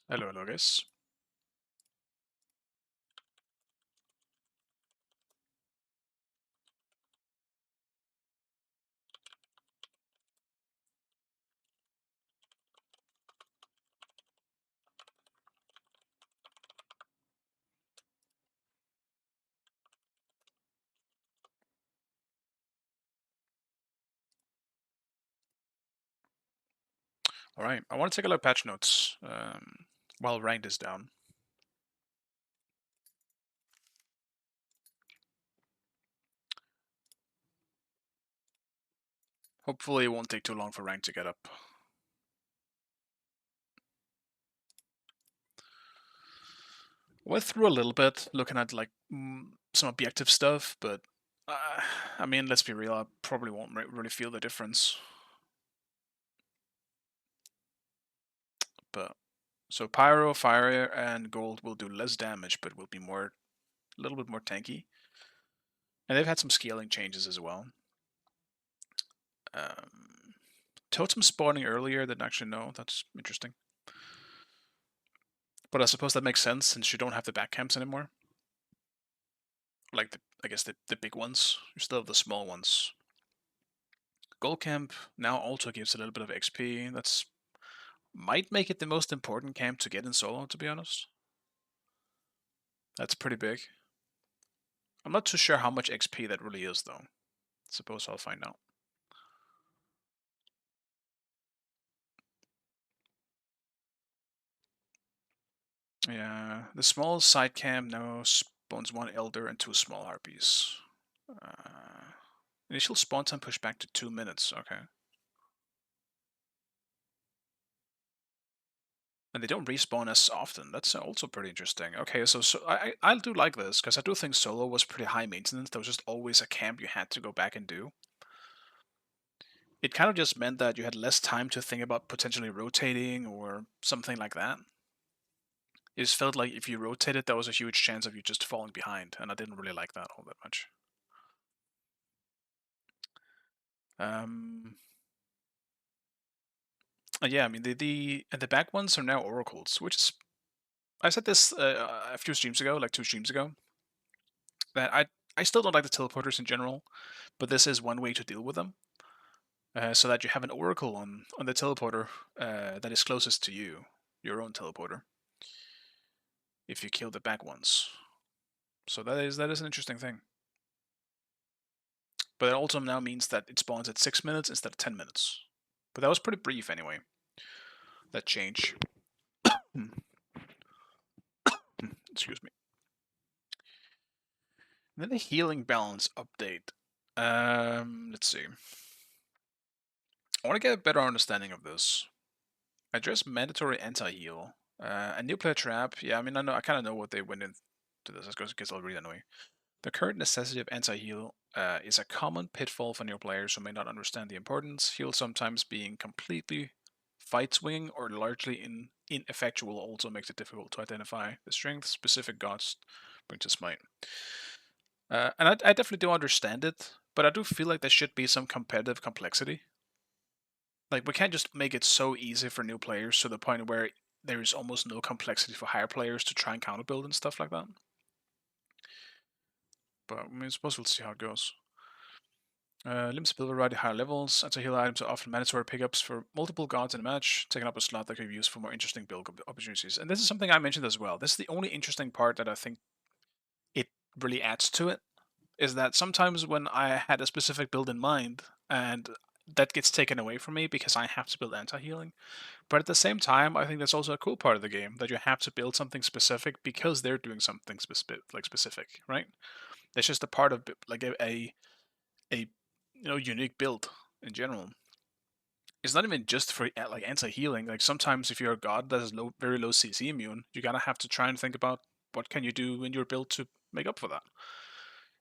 Hello, hello guys. All right, I want to take a look at patch notes while ranked is down. Hopefully it won't take too long for rank to get up. Went through a little bit, looking at like some objective stuff, but I mean, let's be real, I probably won't really feel the difference. But so Pyro, Fire, and Gold will do less damage, but will be a little bit more tanky. And they've had some scaling changes as well. Totem spawning earlier than actually no, that's interesting. But I suppose that makes sense since you don't have the back camps anymore. Like I guess the big ones. You still have the small ones. Gold camp now also gives a little bit of XP. That's might make it the most important camp to get in solo, to be honest. That's pretty big. I'm not too sure how much XP that really is, though. Suppose I'll find out. Yeah, the small side camp now spawns 1 elder and 2 small harpies. Initial spawn time pushed back to 2 minutes. Okay. And they don't respawn as often. That's also pretty interesting. Okay, so I do like this, because I do think solo was pretty high maintenance. There was just always a camp you had to go back and do. It kind of just meant that you had less time to think about potentially rotating or something like that. It just felt like if you rotated, there was a huge chance of you just falling behind, and I didn't really like that all that much. Yeah, I mean the back ones are now oracles, which is I said this a few streams ago, like 2 streams ago, that I still don't like the teleporters in general, but this is one way to deal with them. So that you have an oracle on the teleporter that is closest to you, your own teleporter, if you kill the back ones. So that is an interesting thing. But it also now means that it spawns at 6 minutes instead of 10 minutes. But that was pretty brief anyway, that change. Excuse me. And then the healing balance update. Let's see. I want to get a better understanding of this. Address mandatory anti-heal. A new player trap. Yeah, I mean, I kind of know what they went into this. It gets a little really annoying. The current necessity of anti-heal is a common pitfall for new players who may not understand the importance. Heal sometimes being completely fight swinging or largely ineffectual also makes it difficult to identify the strength specific gods bring to smite. And I definitely do understand it, but I do feel like there should be some competitive complexity. Like, we can't just make it so easy for new players to the point where there is almost no complexity for higher players to try and counter build and stuff like that. But I mean, I suppose we'll see how it goes. Limits ability at higher levels. Anti-heal items are often mandatory pickups for multiple gods in a match, taking up a slot that could be used for more interesting build opportunities. And this is something I mentioned as well. This is the only interesting part that I think it really adds to it, is that sometimes when I had a specific build in mind, and that gets taken away from me because I have to build anti-healing. But at the same time, I think that's also a cool part of the game, that you have to build something specific because they're doing something specific, right? It's just a part of like a unique build in general. It's not even just for like anti-healing. Like sometimes if you're a god that has very low CC immune, you gotta have to try and think about what can you do in your build to make up for that.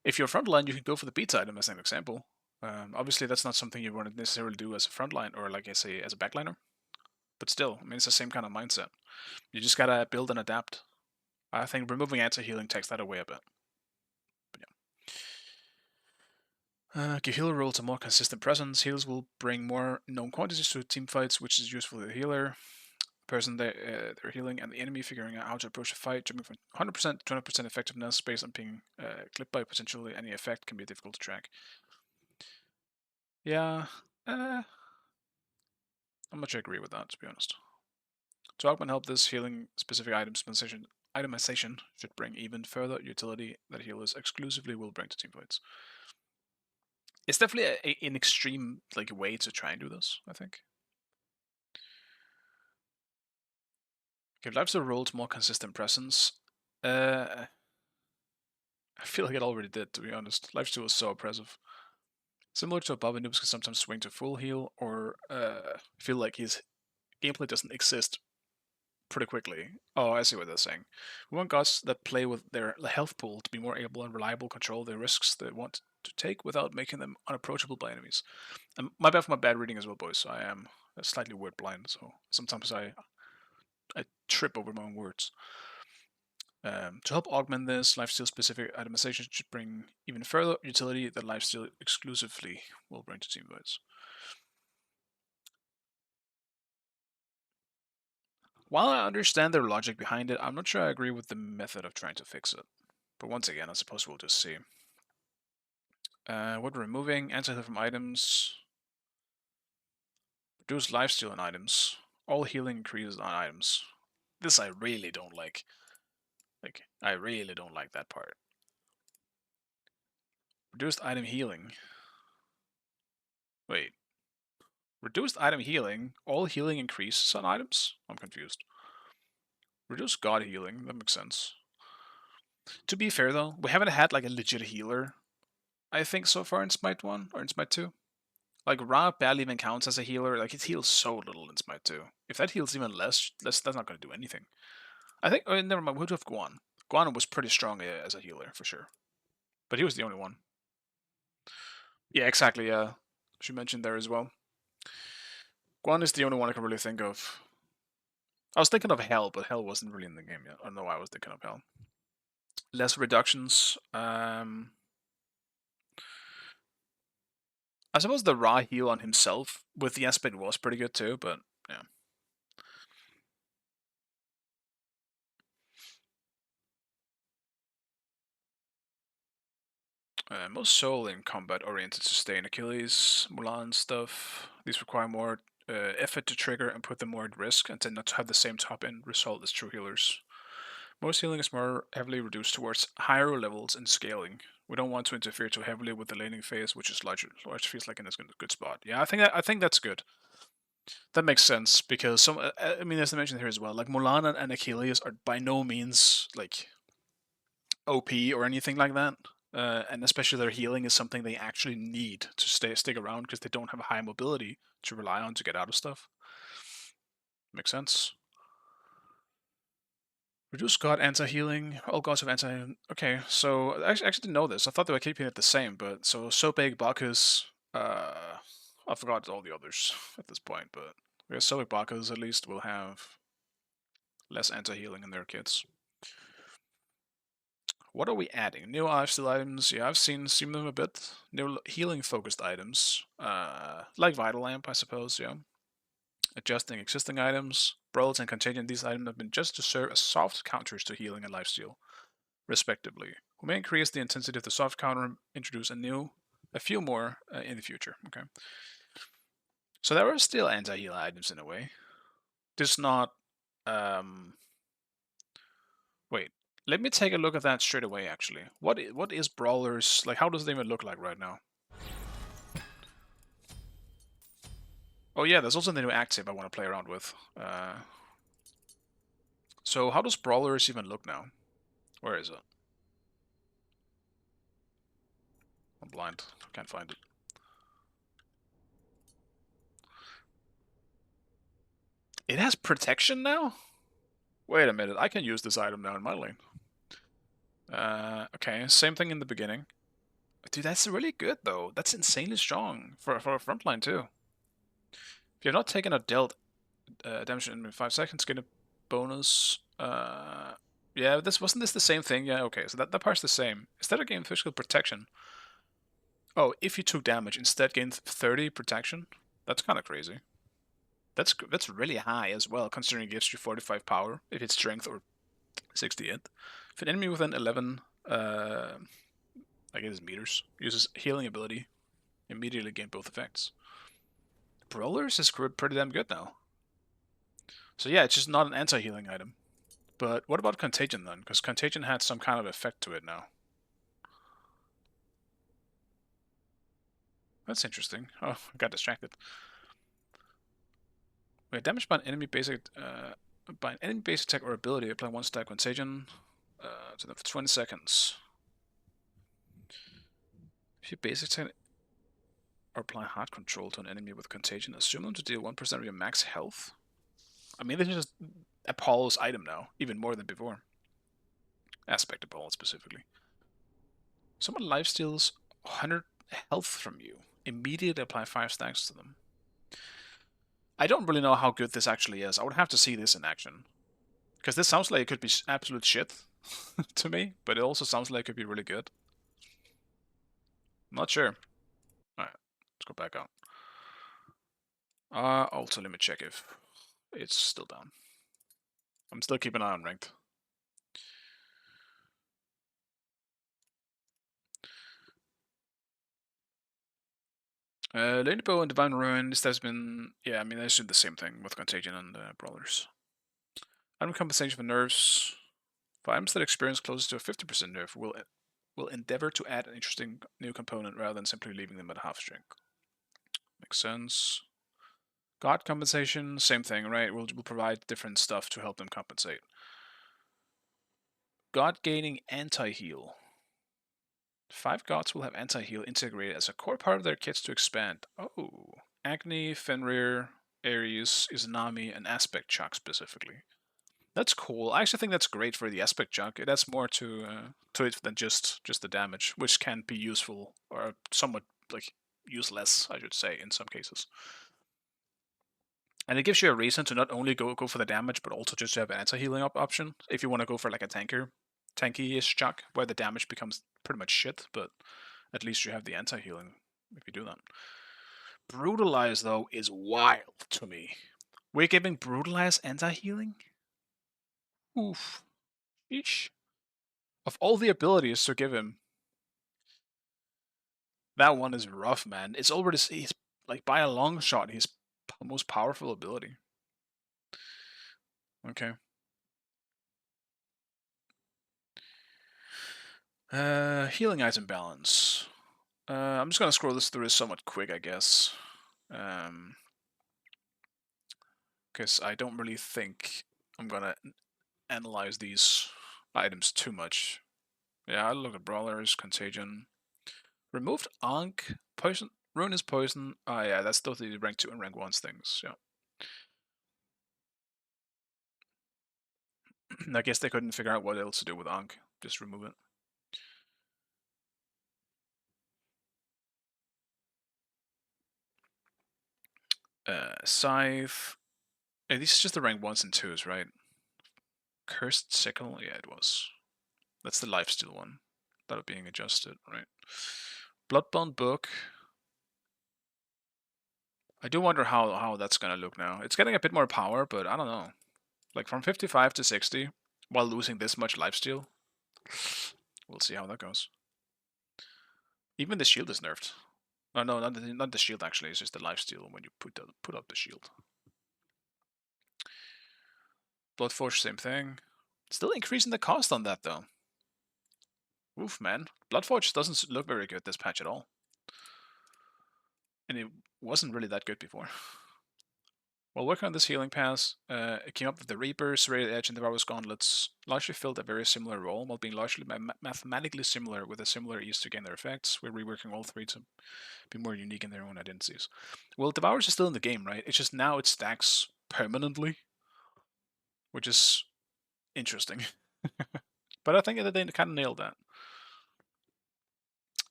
If you're frontline, you can go for the beats item as an example. Obviously, that's not something you want to necessarily do as a frontline or like as a backliner. But still, I mean, it's the same kind of mindset. You just gotta build and adapt. I think removing anti-healing takes that away a bit. But yeah. Give healer roles a more consistent presence. Heals will bring more known quantities to team fights, which is useful to the healer. person they're healing and the enemy figuring out how to approach a fight, jumping from 100% to 20% effectiveness based on being clipped by potentially any effect can be difficult to track. Yeah, I'm not sure I agree with that, to be honest. To augment help, this healing specific itemization should bring even further utility that healers exclusively will bring to team fights. It's definitely an extreme way to try and do this, I think. Give lifesteal rolls more consistent presence. I feel like it already did, to be honest. Lifesteal was so oppressive. Similar to above, noobs can sometimes swing to full heal, or feel like his gameplay doesn't exist pretty quickly. Oh, I see what they're saying. We want gods that play with their health pool to be more able and reliable control the risks they want to take without making them unapproachable by enemies. And my bad for my bad reading as well, boys. I am slightly word blind, so sometimes I trip over my own words. To help augment this, lifesteal specific itemization should bring even further utility that lifesteal exclusively will bring to team fights. While I understand their logic behind it, I'm not sure I agree with the method of trying to fix it. But once again, I suppose we'll just see. What we're removing, anti-heal from items, reduce lifesteal on items, all healing increases on items. This I really don't like. I really don't like that part. Reduced item healing. Wait. Reduced item healing, all healing increases on items? I'm confused. Reduced god healing, that makes sense. To be fair though, we haven't had a legit healer, I think, so far in Smite 1 or in Smite 2. Ra barely even counts as a healer. It heals so little in Smite 2. If that heals even less, that's not going to do anything. I think, never mind, we'll have Guan. Guan was pretty strong as a healer, for sure. But he was the only one. Yeah, exactly, yeah. She mentioned there as well. Guan is the only one I can really think of. I was thinking of Hell, but Hell wasn't really in the game yet. I don't know why I was thinking of Hell. Less reductions. I suppose the Ra heal on himself with the aspect was pretty good too, but yeah. Most soul in combat-oriented sustain Achilles, Mulan stuff. These require more effort to trigger and put them more at risk, and tend not to have the same top-end result as true healers. Most healing is more heavily reduced towards higher levels and scaling. We don't want to interfere too heavily with the laning phase, which is large feels like in a good spot. Yeah, I think that's good. That makes sense because I mean, as I mentioned here as well, Mulan and Achilles are by no means OP or anything like that. And especially their healing is something they actually need to stick around because they don't have a high mobility to rely on to get out of stuff. Makes sense. Reduce god anti-healing. All gods have anti-healing. Okay, so I actually didn't know this. I thought they were keeping it the same, but so big Bacchus. I forgot all the others at this point, but I guess Sobek Bacchus at least will have less anti-healing in their kits. What are we adding? New lifesteal items. Yeah, I've seen them a bit. New healing-focused items, like Vital Lamp, I suppose. Yeah. Adjusting existing items. Brawls and Contagion. These items have been just to serve as soft counters to healing and lifesteal, respectively. We may increase the intensity of the soft counter and introduce a few more in the future. Okay. So there are still anti-heal items in a way. Just not. Wait. Let me take a look at that straight away, actually. What is Brawlers... how does it even look like right now? Oh yeah, there's also the new active I want to play around with. So how does Brawlers even look now? Where is it? I'm blind. Can't find it. It has protection now? Wait a minute, I can use this item now in my lane. Okay, same thing in the beginning. Dude, that's really good though. That's insanely strong for a frontline too. If you're not taking a dealt damage in 5 seconds, get a bonus. Yeah, wasn't this the same thing? Yeah, okay, so that part's the same. Instead of getting physical protection. Oh, if you took damage, instead gained 30 protection? That's kind of crazy. That's really high as well, considering it gives you 45 power if it's strength or 68. If an enemy within 11, I guess meters, uses healing ability, immediately gain both effects. Brawlers is pretty damn good now. So yeah, it's just not an anti-healing item. But what about Contagion then? Because Contagion had some kind of effect to it now. That's interesting. Oh, I got distracted. Wait, damage by an enemy basic attack or ability. Apply 1 stack Contagion to them for 20 seconds. If you basic attack or apply hard control to an enemy with Contagion, assume them to deal 1% of your max health. I mean, this is just Apollo's item now, even more than before. Aspect Apollo specifically. Someone lifesteals 100 health from you. Immediately apply 5 stacks to them. I don't really know how good this actually is. I would have to see this in action. Because this sounds like it could be absolute shit to me, but it also sounds like it could be really good. I'm not sure. Alright, let's go back out. Also, let me check if it's still down. I'm still keeping an eye on ranked. Ladybug and Divine Ruin, this has been... Yeah, I mean, I assume the same thing with Contagion and Brawlers. Item compensation for nerfs. For items that experience closest to a 50% nerf, will endeavor to add an interesting new component rather than simply leaving them at half strength. Makes sense. God compensation, same thing, right? We'll provide different stuff to help them compensate. God gaining anti-heal. 5 gods will have anti-heal integrated as a core part of their kits to expand. Oh. Agni, Fenrir, Ares, Izanami, and Aspect Shock specifically. That's cool. I actually think that's great for the Aspect Shock. It adds more to it than just the damage, which can be useful or somewhat like useless, I should say, in some cases. And it gives you a reason to not only go for the damage, but also just to have an anti-healing option if you want to go for like a tanky-ish Shock, where the damage becomes pretty much shit, but at least you have the anti-healing if you do that. Brutalize, though, is wild to me. We're giving Brutalize anti-healing? Oof. Eesh. Of all the abilities to give him, that one is rough, man. It's already, he's like by a long shot, his most powerful ability. Okay. Healing item balance. I'm just gonna scroll this through somewhat quick, I guess. Because I don't really think I'm gonna analyze these items too much. Yeah, I'll look at Brawlers, Contagion. Removed Ankh, Poison, Ruin is Poison. Oh yeah, that's still the rank 2 and rank 1's things, yeah. I guess they couldn't figure out what else to do with Ankh. Just remove it. Scythe. Yeah, these are just the rank 1s and 2s, right? Cursed Sickle? Yeah, it was. That's the lifesteal one. That are being adjusted, right? Bloodbound Book. I do wonder how that's gonna look now. It's getting a bit more power, but I don't know. Like from 55 to 60, while losing this much lifesteal. We'll see how that goes. Even the shield is nerfed. Oh, no, not the shield actually. It's just the lifesteal when you put up the shield. Bloodforge, same thing. Still increasing the cost on that though. Oof, man. Bloodforge doesn't look very good this patch at all. And it wasn't really that good before. While working on this healing pass, it came up with the Reaper, Serrated Edge, and the Devourer's Gauntlets largely filled a very similar role, while being largely mathematically similar with a similar ease to gain their effects. We're reworking all 3 to be more unique in their own identities. Well, Devourers is still in the game, right? It's just now it stacks permanently, which is interesting. But I think that they kind of nailed that.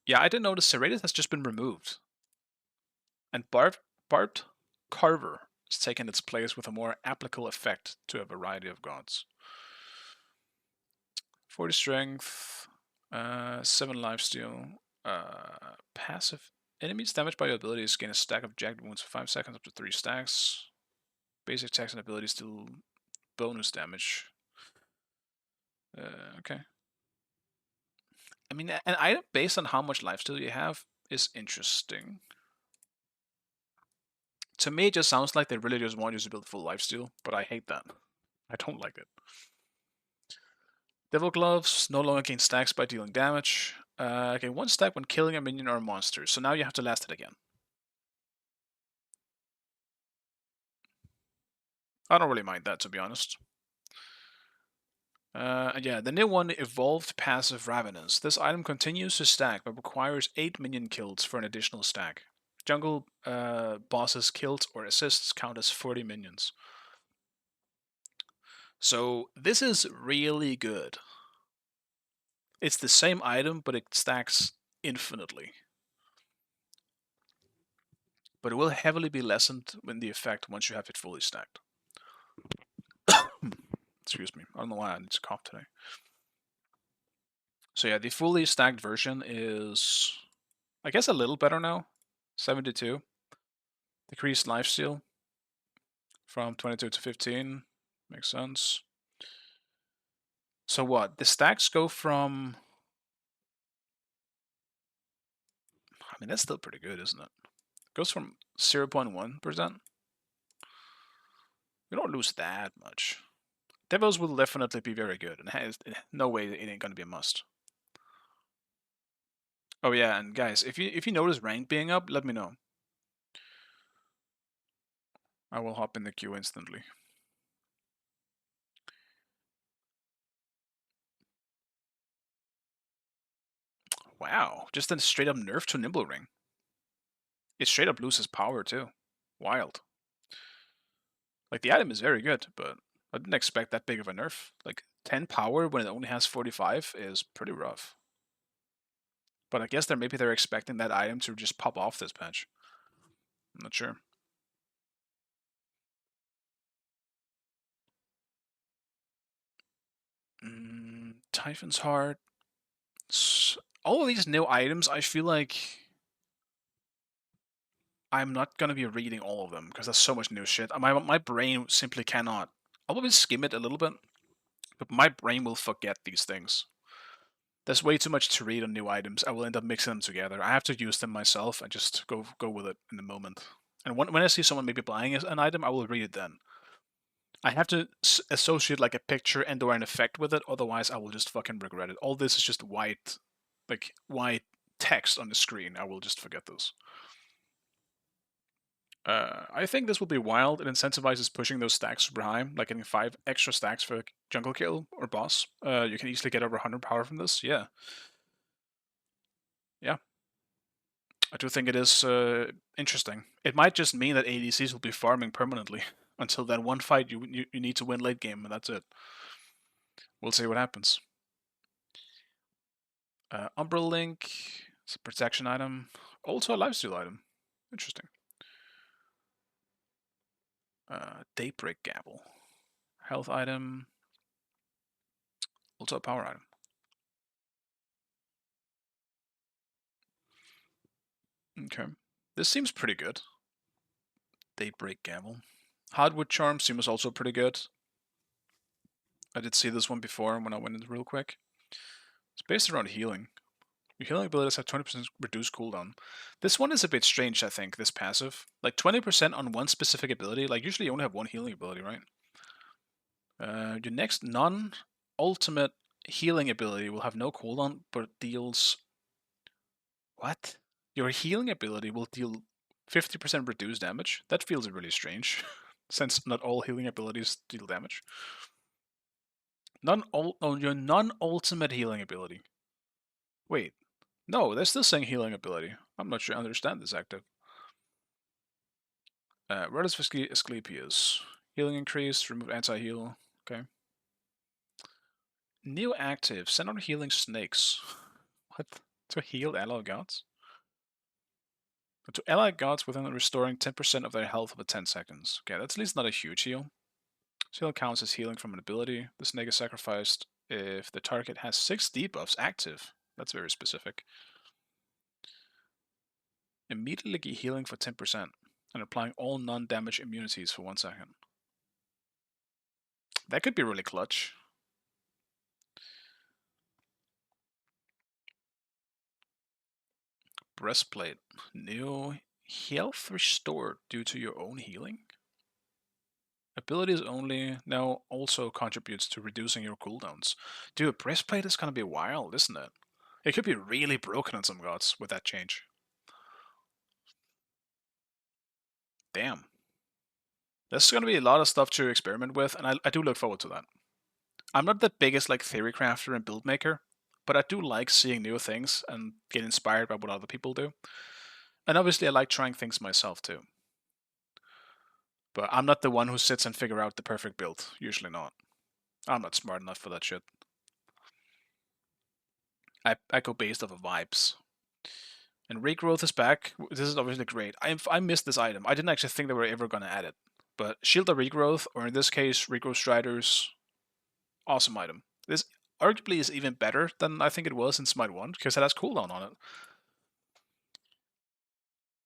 Yeah, I didn't notice Serrated has just been removed. And Barbed Carver has taken its place with a more applicable effect to a variety of gods. 40 strength, 7 lifesteal, passive. Enemies damaged by your abilities gain a stack of jagged wounds for 5 seconds up to 3 stacks. Basic attacks and abilities deal bonus damage. Okay. I mean, an item based on how much lifesteal you have is interesting. To me, it just sounds like they really just want you to build full lifesteal, but I hate that. I don't like it. Devil Gloves no longer gain stacks by dealing damage. Gain 1 stack when killing a minion or a monster, so now you have to last it again. I don't really mind that, to be honest. Yeah, the new one, Evolved Passive Ravenous. This item continues to stack, but requires 8 minion kills for an additional stack. Jungle bosses killed or assists count as 40 minions. So this is really good. It's the same item, but it stacks infinitely. But it will heavily be lessened when the effect once you have it fully stacked. Excuse me. I don't know why I need to cough today. So yeah, the fully stacked version is, I guess, a little better now. 72. Decreased lifesteal from 22 to 15. Makes sense. So what? The stacks go from... I mean, that's still pretty good, isn't it? It goes from 0.1%. We don't lose that much. Devils will definitely be very good, and has no way it ain't gonna be a must. Oh yeah, and guys, if you notice rank being up, let me know. I will hop in the queue instantly. Wow, just a straight up nerf to Nimble Ring. It straight up loses power too. Wild. Like, the item is very good, but I didn't expect that big of a nerf. Like, 10 power when it only has 45 is pretty rough. But I guess maybe they're expecting that item to just pop off this patch. I'm not sure. Typhon's Heart. All of these new items, I feel like I'm not going to be reading all of them because there's so much new shit. My brain simply cannot. I'll probably skim it a little bit, but my brain will forget these things. There's way too much to read on new items. I will end up mixing them together. I have to use them myself and just go with it in the moment. And when I see someone maybe buying an item, I will read it then. I have to associate like a picture and or an effect with it, otherwise I will just fucking regret it. All this is just white text on the screen. I will just forget this. I think this will be wild. It incentivizes pushing those stacks super high, like getting 5 extra stacks for jungle kill or boss. You can easily get over 100 power from this. Yeah. Yeah. I do think it is interesting. It might just mean that ADCs will be farming permanently until that one fight you need to win late game, and that's it. We'll see what happens. Umbra Link, it's a protection item. Also a lifesteal item. Interesting. Daybreak Gabble. Health item. Also a power item. Okay. This seems pretty good. Daybreak Gabble. Hardwood Charm seems also pretty good. I did see this one before when I went in real quick. It's based around healing. Your healing abilities have 20% reduced cooldown. This one is a bit strange, I think, this passive. Like 20% on one specific ability. Like, usually you only have one healing ability, right? Your next non-ultimate healing ability will have no cooldown, but deals... What? Your healing ability will deal 50% reduced damage? That feels really strange, since not all healing abilities deal damage. Your non-ultimate healing ability. Wait. No, they're still saying healing ability. I'm not sure I understand this active. Redis for Asclepius. Healing increase, remove anti-heal. Okay. New active, send out healing snakes. What? To heal allied gods? To allied gods within restoring 10% of their health for 10 seconds. Okay, that's at least not a huge heal. This heal counts as healing from an ability. The snake is sacrificed if the target has 6 debuffs active. That's very specific. Immediately healing for 10% and applying all non-damage immunities for 1 second. That could be really clutch. Breastplate. New health restored due to your own healing. Abilities only now also contributes to reducing your cooldowns. Dude, breastplate is gonna be wild, isn't it? It could be really broken on some gods with that change. Damn. There's gonna be a lot of stuff to experiment with, and I do look forward to that. I'm not the biggest like theory crafter and build maker, but I do like seeing new things and get inspired by what other people do. And obviously I like trying things myself too. But I'm not the one who sits and figure out the perfect build. Usually not. I'm not smart enough for that shit. I go based off of vibes. And regrowth is back. This is obviously great. I missed this item. I didn't actually think they were ever going to add it. But Shield of Regrowth, or in this case, Regrowth Striders, awesome item. This arguably is even better than I think it was in Smite 1, because it has cooldown on it.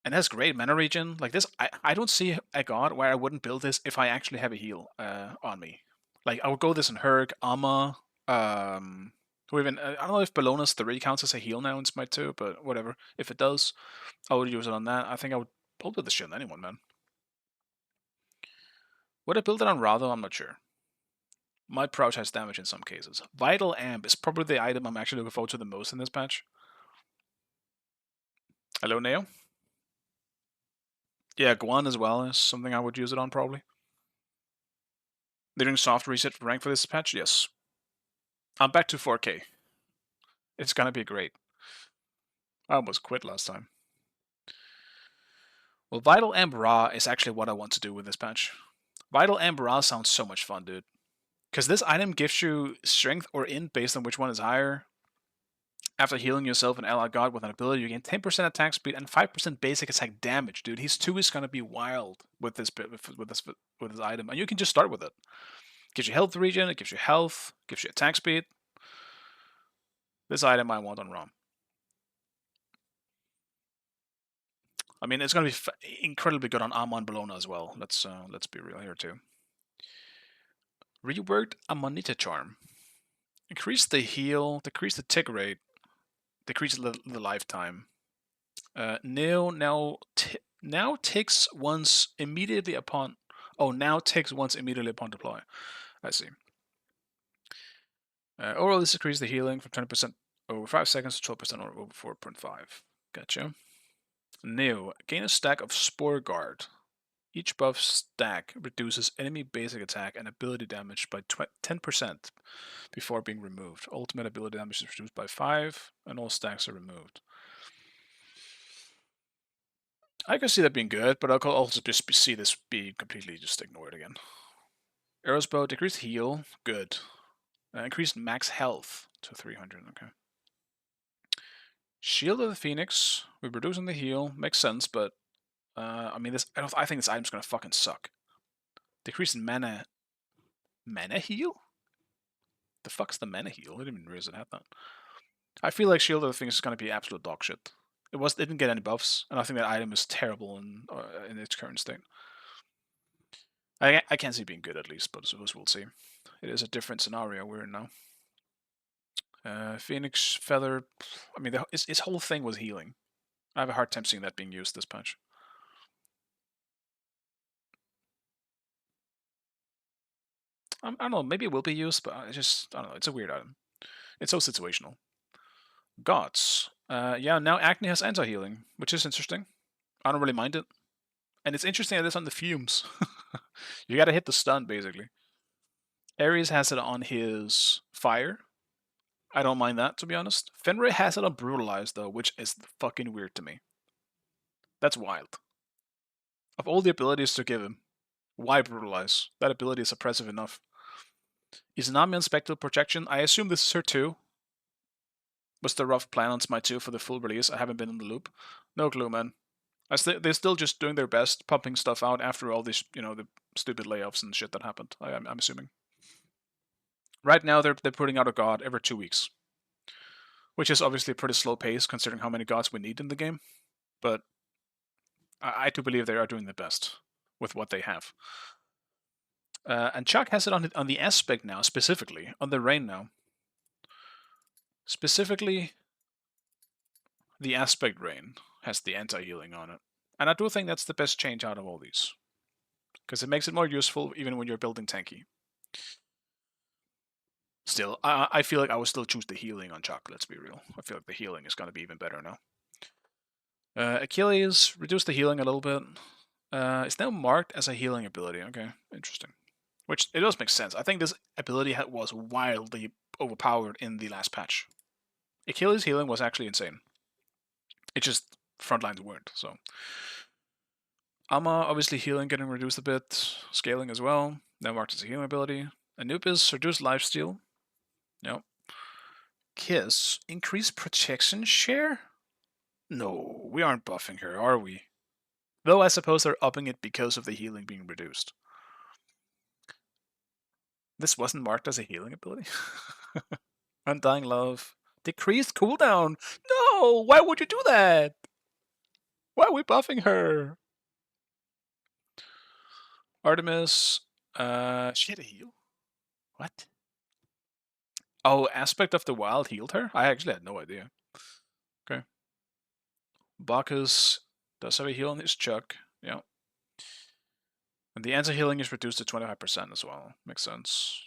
And has great mana regen. Like this, I don't see a god where I wouldn't build this if I actually have a heal on me. Like I would go this in Herg, Amma, or even I don't know if Bellona's 3 counts as a heal now in Smite 2, but whatever. If it does, I would use it on that. I think I would build this shit on anyone, man. Would I build it on Ra though? I'm not sure. Might prioritize damage in some cases. Vital Amp is probably the item I'm actually looking forward to the most in this patch. Hello, Neo. Yeah, Guan as well is something I would use it on probably. They're doing soft reset for rank for this patch? Yes. I'm back to 4K. It's gonna be great. I almost quit last time. Well, Vital Amp Ra is actually what I want to do with this patch. Vital Amp Ra sounds so much fun, dude. Because this item gives you strength or int based on which one is higher. After healing yourself and allied god with an ability, you gain 10% attack speed and 5% basic attack damage, dude. His 2 is gonna be wild with this item, and you can just start with it. Gives you health regen, it gives you health, gives you attack speed. This item I want on ROM. I mean, it's gonna be incredibly good on Amma and Bellona as well. Let's be real here too. Reworked Amanita Charm. Increase the heal, decrease the tick rate, decrease the lifetime. Now ticks once immediately upon. Oh, now ticks once immediately upon deploy. I see. Overall, this increases the healing from 20% over 5 seconds to 12% over 4.5. Gotcha. New. Gain a stack of Spore Guard. Each buff stack reduces enemy basic attack and ability damage by 10% before being removed. Ultimate ability damage is reduced by 5, and all stacks are removed. I can see that being good, but I could also just see this being completely just ignored again. Arrow's Bow, decreased heal, good. Increased max health to 300, okay. Shield of the Phoenix, we're reducing the heal, makes sense, but I mean, I think this item's gonna fucking suck. Decreased mana heal? The fuck's the mana heal? I didn't even realize it had that. I feel like Shield of the Phoenix is gonna be absolute dog shit. It didn't get any buffs, and I think that item is terrible in its current state. I can't see it being good at least, but I suppose we'll see. It is a different scenario we're in now. Phoenix Feather, I mean, its whole thing was healing. I have a hard time seeing that being used this patch. I don't know, maybe it will be used, but I don't know, it's a weird item. It's so situational. Gods. Yeah, now Acne has anti-healing, which is interesting. I don't really mind it. And it's interesting that it's on the fumes. You gotta hit the stun, basically. Ares has it on his fire. I don't mind that, to be honest. Fenrir has it on brutalize, though, which is fucking weird to me. That's wild. Of all the abilities to give him, why brutalize? That ability is oppressive enough. Izanami on Spectral Projection. I assume this is her too. Was the rough plan on Smite 2 for the full release? I haven't been in the loop. No clue, man. They're still just doing their best, pumping stuff out after all this, the stupid layoffs and shit that happened. I'm assuming. Right now, they're putting out a god every 2 weeks, which is obviously a pretty slow pace considering how many gods we need in the game. But I do believe they are doing the best with what they have. And Chuck has it on the aspect now, specifically on the rain now. Specifically, the aspect rain has the anti-healing on it, and I do think that's the best change out of all these, because it makes it more useful even when you're building tanky. Still, I feel like I would still choose the healing on Chuck. Let's be real. I feel like the healing is going to be even better now. Achilles, reduce the healing a little bit. It's now marked as a healing ability. Okay, interesting. Which, it does make sense. I think this ability was wildly overpowered in the last patch. Achilles healing was actually insane. It just frontlined weren't, so. Amma, obviously healing getting reduced a bit. Scaling as well. Now marked as a healing ability. Anubis, reduced lifesteal. Yep. Kiss, increase protection share? No, we aren't buffing her, are we? Though I suppose they're upping it because of the healing being reduced. This wasn't marked as a healing ability. Undying Love. Decreased cooldown. No, why would you do that? Why are we buffing her? Artemis. She had a heal. What? Oh, Aspect of the Wild healed her? I actually had no idea. Okay. Bacchus does have a heal on his Chuck. Yeah. And the anti-healing is reduced to 25% as well. Makes sense.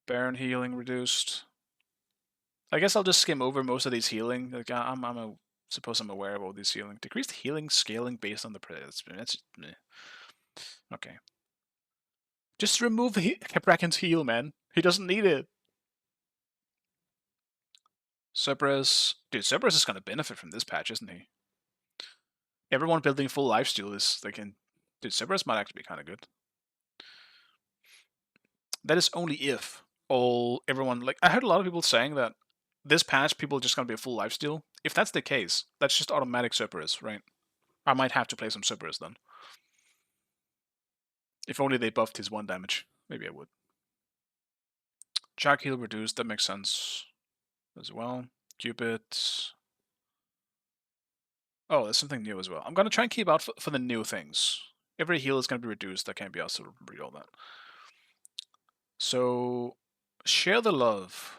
Baron healing reduced. I guess I'll just skim over most of these healing. Like suppose I'm aware of all these healing. Decreased healing scaling based on the that's okay. Just remove Caprakan's heal, man. He doesn't need it. Cerberus, dude, Cerberus is gonna benefit from this patch, isn't he? Everyone building full lifesteal is dude, Cerberus might actually be kind of good. That is only if everyone, like, I heard a lot of people saying that this patch people are just gonna be a full lifesteal. If that's the case, that's just automatic Cerberus, right? I might have to play some Cerberus then. If only they buffed his 1 damage. Maybe I would. Jack heal reduced, that makes sense as well. Cupid. Oh, there's something new as well. I'm gonna try and keep out for the new things. Every heal is gonna be reduced. I can't be asked to read all that. So, Share the Love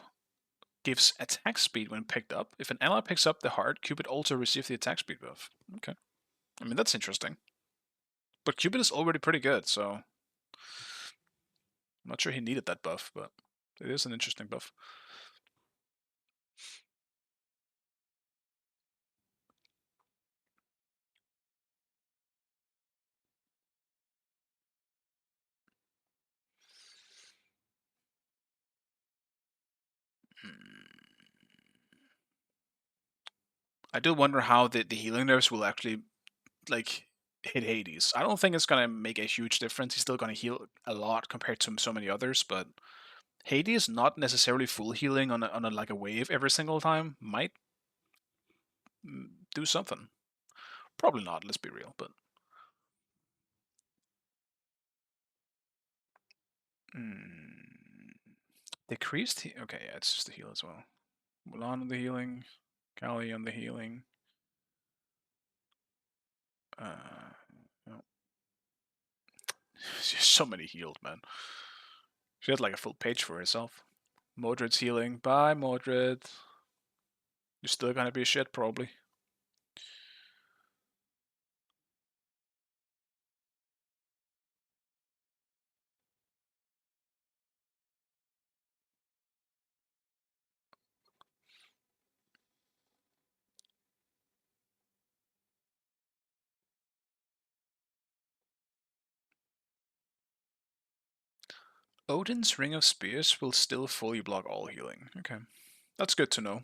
gives attack speed when picked up. If an ally picks up the heart, Cupid also receives the attack speed buff. Okay. I mean, that's interesting. But Cupid is already pretty good, so I'm not sure he needed that buff, but it is an interesting buff. I do wonder how the healing nerfs will actually, like, hit Hades. I don't think it's gonna make a huge difference. He's still gonna heal a lot compared to so many others, but Hades not necessarily full healing on a like a wave every single time might do something. Probably not. Let's be real, but decreased. Okay, yeah, it's just the heal as well. Mulan on the healing, Kali on the healing. No. She's so many healed, man. She had like a full page for herself. Mordred's healing. Bye, Mordred. You're still gonna be shit, probably. Odin's Ring of Spears will still fully block all healing. Okay. That's good to know.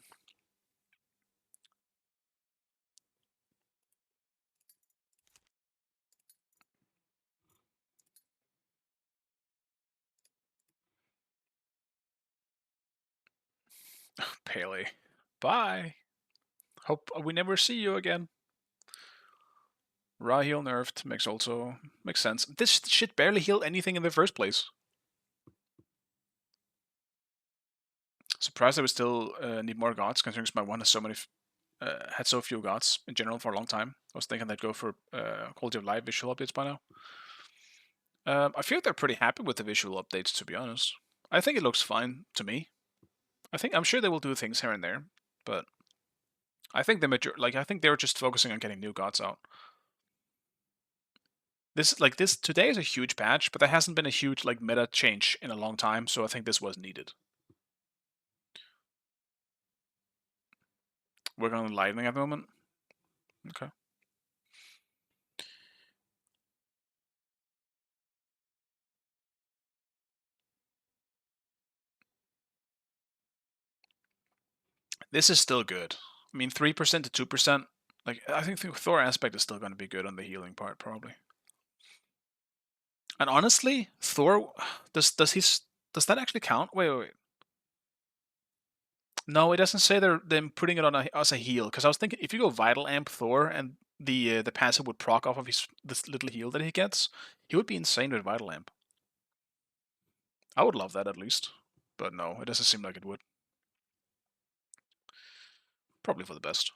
Pele. Bye. Hope we never see you again. Ra heal nerfed makes sense. This shit barely healed anything in the first place. Surprised I would still need more gods, considering my one has had so few gods in general for a long time. I was thinking they'd go for quality of life visual updates by now. I feel they're pretty happy with the visual updates, to be honest. I think it looks fine to me. I'm sure they will do things here and there, but I think I think they're just focusing on getting new gods out. This today is a huge patch, but there hasn't been a huge meta change in a long time, so I think this was needed. Working on lightning at the moment. Okay. This is still good. I mean, 3% to 2%. I think the Thor aspect is still going to be good on the healing part, probably. And honestly, Thor does that actually count? Wait. No, it doesn't say they're them putting it on as a heal. Because I was thinking if you go Vital Amp Thor and the passive would proc off of this little heal that he gets, he would be insane with Vital Amp. I would love that at least, but no, it doesn't seem like it would. Probably for the best.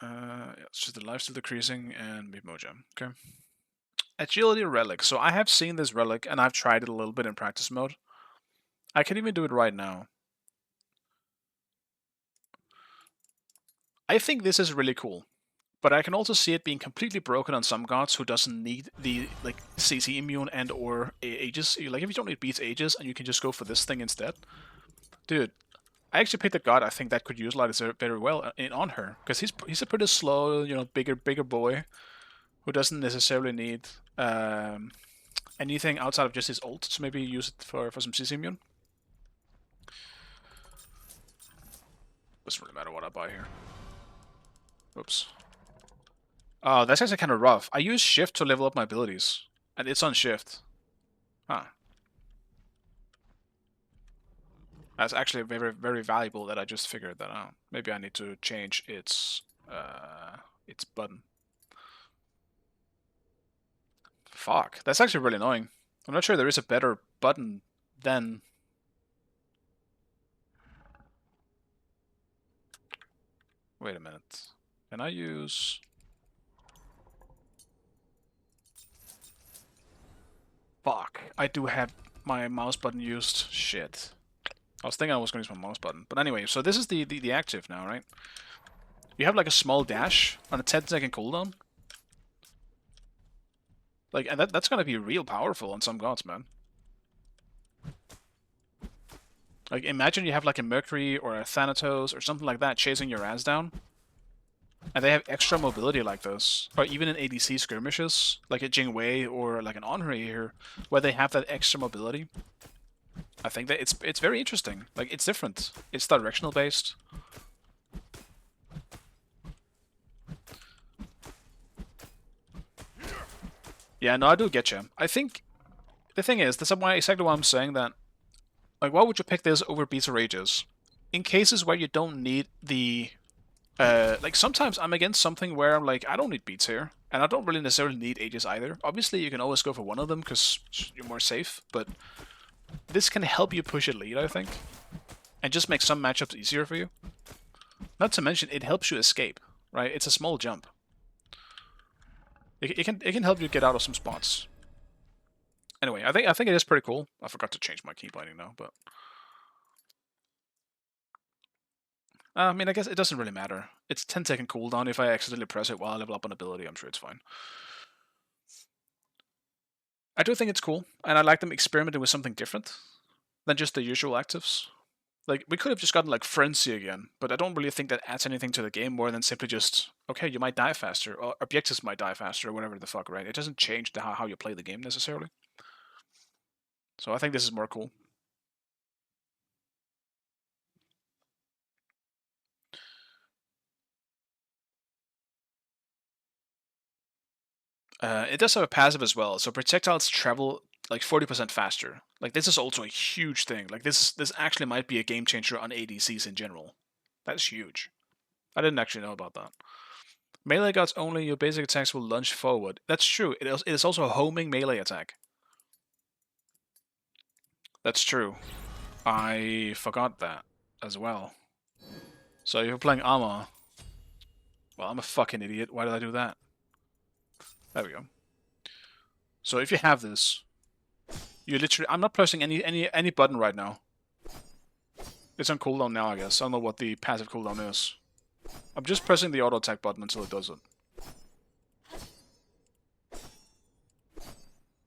Yeah, it's just the life still decreasing and Beat Mojo. Okay. Agility Relic. So I have seen this relic and I've tried it a little bit in practice mode. I can even do it right now. I think this is really cool, but I can also see it being completely broken on some gods who doesn't need the CC immune and or Aegis. If you don't need beats Aegis and you can just go for this thing instead. Dude, I actually picked a god I think that could utilize it very well on her, because he's a pretty slow, bigger boy who doesn't necessarily need anything outside of just his ult to maybe use it for some CC immune. Doesn't really matter what I buy here. Oops. Oh, that's actually kind of rough. I use shift to level up my abilities, and it's on shift. Huh. That's actually very, very valuable that I just figured that out. Maybe I need to change its button. Fuck, that's actually really annoying. I'm not sure there is a better button than... Wait a minute. Can I use... Fuck, I do have my mouse button used. Shit. I was thinking I was going to use my mouse button. But anyway, so this is the active now, right? You have like a small dash on a 10-second cooldown. And that's going to be real powerful on some gods, man. Imagine you have like a Mercury or a Thanatos or something like that chasing your ass down. And they have extra mobility like this. Or even in ADC skirmishes, like a Jingwei or like an Onrei here, where they have that extra mobility. I think that it's very interesting. It's different. It's directional based. Yeah, no, I do get you. I think the thing is, that's exactly why I'm saying that. Why would you pick this over Beats or Ages? In cases where you don't need the... sometimes I'm against something where I'm like, I don't need Beats here. And I don't really necessarily need Ages either. Obviously, you can always go for one of them because you're more safe, but this can help you push a lead, I think. And just make some matchups easier for you. Not to mention, it helps you escape, right? It's a small jump. It can help you get out of some spots. Anyway, I think it is pretty cool. I forgot to change my key binding now, but I mean, I guess it doesn't really matter. It's 10-second cooldown. If I accidentally press it while I level up an ability, I'm sure it's fine. I do think it's cool, and I like them experimenting with something different than just the usual actives. We could have just gotten Frenzy again, but I don't really think that adds anything to the game more than simply just, okay, you might die faster, or objectives might die faster, or whatever the fuck, right? It doesn't change how you play the game necessarily. So I think this is more cool. It does have a passive as well, so projectiles travel 40% faster. This is also a huge thing. This actually might be a game changer on ADCs in general. That's huge. I didn't actually know about that. Melee gods only, your basic attacks will lunge forward. That's true. It is also a homing melee attack. That's true. I forgot that as well. So if you're playing armor, Well, I'm a fucking idiot. Why did I do that? There we go. So if you have this, you literally... I'm not pressing any button right now. It's on cooldown now, I guess. I don't know what the passive cooldown is. I'm just pressing the auto attack button until it does it.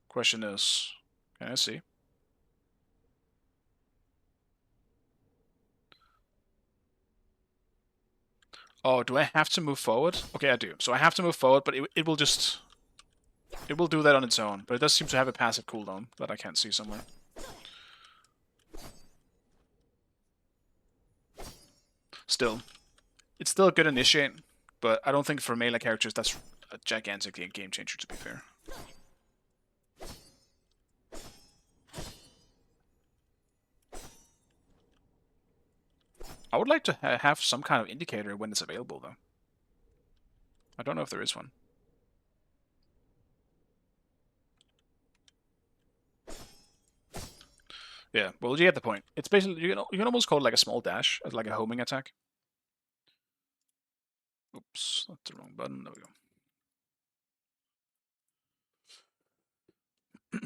Question is, can I see? Oh, do I have to move forward? Okay, I do. So I have to move forward, but it will just... It will do that on its own. But it does seem to have a passive cooldown that I can't see somewhere. Still. It's still a good initiate, but I don't think for melee characters that's a gigantic game changer, to be fair. I would like to have some kind of indicator when it's available, though. I don't know if there is one. Yeah, well, you get the point. It's basically, you can almost call it like a small dash, as like a homing attack. Oops, that's the wrong button. There we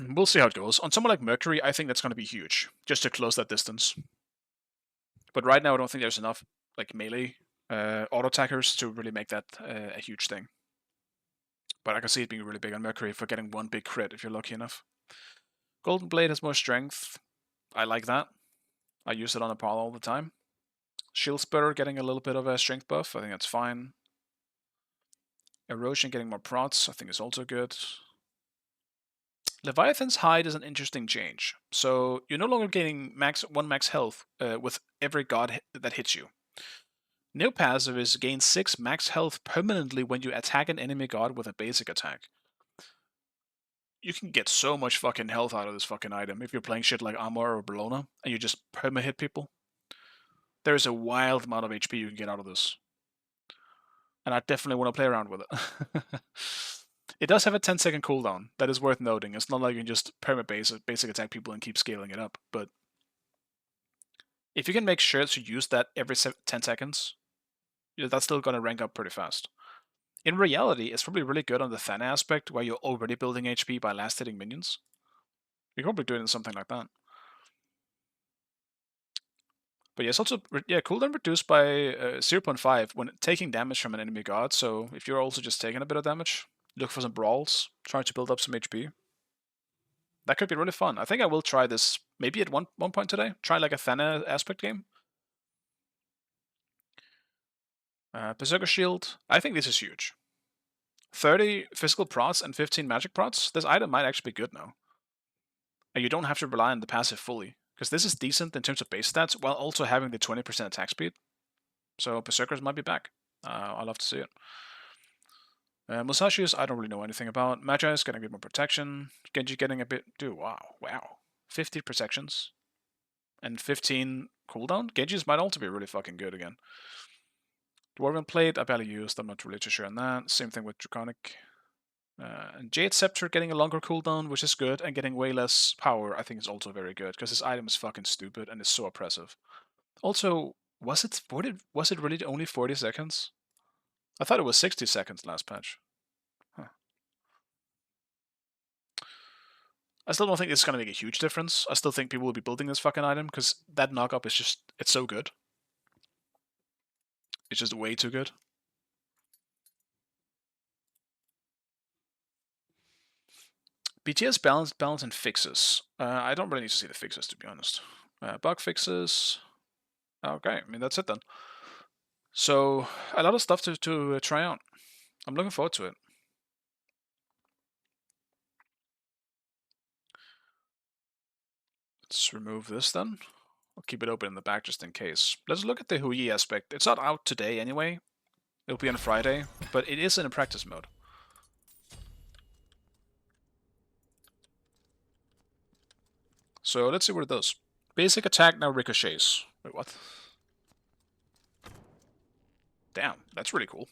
go. We'll see how it goes. On someone like Mercury, I think that's going to be huge, just to close that distance. But right now, I don't think there's enough like melee auto attackers to really make that a huge thing. But I can see it being really big on Mercury for getting one big crit if you're lucky enough. Golden Blade has more strength. I like that. I use it on Apollo all the time. Shield Splitter getting a little bit of a strength buff. I think that's fine. Erosion getting more prots. I think is also good. Leviathan's Hide is an interesting change. So you're no longer gaining one max health with every god that hits you. New passive is gain 6 max health permanently when you attack an enemy god with a basic attack. You can get so much fucking health out of this fucking item if you're playing shit like Armor or Bellona and you just perma-hit people. There is a wild amount of HP you can get out of this. And I definitely want to play around with it. It does have a 10-second cooldown. That is worth noting. It's not like you can just basic attack people and keep scaling it up. But if you can make sure to use that every 10 seconds, that's still going to rank up pretty fast. In reality, it's probably really good on the Thana aspect, where you're already building HP by last hitting minions. You can probably do it in something like that. But yeah, it's also cooldown reduced by 0.5 when taking damage from an enemy god. So if you're also just taking a bit of damage, look for some brawls, try to build up some HP. That could be really fun. I think I will try this maybe at one point today. Try like a Thana aspect game. Berserker Shield. I think this is huge. 30 physical prots and 15 magic prots. This item might actually be good now. And you don't have to rely on the passive fully, because this is decent in terms of base stats while also having the 20% attack speed. So Berserkers might be back. I'll love to see it. Musashi's, I don't really know anything about. Magi is getting a bit more protection. Genji getting a bit... Dude, wow. 50 protections. And 15 cooldown. Genji's might also be really fucking good again. Dwarven Plate, I barely used. I'm not really too sure on that. Same thing with Draconic. And Jade Scepter getting a longer cooldown, which is good, and getting way less power, I think is also very good, because this item is fucking stupid and is so oppressive. Also, was it really only 40 seconds? I thought it was 60 seconds last patch. Huh. I still don't think it's going to make a huge difference. I still think people will be building this fucking item, because that knockup is just, it's so good. It's just way too good. BTS balance and fixes. I don't really need to see the fixes, to be honest. Bug fixes. Okay, I mean, that's it then. So, a lot of stuff to try out. I'm looking forward to it. Let's remove this then. I'll keep it open in the back just in case. Let's look at the Hui aspect. It's not out today anyway. It'll be on Friday, but it is in a practice mode. So let's see what it does. Basic attack now ricochets. Wait, what? Damn, that's really cool.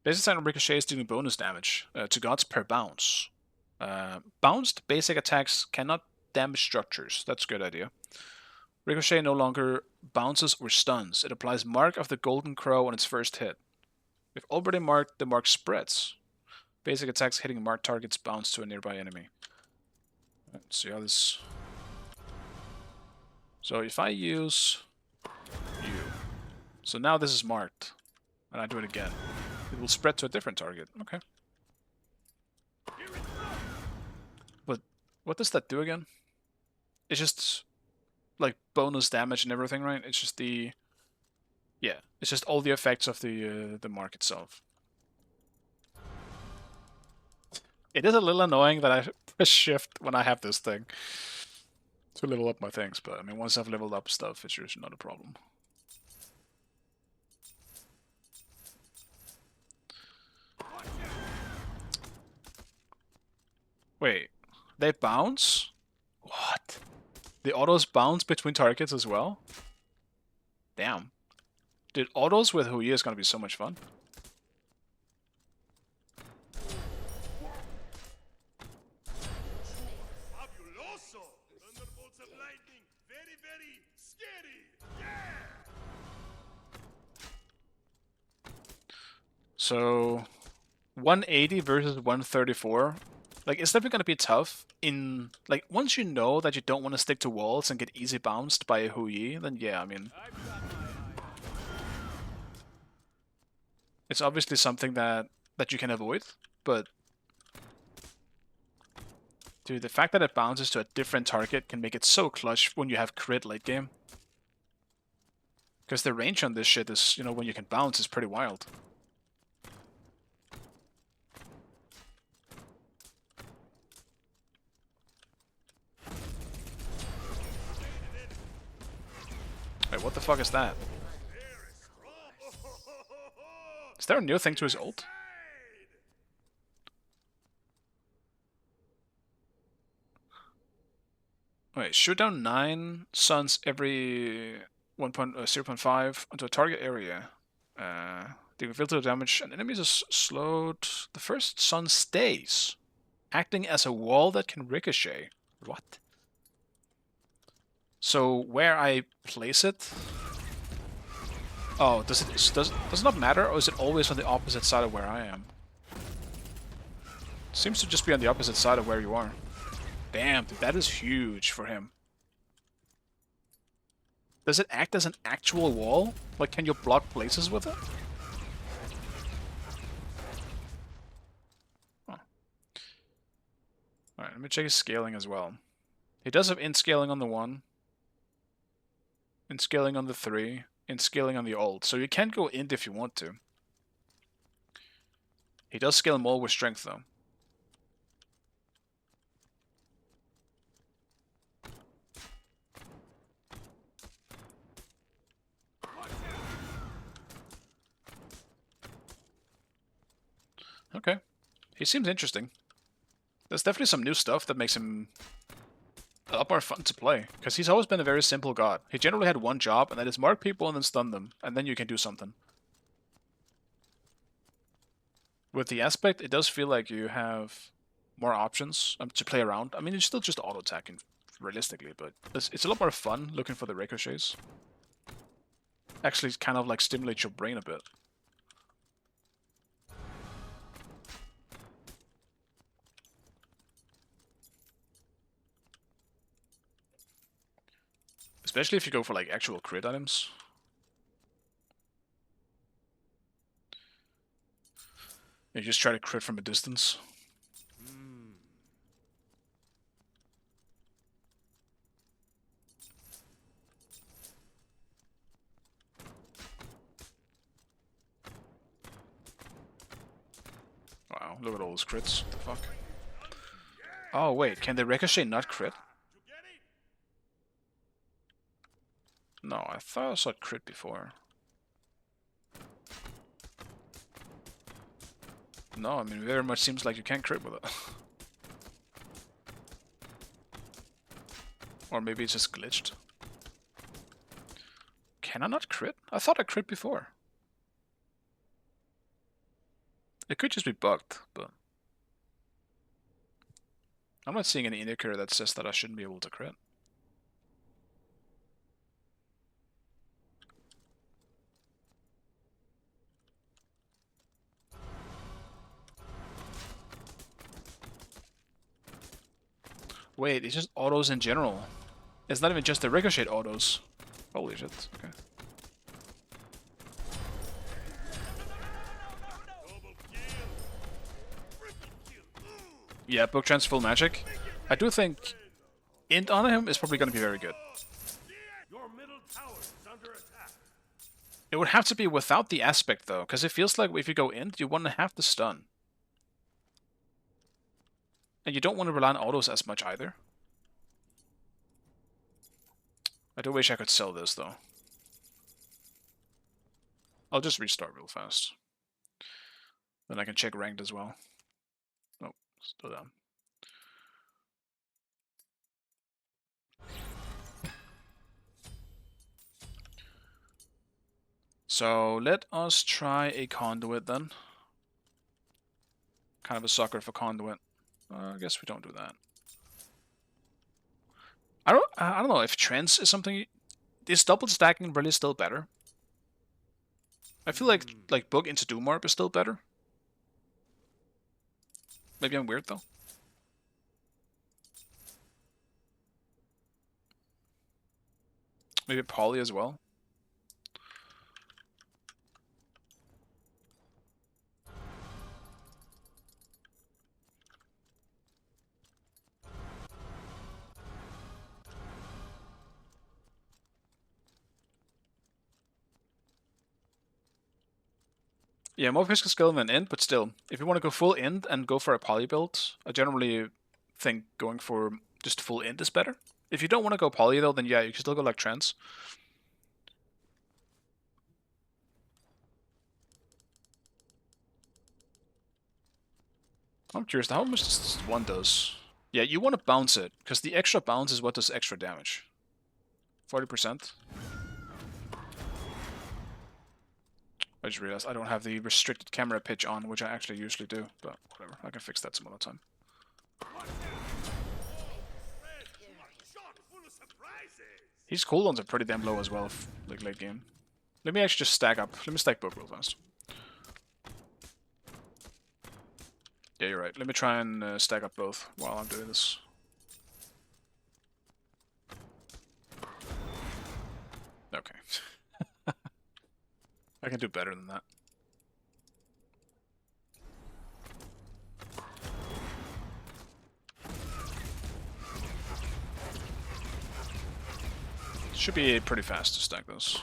Basic attack now ricochets dealing bonus damage to gods per bounce. Bounced basic attacks cannot damage structures. That's a good idea. Ricochet no longer bounces or stuns. It applies Mark of the Golden Crow on its first hit. We've already marked the mark spreads. Basic attacks hitting marked targets bounce to a nearby enemy. Let's see how this... So if I use you, so now this is marked, and I do it again, it will spread to a different target. Okay. But what does that do again? It's just like bonus damage and everything, right? It's just the... Yeah, it's just all the effects of the mark itself. It is a little annoying that I press shift when I have this thing to level up my things, but I mean, once I've leveled up stuff, it's usually not a problem. Wait, they bounce? What? The autos bounce between targets as well? Damn. Dude, autos with Hui is gonna be so much fun. So, 180 versus 134. Like, it's definitely gonna be tough in... Like, once you know that you don't want to stick to walls and get easy bounced by a Hui, then yeah, I mean... It's obviously something that you can avoid, but... Dude, the fact that it bounces to a different target can make it so clutch when you have crit late game. Because the range on this shit is, you know, when you can bounce is pretty wild. Wait, what the fuck is that? Is there a new thing to his ult? Wait, shoot down 9 suns every 0.5 onto a target area. Dealing filter damage and enemies is slowed. The first sun stays, acting as a wall that can ricochet. What? So where I place it? Oh, does it not matter, or is it always on the opposite side of where I am? Seems to just be on the opposite side of where you are. Damn, dude, that is huge for him. Does it act as an actual wall? Like, can you block places with it? Oh. Alright, let me check his scaling as well. He does have in scaling on the 1, in scaling on the 3, in scaling on the ult, so you can go int if you want to. He does scale more with strength though. Okay. He seems interesting. There's definitely some new stuff that makes him a lot more fun to play, because he's always been a very simple god. He generally had one job, and that is mark people and then stun them, and then you can do something. With the aspect, it does feel like you have more options to play around. I mean, it's still just auto-attacking, realistically, but it's a lot more fun looking for the ricochets. Actually, kind of like stimulates your brain a bit. Especially if you go for like actual crit items. You just try to crit from a distance. Wow, look at all those crits. What the fuck? Oh wait, can the ricochet not crit? No, I thought I saw it crit before. No, I mean, it very much seems like you can't crit with it. Or maybe it's just glitched. Can I not crit? I thought I crit before. It could just be bugged, but... I'm not seeing any indicator that says that I shouldn't be able to crit. Wait, it's just autos in general. It's not even just the ricochet autos. Holy shit, okay. Yeah, book trans full magic. I do think int on him is probably going to be very good. It would have to be without the aspect though, because it feels like if you go int, you want to have the stun. And you don't want to rely on autos as much either. I do wish I could sell this though. I'll just restart real fast. Then I can check ranked as well. Oh, still down. So let us try a conduit then. Kind of a sucker for conduit. I guess we don't do that. I don't know if trends is something. Is double stacking really still better? I feel like book into Doom Orb is still better. Maybe I'm weird though. Maybe Poly as well. Yeah, more physical skill than int, but still, if you want to go full int and go for a poly build, I generally think going for just full int is better. If you don't want to go poly though, then yeah, you can still go like trans. I'm curious, how much this one does? Yeah, you want to bounce it, because the extra bounce is what does extra damage. 40%. I just realized I don't have the restricted camera pitch on, which I actually usually do, but whatever, I can fix that some other time. His cooldowns are pretty damn low as well, like late game. Let me actually just stack up. Let me stack both real fast. Yeah, you're right. Let me try and stack up both while I'm doing this. Okay. I can do better than that. Should be pretty fast to stack those.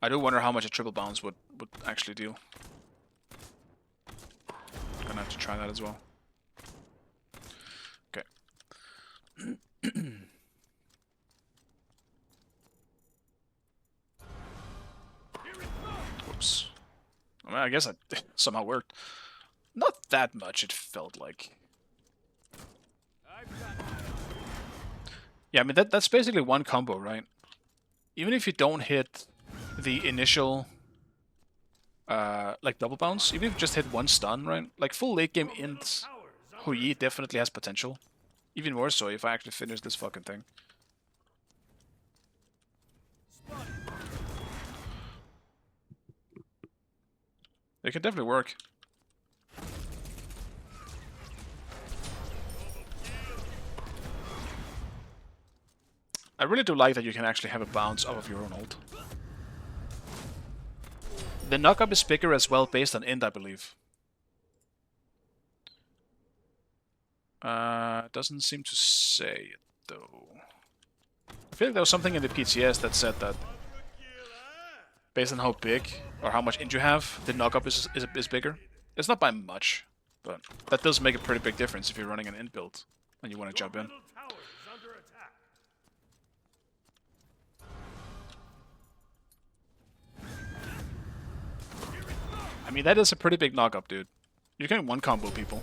I do wonder how much a triple bounce would actually deal. Gonna have to try that as well. Okay. Whoops. I mean, I guess it somehow worked. Not that much, it felt like. Yeah, I mean, that's basically one combo, right? Even if you don't hit the initial like double bounce, even if you just hit one stun, right? Like full late game int Hui definitely has potential. Even more so if I actually finish this fucking thing. It can definitely work. I really do like that you can actually have a bounce off of your own ult. The knockup is bigger as well based on int, I believe. Doesn't seem to say it, though. I feel like there was something in the PTS that said that based on how big or how much int you have, the knockup is bigger. It's not by much, but that does make a pretty big difference if you're running an int build and you want to jump in. I mean, that is a pretty big knockup, dude. You can one combo people.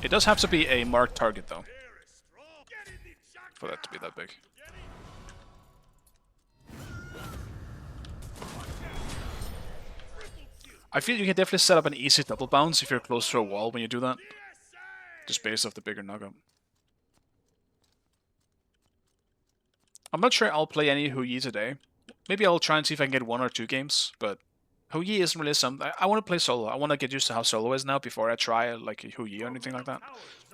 It does have to be a marked target, though, for that to be that big. I feel you can definitely set up an easy double bounce if you're close to a wall when you do that. Just based off the bigger knockup. I'm not sure I'll play any Hu Yi today. Maybe I'll try and see if I can get 1 or 2 games, but Hu Yi isn't really something. I want to play solo. I want to get used to how solo is now before I try like Hu Yi or anything like that.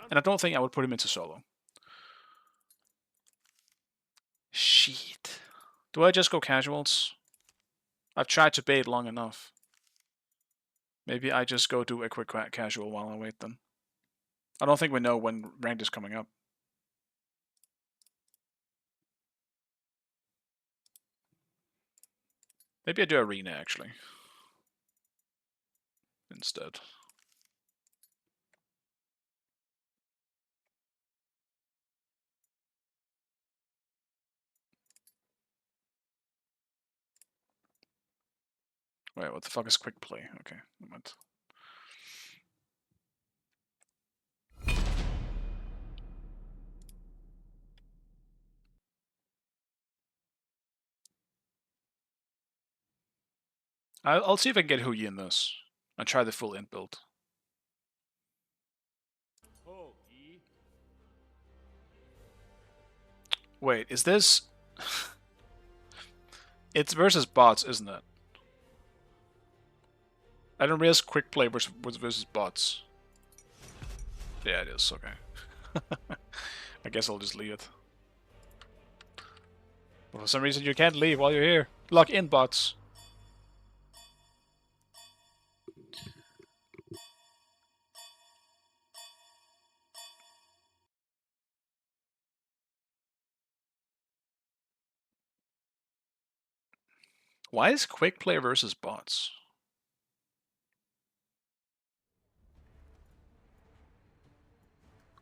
And I don't think I would put him into solo. Shit. Do I just go casuals? I've tried to bait long enough. Maybe I just go do a quick casual while I wait then. I don't think we know when ranked is coming up. Maybe I do arena actually. Instead. Wait, what the fuck is quick play? Okay, moment. I'll see if I can get Hu Yi in this. And try the full int build. Wait, is this... It's versus bots, isn't it? I don't realize quick play versus bots. Yeah, it is, okay. I guess I'll just leave it. But for some reason you can't leave while you're here. Lock in bots. Why is quick play versus bots?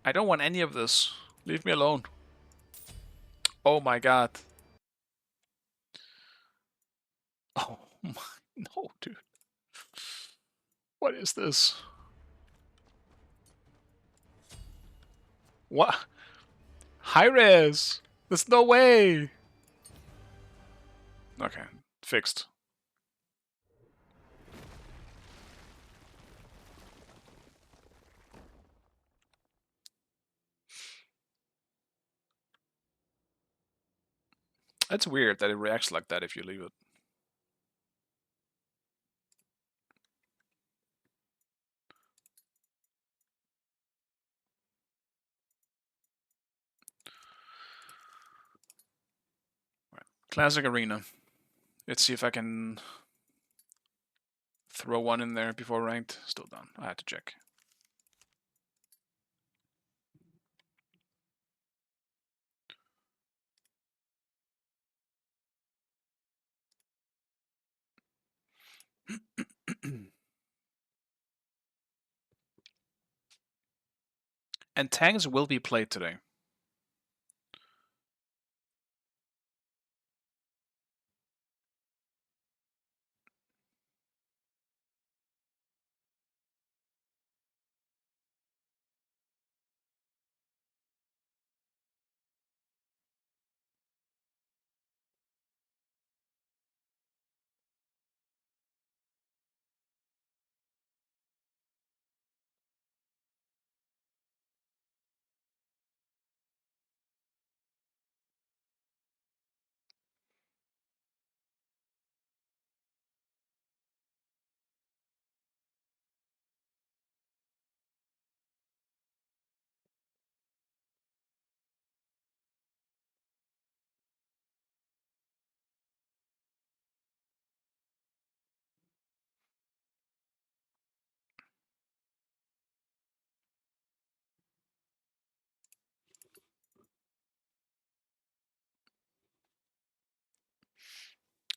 I don't want any of this. Leave me alone. Oh my god. Oh my... No, dude. What is this? What? High res! There's no way! Okay, fixed. That's weird that it reacts like that if you leave it. Right. Classic arena. Let's see if I can throw one in there before ranked. Still done. I had to check. And tanks will be played today.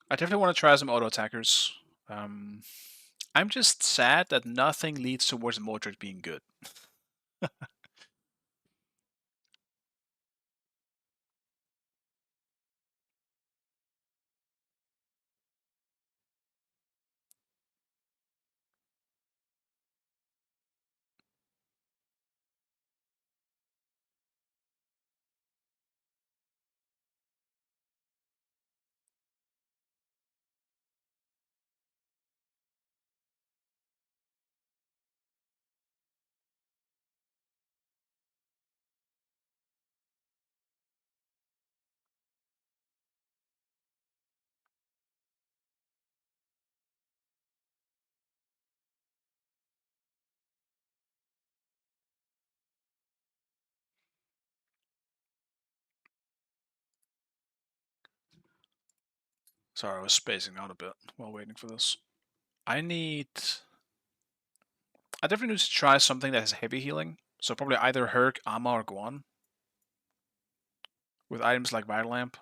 I definitely want to try some auto attackers. I'm just sad that nothing leads towards Mordred being good. Sorry, I was spacing out a bit while waiting for this. I definitely need to try something that has heavy healing. So probably either Herc, Amma, or Guan. With items like Vital Lamp.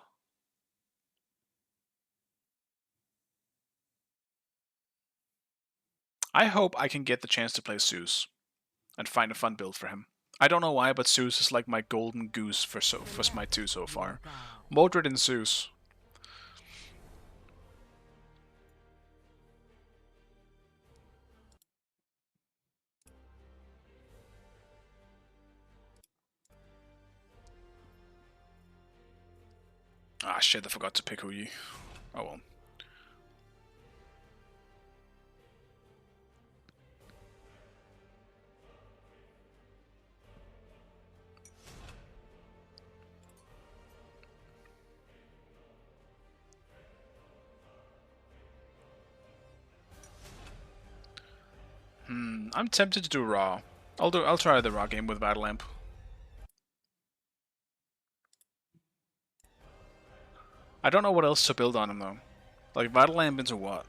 I hope I can get the chance to play Zeus and find a fun build for him. I don't know why, but Zeus is like my golden goose for Smite 2 so far. Mordred and Zeus. Ah shit, I forgot to pick Huyi. Oh well. I'm tempted to do Raw. I'll try the Raw game with Vital Lamp. I don't know what else to build on him though. Like Vital Lamp into what?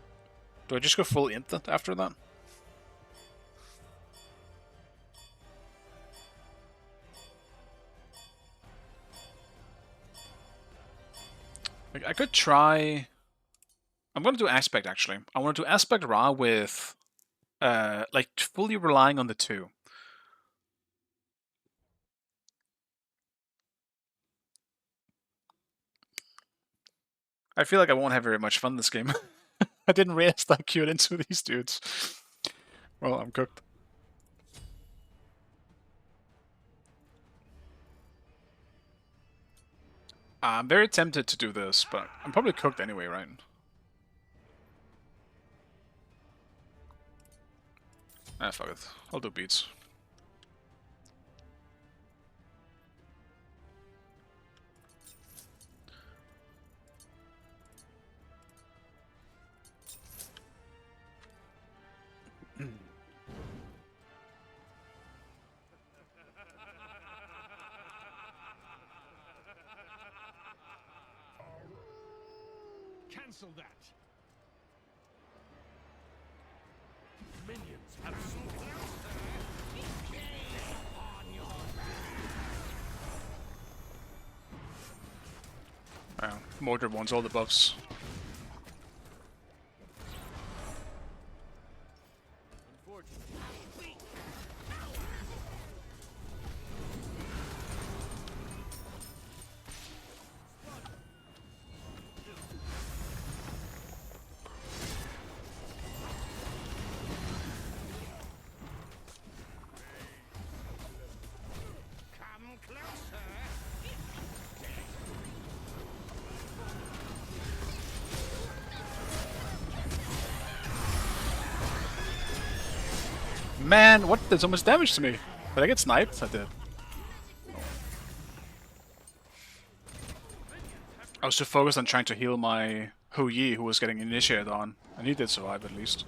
Do I just go full Int after that? Like, I could try. I'm gonna do Aspect actually. I want to do Aspect Ra with, like fully relying on the 2. I feel like I won't have very much fun this game. I didn't realize I queued into these dudes. Well, I'm cooked. I'm very tempted to do this, but I'm probably cooked anyway, right? Ah, fuck it. I'll do beats. Cancel that. Minions have spawned. Wow, Mordred wants all the buffs. Man, what did so much damage to me? Did I get sniped? I did. I was too focused on trying to heal my Huyi, who was getting initiated on, and he did survive at least.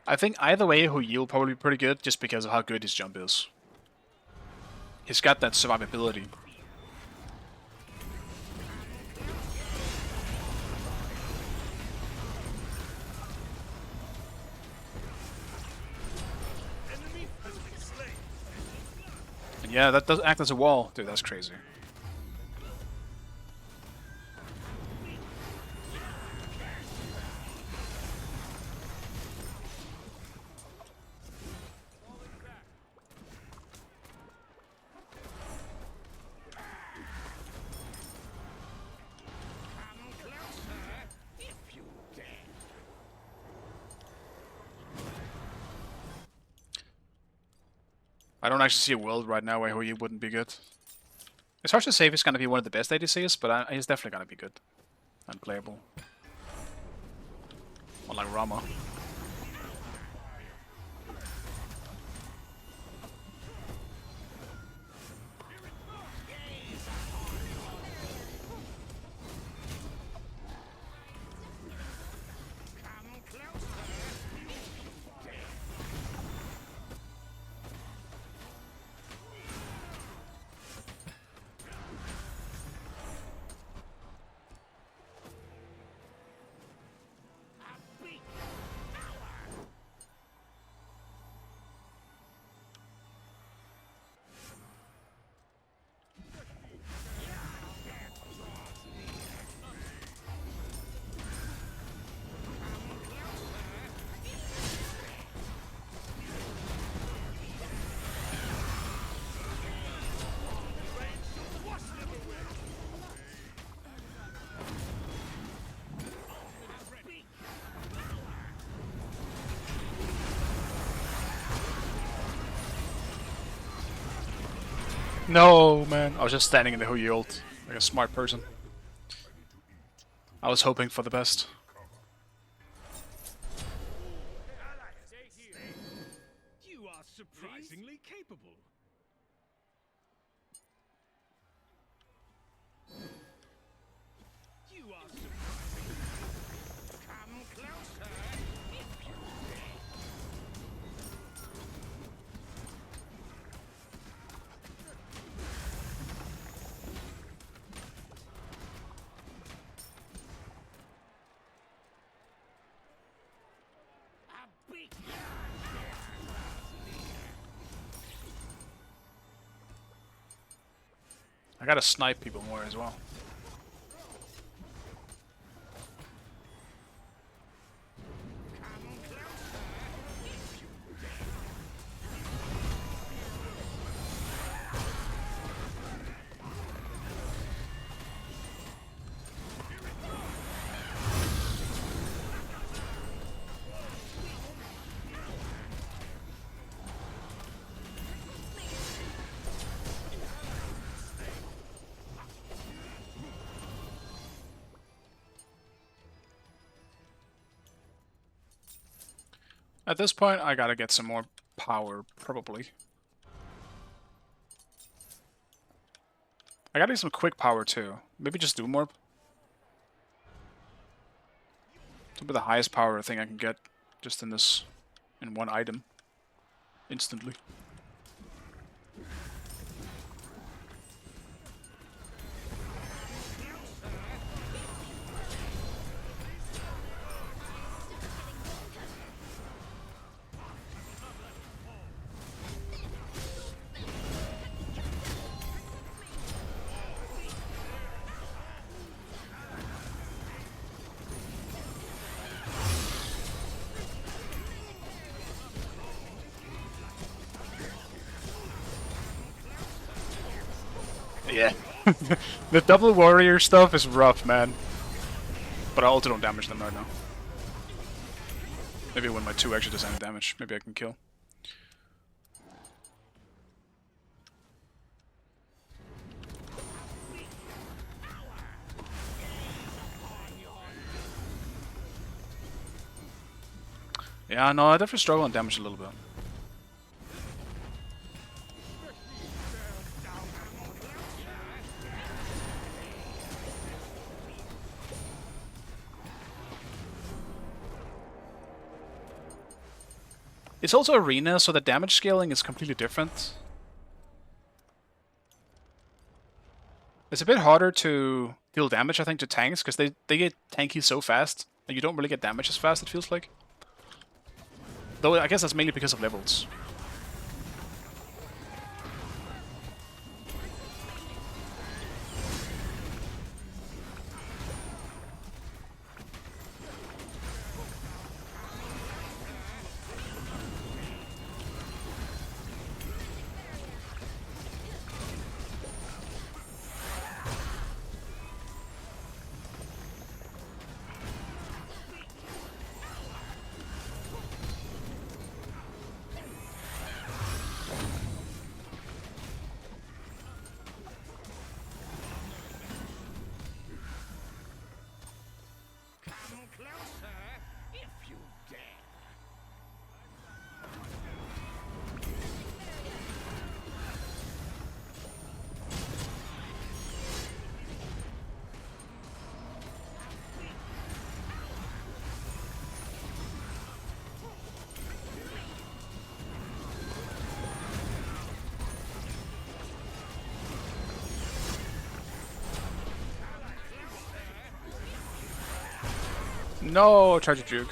I think either way, Huyi will probably be pretty good, just because of how good his jump is. He's got that survivability. And yeah, that does act as a wall. Dude, that's crazy. I don't actually see a world right now where Huyi wouldn't be good. It's hard to say if he's going to be one of the best ADCs, but he's definitely going to be good and playable. Unlike Rama. No, man. I was just standing in the Hui ult, like a smart person. I was hoping for the best. Stay here. You are surprisingly capable. You are surprisingly. Come closer if you dare. A big I gotta snipe people more as well. come closer if you dare. At this point, I gotta get some more power, probably. I gotta get some quick power too. Maybe just do more. That'll be the highest power thing I can get just in this, in one item, instantly. Yeah. The double warrior stuff is rough, man. But I also don't damage them right now. Maybe when my 2 actually does any damage, maybe I can kill. Yeah, no, I definitely struggle on damage a little bit. It's also arena, so the damage scaling is completely different. It's a bit harder to deal damage, I think, to tanks, because they get tanky so fast, and you don't really get damage as fast, it feels like. Though I guess that's mainly because of levels. Come closer if you dare. No, try to juke.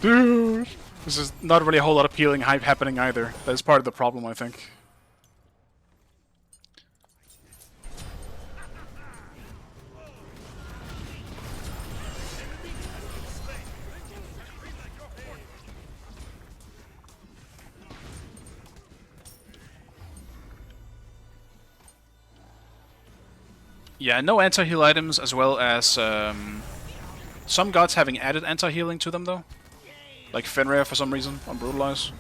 Dude! This is not really a whole lot of healing hype happening either. That is part of the problem, I think. Yeah, no anti-heal items, as well as some gods having added anti-healing to them, though. Like Fenrir, for some reason, on Brutalize.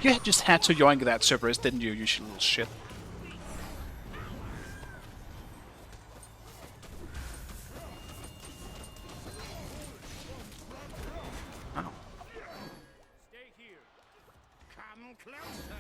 You just had to yoink that Cerberus, didn't you, you little shit? Oh. Stay here. Come closer.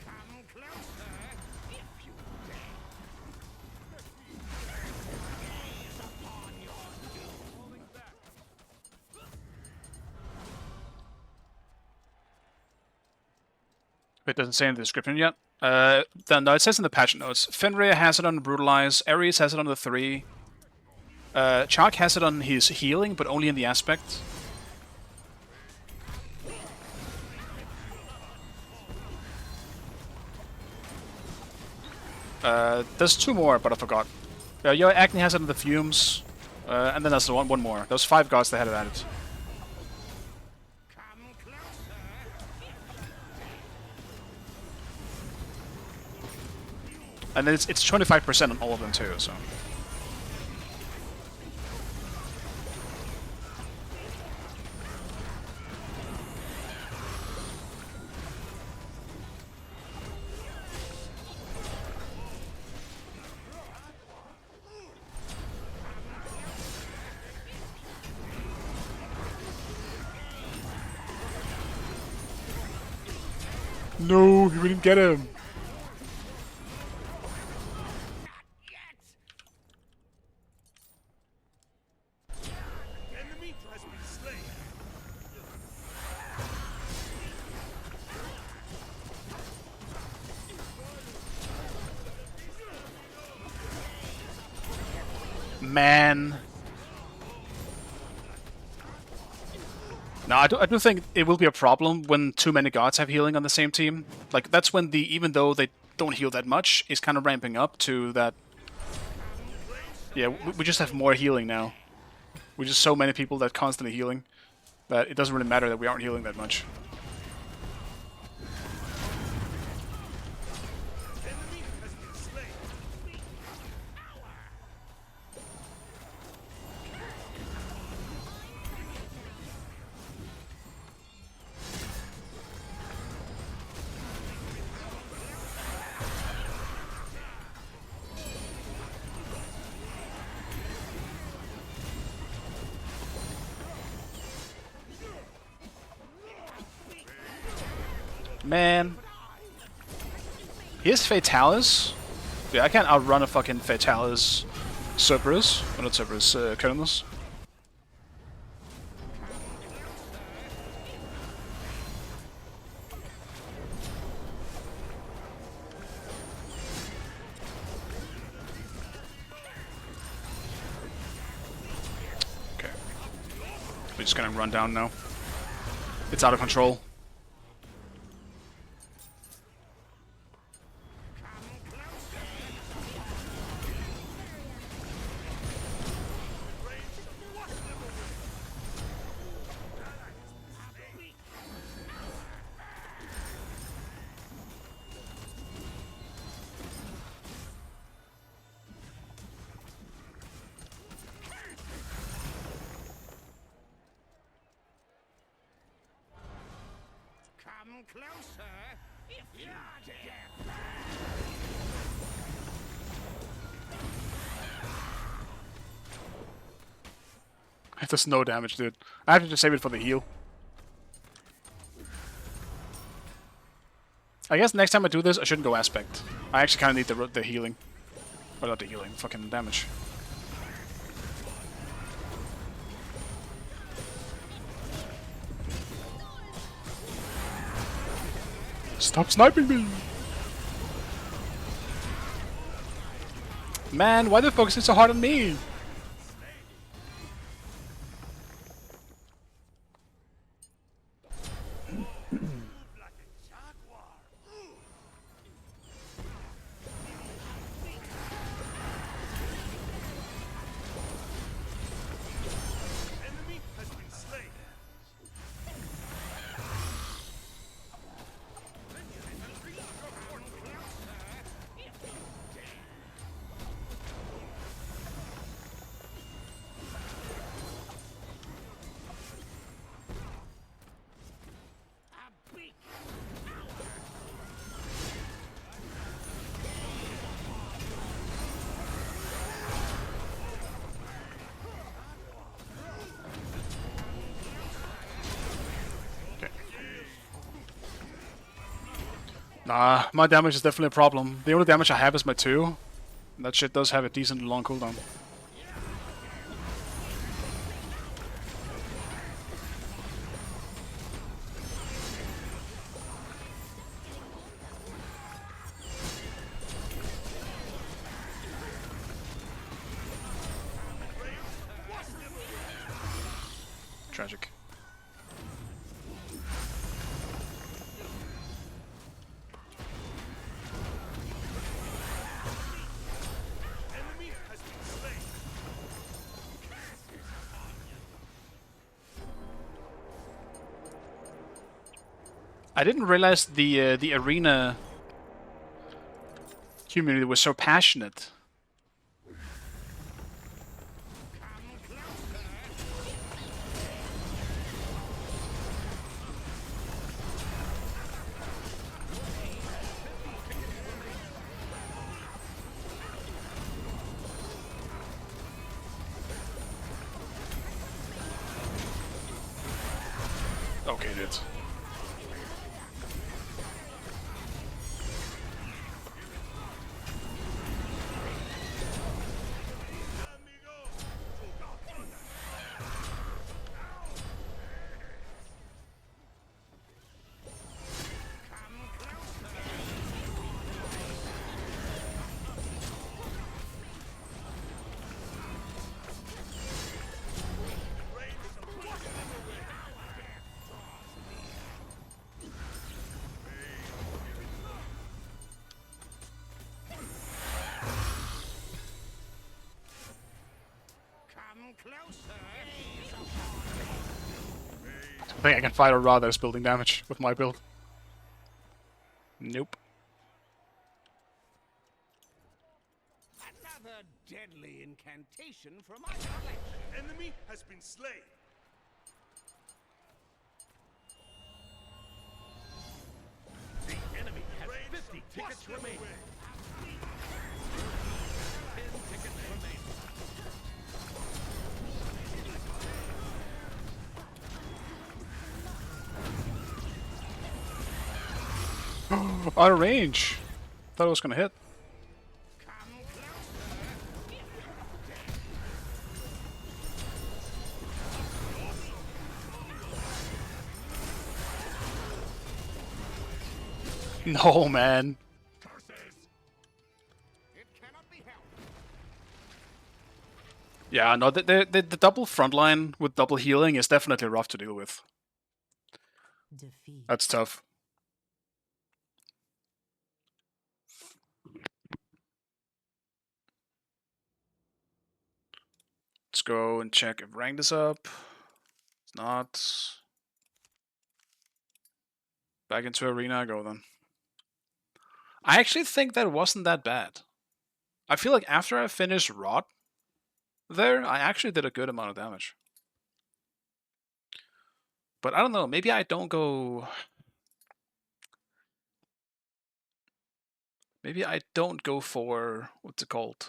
Come closer. If you dare. Gaze upon your doom. Falling back. It doesn't say in the description yet. No, it says in the patch notes. Fenrir has it on Brutalize, Ares has it on the 3. Chark has it on his healing, but only in the aspect. There's 2 more, but I forgot. Your Acne has it on the Fumes, and then there's the one more. There's 5 gods that had it added. Come closer. And then it's 25% on all of them too, so. No, we didn't get him. Enemy has been slain. Man. No, I do think it will be a problem when too many gods have healing on the same team. Like, that's when even though they don't heal that much, is kind of ramping up to that. Yeah, we just have more healing now. We're just so many people that constantly healing that it doesn't really matter that we aren't healing that much. Enemy has been slain. Man. Here's Fatalis. Yeah, I can't outrun a fucking Fatalis Cerberus. Or not Cerberus, Colonels. Okay. We're just gonna run down now. It's out of control. Come closer. If you dare. It does no damage, dude. I have to just save it for the heal. I guess next time I do this, I shouldn't go aspect. I actually kind of need the healing. Or not the healing, fucking damage. Stop sniping me! Man, why are they focusing so hard on me? Nah, my damage is definitely a problem. The only damage I have is my 2. And that shit does have a decently long cooldown. Tragic. Enemy has been slain. I didn't realize the arena community was so passionate. Come closer. Okay, dude. Come closer. Come closer. I think I can fight a Ra that's building damage with my build. Nope. Another deadly incantation from my collection. Enemy has been slain. The enemy has 50 tickets remaining. 10 tickets remaining. Out of range. Thought it was gonna hit. Come No, man. closer. It cannot be helped. Yeah, no, the double frontline with double healing is definitely rough to deal with. Defeat. That's tough. Let's go and check if ranked is up. It's not. Back into arena, go then. I actually think that wasn't that bad. I feel like after I finished Rot there, I actually did a good amount of damage. But I don't know, maybe I don't go... Maybe I don't go for... What's it called?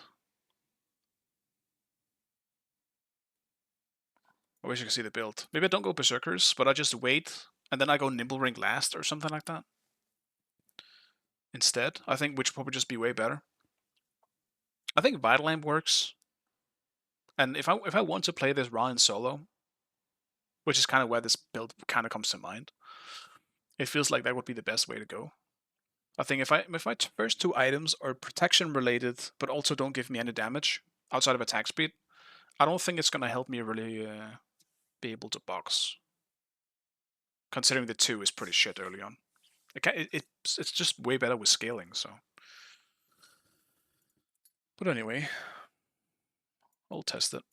I wish you could see the build. Maybe I don't go Berserkers, but I just wait, and then I go Nimble Ring last or something like that. Instead, I think, which would probably just be way better. I think Vital Lamp works. And if I want to play this Ra in solo, which is kind of where this build kind of comes to mind, it feels like that would be the best way to go. I think if my first 2 items are protection related, but also don't give me any damage outside of attack speed, I don't think it's gonna help me really be able to box. Considering the 2 is pretty shit early on, it's just way better with scaling. So, but anyway, I'll test it.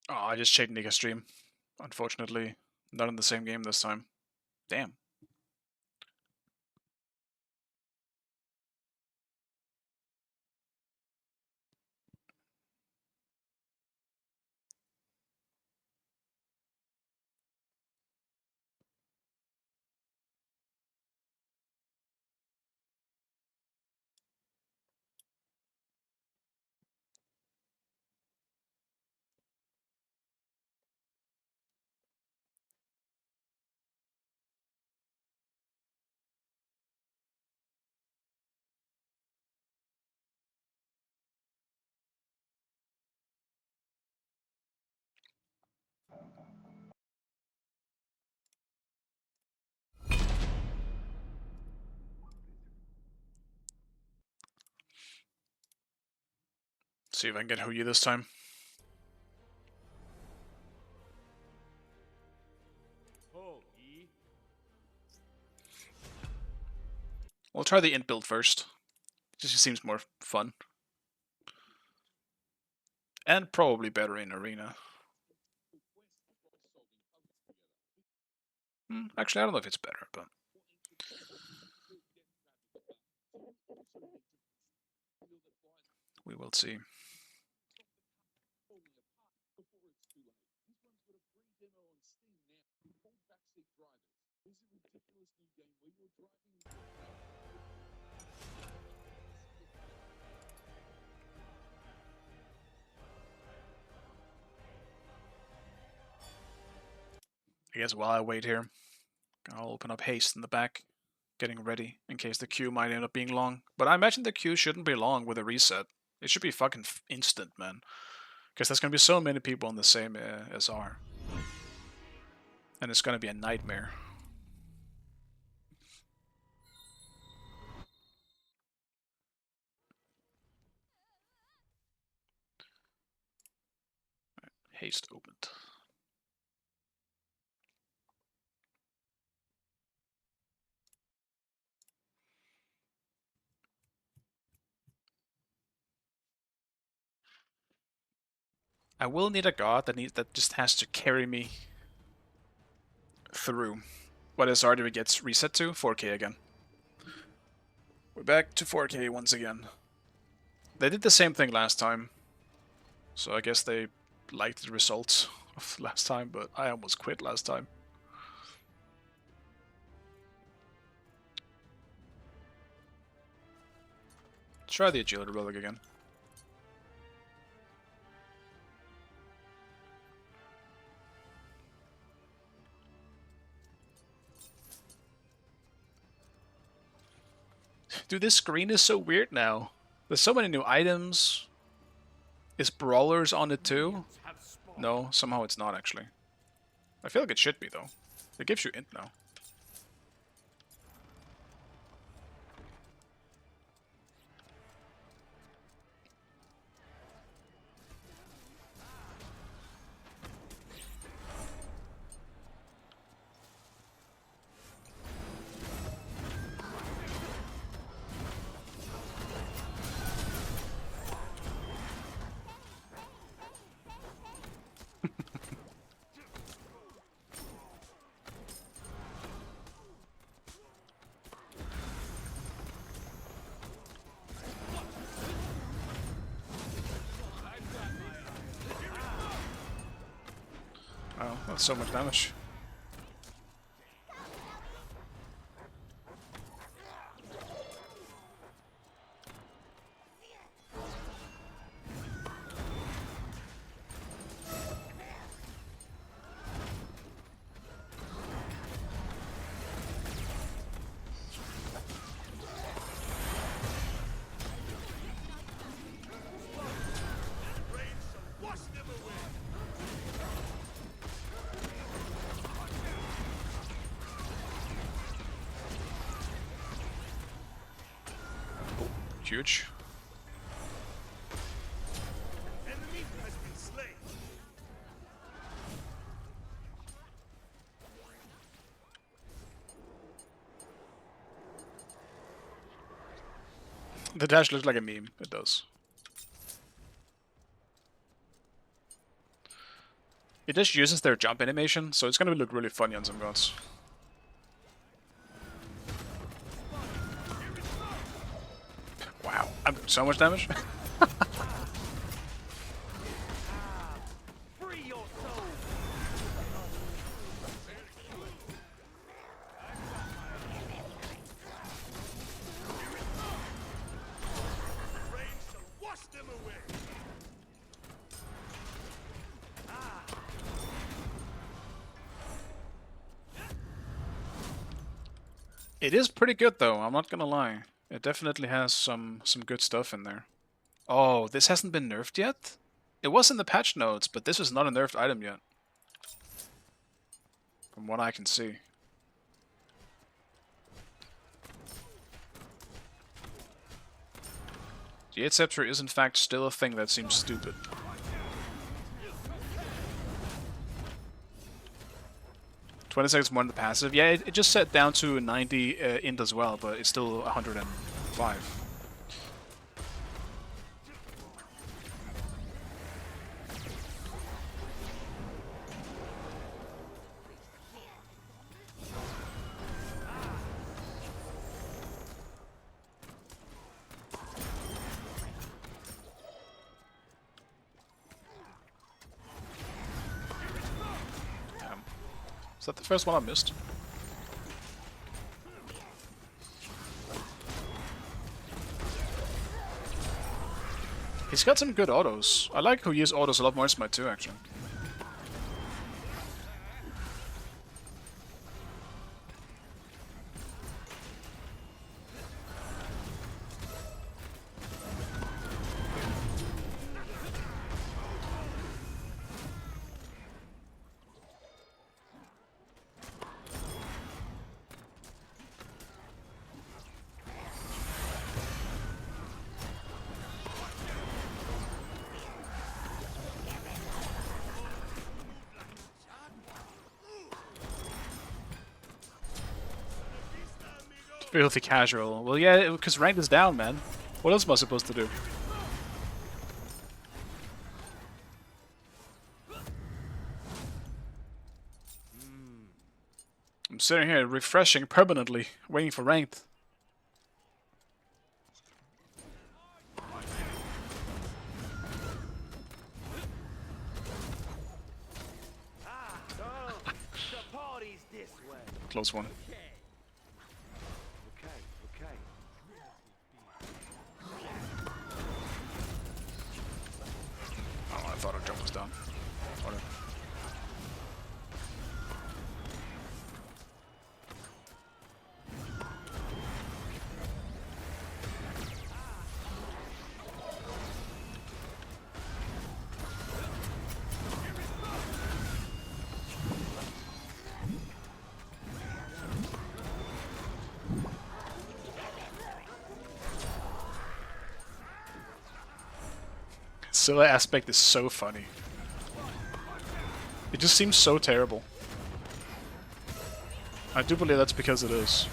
Oh, I just checked Nika's stream. Unfortunately, not in the same game this time. Damn. See if I can get Huyi this time. We'll try the int build first. It just seems more fun. And probably better in arena. Actually, I don't know if it's better, but we will see. I guess while I wait here, I'll open up haste in the back, getting ready in case the queue might end up being long. But I imagine the queue shouldn't be long with a reset. It should be fucking instant, man. Because there's gonna be so many people on the same SR. And it's gonna be a nightmare. Haste opened. I will need a god that just has to carry me through. What SR do we get reset to? 4K again. We're back to 4K once again. They did the same thing last time, so I guess they liked the results of last time, but I almost quit last time. Try the agility relic again. Dude, this screen is so weird now. There's so many new items. Is Brawlers on it too? No, somehow it's not actually. I feel like it should be though. It gives you int now. Oh, that's so much damage. Huge. Enemy has been slain. The dash looks like a meme. It does. It just uses their jump animation, so it's gonna look really funny on some gods. Wow, I'm doing so much damage. Free your soul. Rain shall wash them away. It is pretty good though, I'm not gonna lie. It definitely has some good stuff in there. Oh, this hasn't been nerfed yet? It was in the patch notes, but this is not a nerfed item yet. From what I can see. The 8 Scepter is in fact still a thing that seems stupid. $20 more than the passive. Yeah, it just set down to 90 int as well, but it's still 105. Is that the first one I missed? He's got some good autos. I like how he uses autos a lot more in Smite 2, actually. Filthy casual. Well, yeah, because rank is down, man. What else am I supposed to do? I'm sitting here refreshing permanently, waiting for ranked. The party's this way. Close one. Okay. Oh, I thought our jump was done. Whatever. Scylla aspect is so funny. It just seems so terrible. I do believe that's because it is.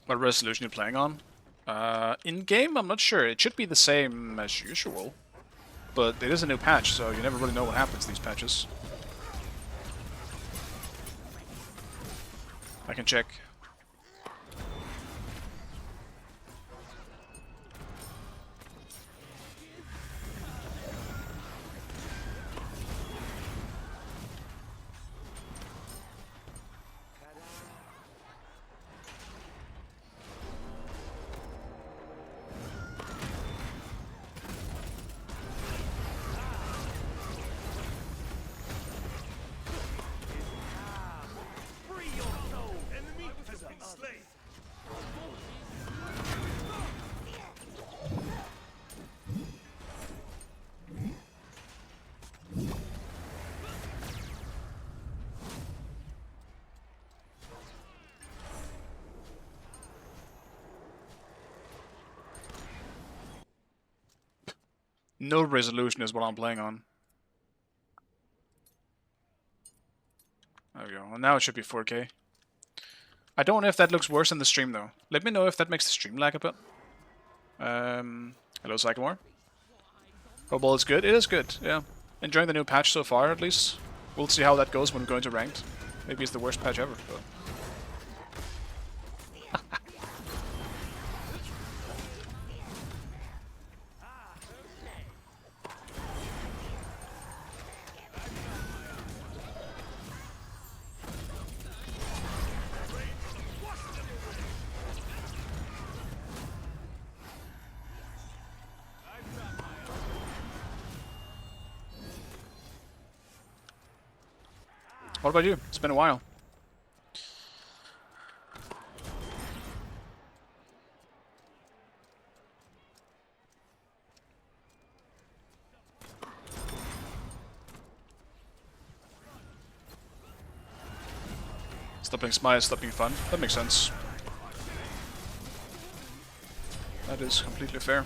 What resolution you're playing on? In game, I'm not sure. It should be the same as usual, but it is a new patch, so you never really know what happens these patches. I can check. Free your soul. Enemy has been slain. No resolution is what I'm playing on. There we go. Well, now it should be 4K. I don't know if that looks worse in the stream though. Let me know if that makes the stream lag a bit. Hello, Sycamore. Hope all is good. It is good, yeah. Enjoying the new patch so far, at least. We'll see how that goes when we go into ranked. Maybe it's the worst patch ever, but... What about you? It's been a while. Stop being smite, stop being fun. That makes sense. That is completely fair.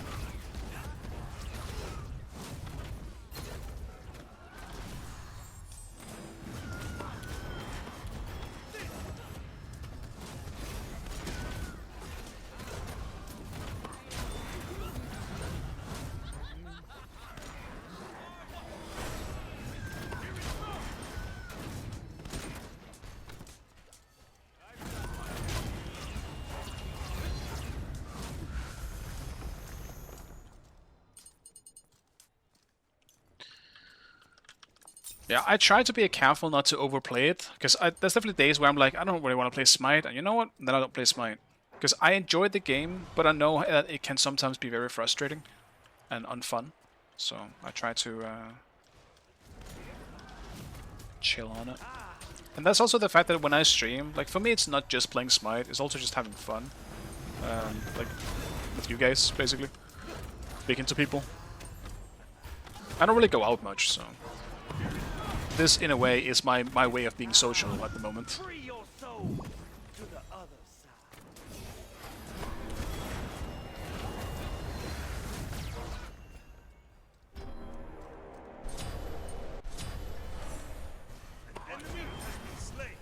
Yeah, I try to be careful not to overplay it, because there's definitely days where I'm like, I don't really want to play Smite, and you know what? Then I don't play Smite. Because I enjoy the game, but I know that it can sometimes be very frustrating and unfun. So I try to chill on it. And that's also the fact that when I stream, like for me it's not just playing Smite, it's also just having fun. Like with you guys, basically. Speaking to people. I don't really go out much, so... This, in a way, is my way of being social at the moment. Free your soul to the other side. An enemy has been slain.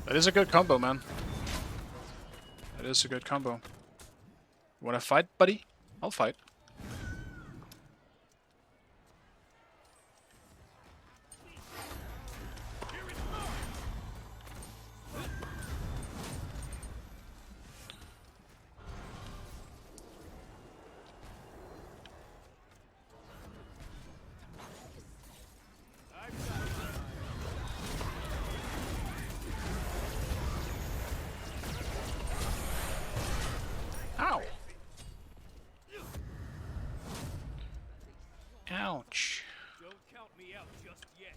That is a good combo, man. That is a good combo. You wanna fight, buddy? I'll fight. Ow! Ouch. Don't count me out just yet.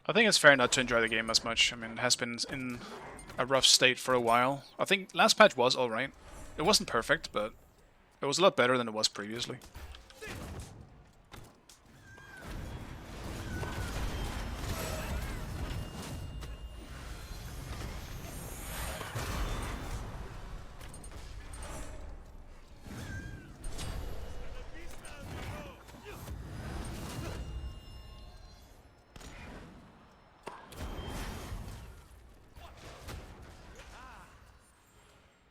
I think it's fair not to enjoy the game as much. I mean, it has been in a rough state for a while. I think last patch was alright. It wasn't perfect, but it was a lot better than it was previously.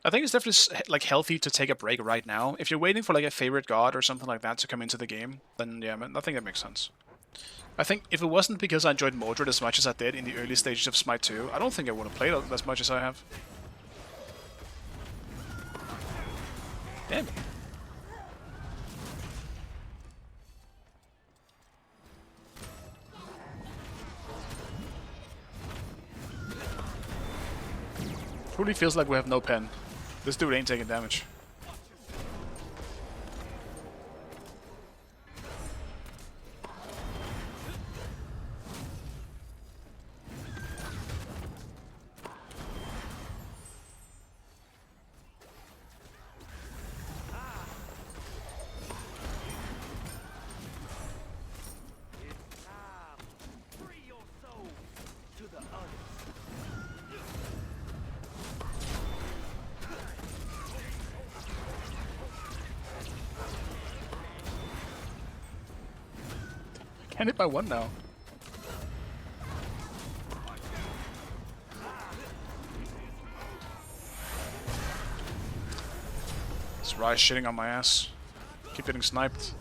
I think it's definitely like healthy to take a break right now. If you're waiting for like a favorite god or something like that to come into the game, then yeah, man, I think that makes sense. I think if it wasn't because I enjoyed Mordred as much as I did in the early stages of Smite 2, I don't think I would have played it as much as I have. Damn. Truly feels like we have no pen. This dude ain't taking damage. Can't hit by one now. This Ryze shitting on my ass. Keep getting sniped.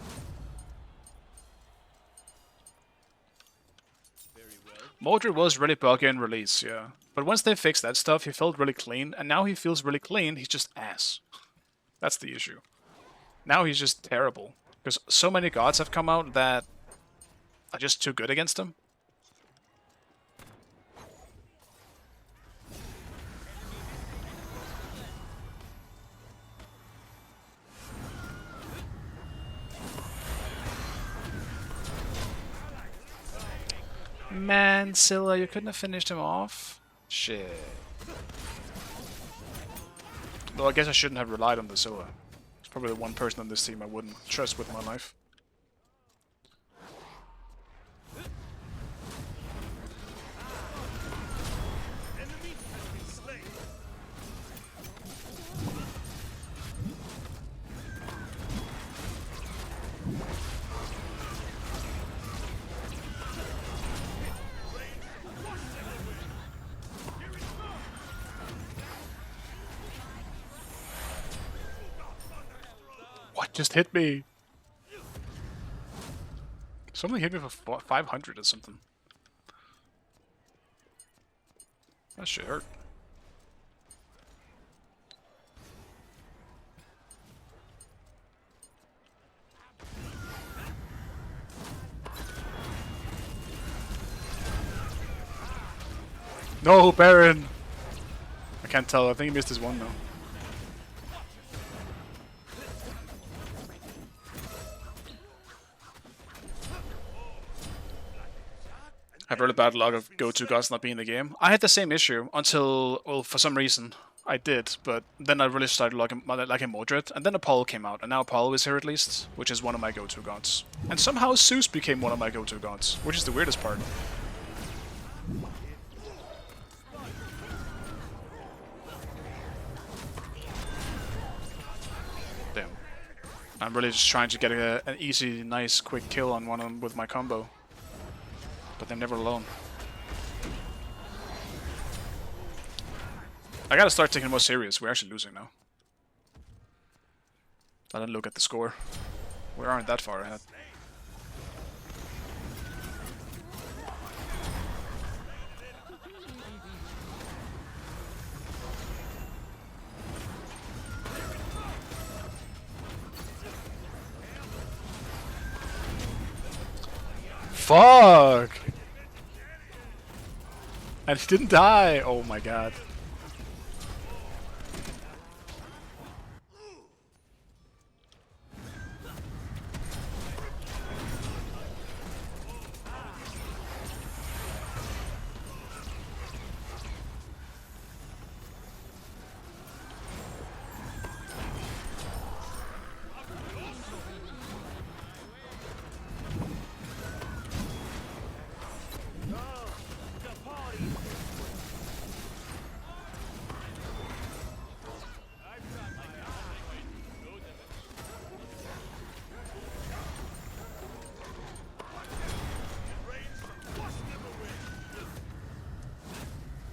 Mordred was really buggy in release, yeah. But once they fixed that stuff, he felt really clean, and now he feels really clean, he's just ass. That's the issue. Now he's just terrible. Because so many gods have come out that are just too good against him. Man, Scylla, you couldn't have finished him off? Shit. Though I guess I shouldn't have relied on the Scylla. It's probably the one person on this team I wouldn't trust with my life. What just hit me? Something hit me for 500 or something. That shit hurt. No, Baron! I can't tell. I think he missed his one now. I have really bad luck of go-to gods not being in the game. I had the same issue until, well, for some reason I did, but then I really started liking Mordred, and then Apollo came out, and now Apollo is here at least, which is one of my go-to gods. And somehow Zeus became one of my go-to gods, which is the weirdest part. Damn. I'm really just trying to get an easy, nice, quick kill on one of them with my combo. But they're never alone. I gotta start taking it more serious. We're actually losing now. I didn't look at the score. We aren't that far ahead. Fuck! And he didn't die! Oh my god.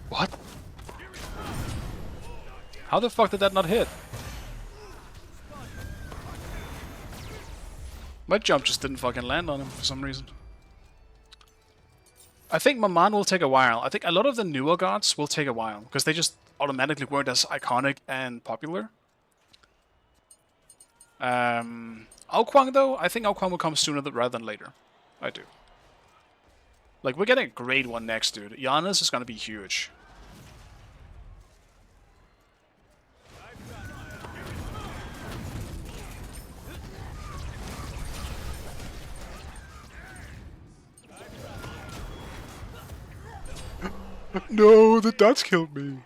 What? How the fuck did that not hit? My jump just didn't fucking land on him for some reason. I think Maman will take a while. I think a lot of the newer gods will take a while, because they just automatically weren't as iconic and popular. Aokwang, though, I think Aokwang will come sooner rather than later. I do. Like, we're getting a great one next, dude. Giannis is gonna be huge. No, the dots killed me.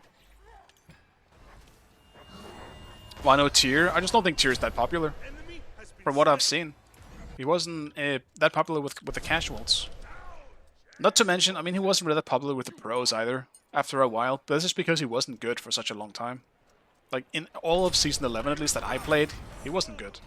Why no Tyr? I just don't think Tyr's that popular. From what I've seen. He wasn't that popular with the casuals. Not to mention, I mean, he wasn't really that popular with the pros either, after a while. But this is because he wasn't good for such a long time. Like, in all of Season 11, at least, that I played, he wasn't good.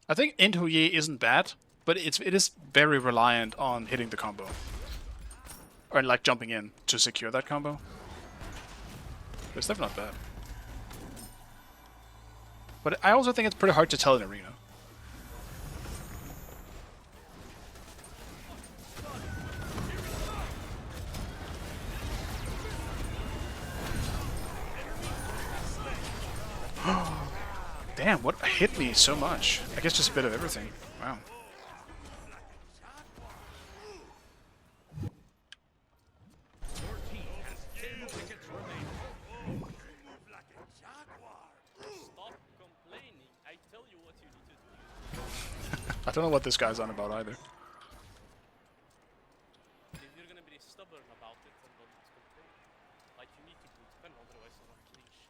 I think Into Ye isn't bad, but it is very reliant on hitting the combo. Or like jumping in to secure that combo. But it's definitely not bad. But I also think it's pretty hard to tell in Arena. Damn, what hit me so much? I guess just a bit of everything. Wow. I don't know what this guy's on about either. If you're gonna be stubborn about it and don't complain, like you need to do defend, otherwise you're not killing shit.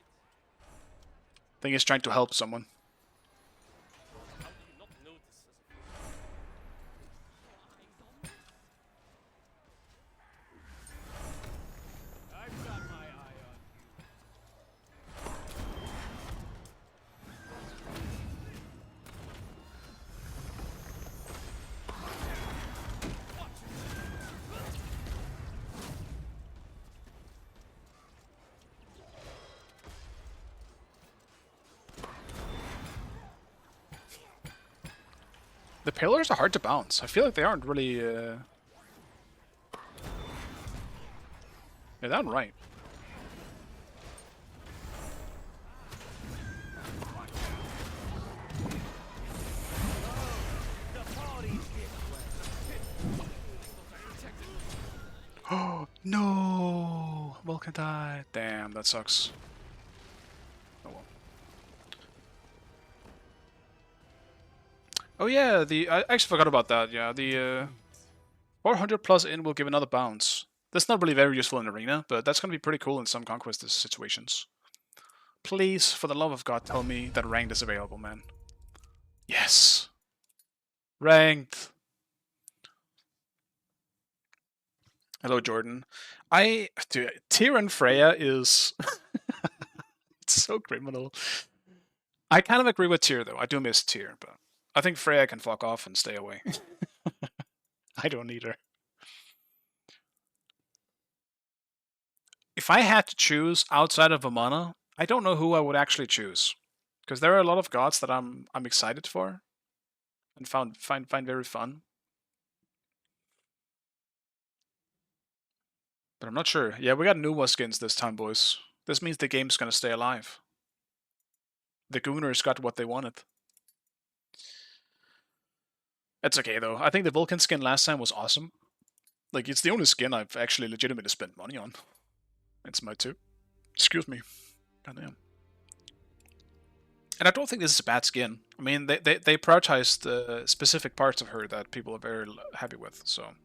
I think he's trying to help someone. How do you not notice as a I've got my eye on you. The pillars are hard to bounce. I feel like they aren't really... Yeah, they're not right. Oh, no! Vulcan died. Damn, that sucks. Oh well. Oh yeah, I actually forgot about that. Yeah, the 400 plus in will give another bounce. That's not really very useful in Arena, but that's gonna be pretty cool in some Conquest situations. Please, for the love of God, tell me that ranked is available, man. Yes! Ranked! Hello, Jordan. Dude, Tyr and Freya is... it's so criminal. I kind of agree with Tyr, though. I do miss Tyr, but I think Freya can fuck off and stay away. I don't need her. If I had to choose outside of Vamana, I don't know who I would actually choose. Because there are a lot of gods that I'm excited for and find very fun. But I'm not sure. Yeah, we got Nuwa skins this time, boys. This means the game's gonna stay alive. The Gooners got what they wanted. It's okay, though. I think the Vulcan skin last time was awesome. Like, it's the only skin I've actually legitimately spent money on. It's my two. Excuse me. Goddamn. And I don't think this is a bad skin. I mean, they prioritized specific parts of her that people are very happy with, so...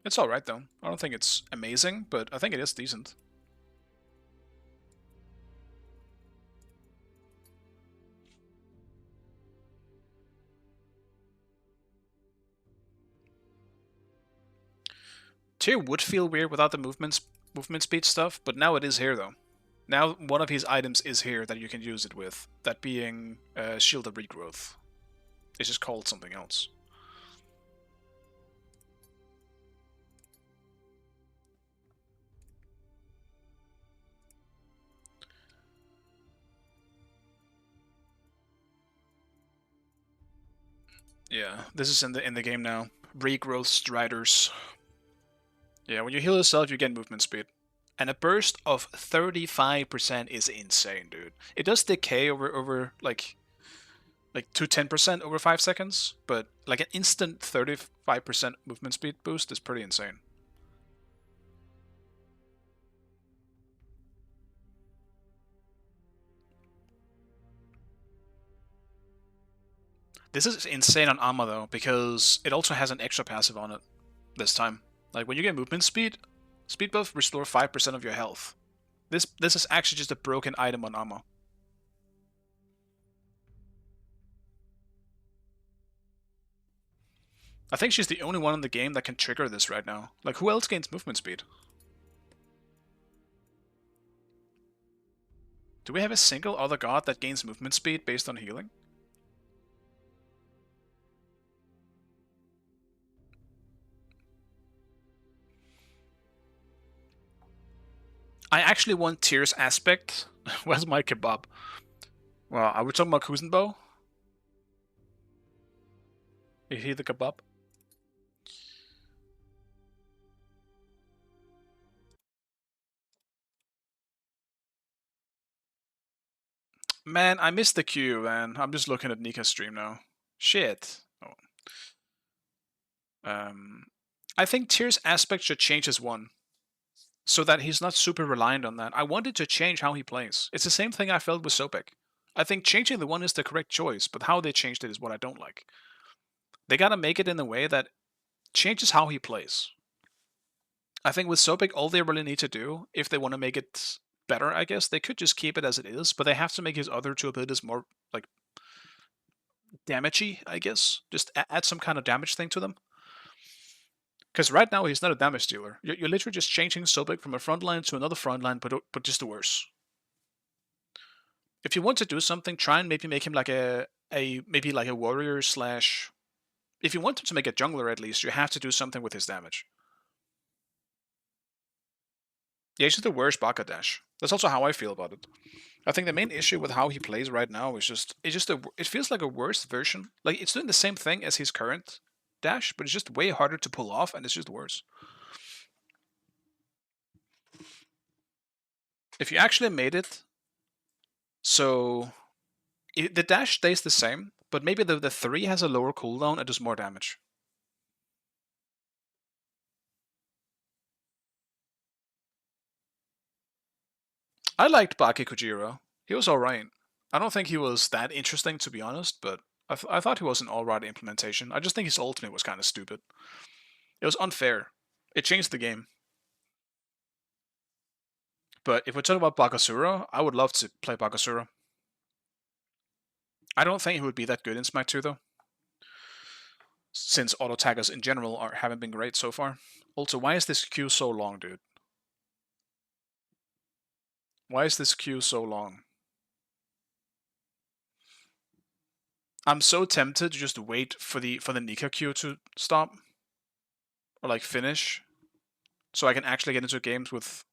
It's alright, though. I don't think it's amazing, but I think it is decent. Tyr would feel weird without the movement speed stuff, but now it is here though. Now one of his items is here that you can use it with, that being Shield of Regrowth. It's just called something else. Yeah, this is in the game now. Regrowth Striders. Yeah, when you heal yourself, you get movement speed. And a burst of 35% is insane, dude. It does decay over like to 10% over 5 seconds, but like an instant 35% movement speed boost is pretty insane. This is insane on Amma though, because it also has an extra passive on it this time. Like when you get movement speed buff restore 5% of your health. This is actually just a broken item on Amma. I think she's the only one in the game that can trigger this right now. Like, who else gains movement speed? Do we have a single other god that gains movement speed based on healing? I actually want Tyr's aspect. Where's my kebab? Well, are we talking about Kuzenbo? Is he the kebab? Man, I missed the queue, man. I'm just looking at Nika's stream now. Shit. Oh. I think Tyr's aspect should change his one, so that he's not super reliant on that. I wanted to change how he plays. It's the same thing I felt with Sobek. I think changing the one is the correct choice, but how they changed it is what I don't like. They gotta make it in a way that changes how he plays. I think with Sobek, all they really need to do, if they want to make it better, I guess, they could just keep it as it is, but they have to make his other two abilities more, like, damagey, I guess. Just add some kind of damage thing to them. Because right now, he's not a damage dealer. You're literally just changing Sobek from a frontline to another frontline, but just the worse. If you want to do something, try and maybe make him like maybe like a warrior slash... If you want him to make a jungler at least, you have to do something with his damage. Yeah, he's just the worst Baka dash. That's also how I feel about it. I think the main issue with how he plays right now is it feels like a worse version. Like, it's doing the same thing as his current dash, but it's just way harder to pull off, and it's just worse. If you actually made it so the dash stays the same, but maybe the 3 has a lower cooldown and does more damage. I liked Baki Kojiro. He was alright. I don't think he was that interesting, to be honest, but I thought he was an alright implementation. I just think his ultimate was kind of stupid. It was unfair. It changed the game. But if we're talking about Bakasura, I would love to play Bakasura. I don't think he would be that good in Smite 2, though. Since auto-taggers in general haven't been great so far. Also, why is this queue so long, dude? Why is this queue so long? I'm so tempted to just wait for the Nika queue to stop. Or like finish. So I can actually get into games with,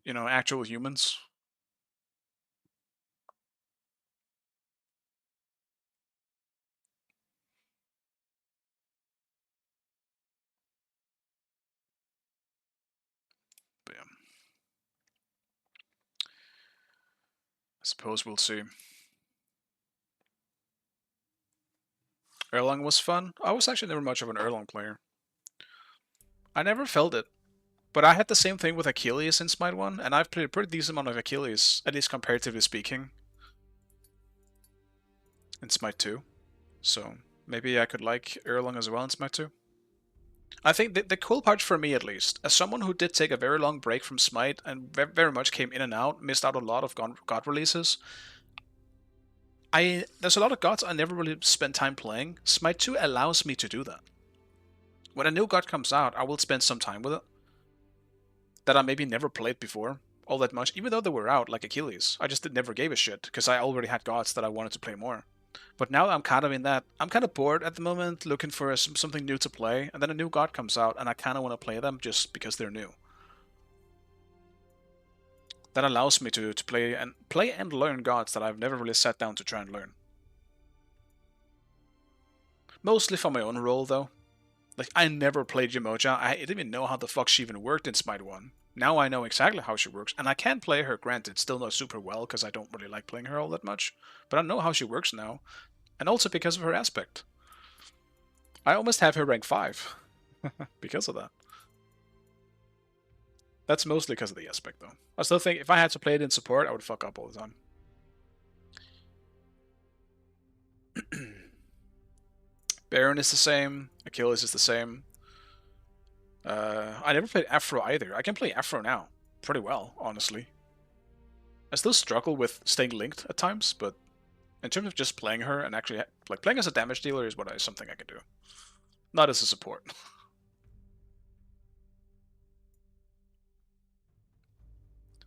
you know, actual humans. But yeah. I suppose we'll see. Erlang was fun. I was actually never much of an Erlang player. I never felt it. But I had the same thing with Achilles in Smite 1, and I've played a pretty decent amount of Achilles, at least comparatively speaking, in Smite 2. So maybe I could like Erlang as well in Smite 2. I think the cool part for me, at least, as someone who did take a very long break from Smite and very much came in and out, missed out a lot of God releases, there's a lot of gods I never really spent time playing. Smite 2 allows me to do that. when a new god comes out, I will spend some time with it that I maybe never played before all that much, even though they were out, like Achilles. I just never gave a shit, because I already had gods that I wanted to play more. But now I'm kind of in that, I'm kind of bored at the moment, looking for something new to play, and then a new god comes out, and I kind of want to play them just because they're new. That allows me to play and learn gods that I've never really sat down to try and learn. Mostly for my own role, though. Like, I never played Yamoja. I didn't even know how the fuck she even worked in Smite 1. Now I know exactly how she works, and I can play her, granted, still not super well, because I don't really like playing her all that much. But I know how she works now, and also because of her aspect. I almost have her rank 5, because of that. That's mostly because of the aspect, though. I still think if I had to play it in support, I would fuck up all the time. Baron is the same. Achilles is the same. I never played Afro either. I can play Afro now pretty well, honestly. I still struggle with staying linked at times, but in terms of just playing her and actually like playing as a damage dealer is something I can do. Not as a support.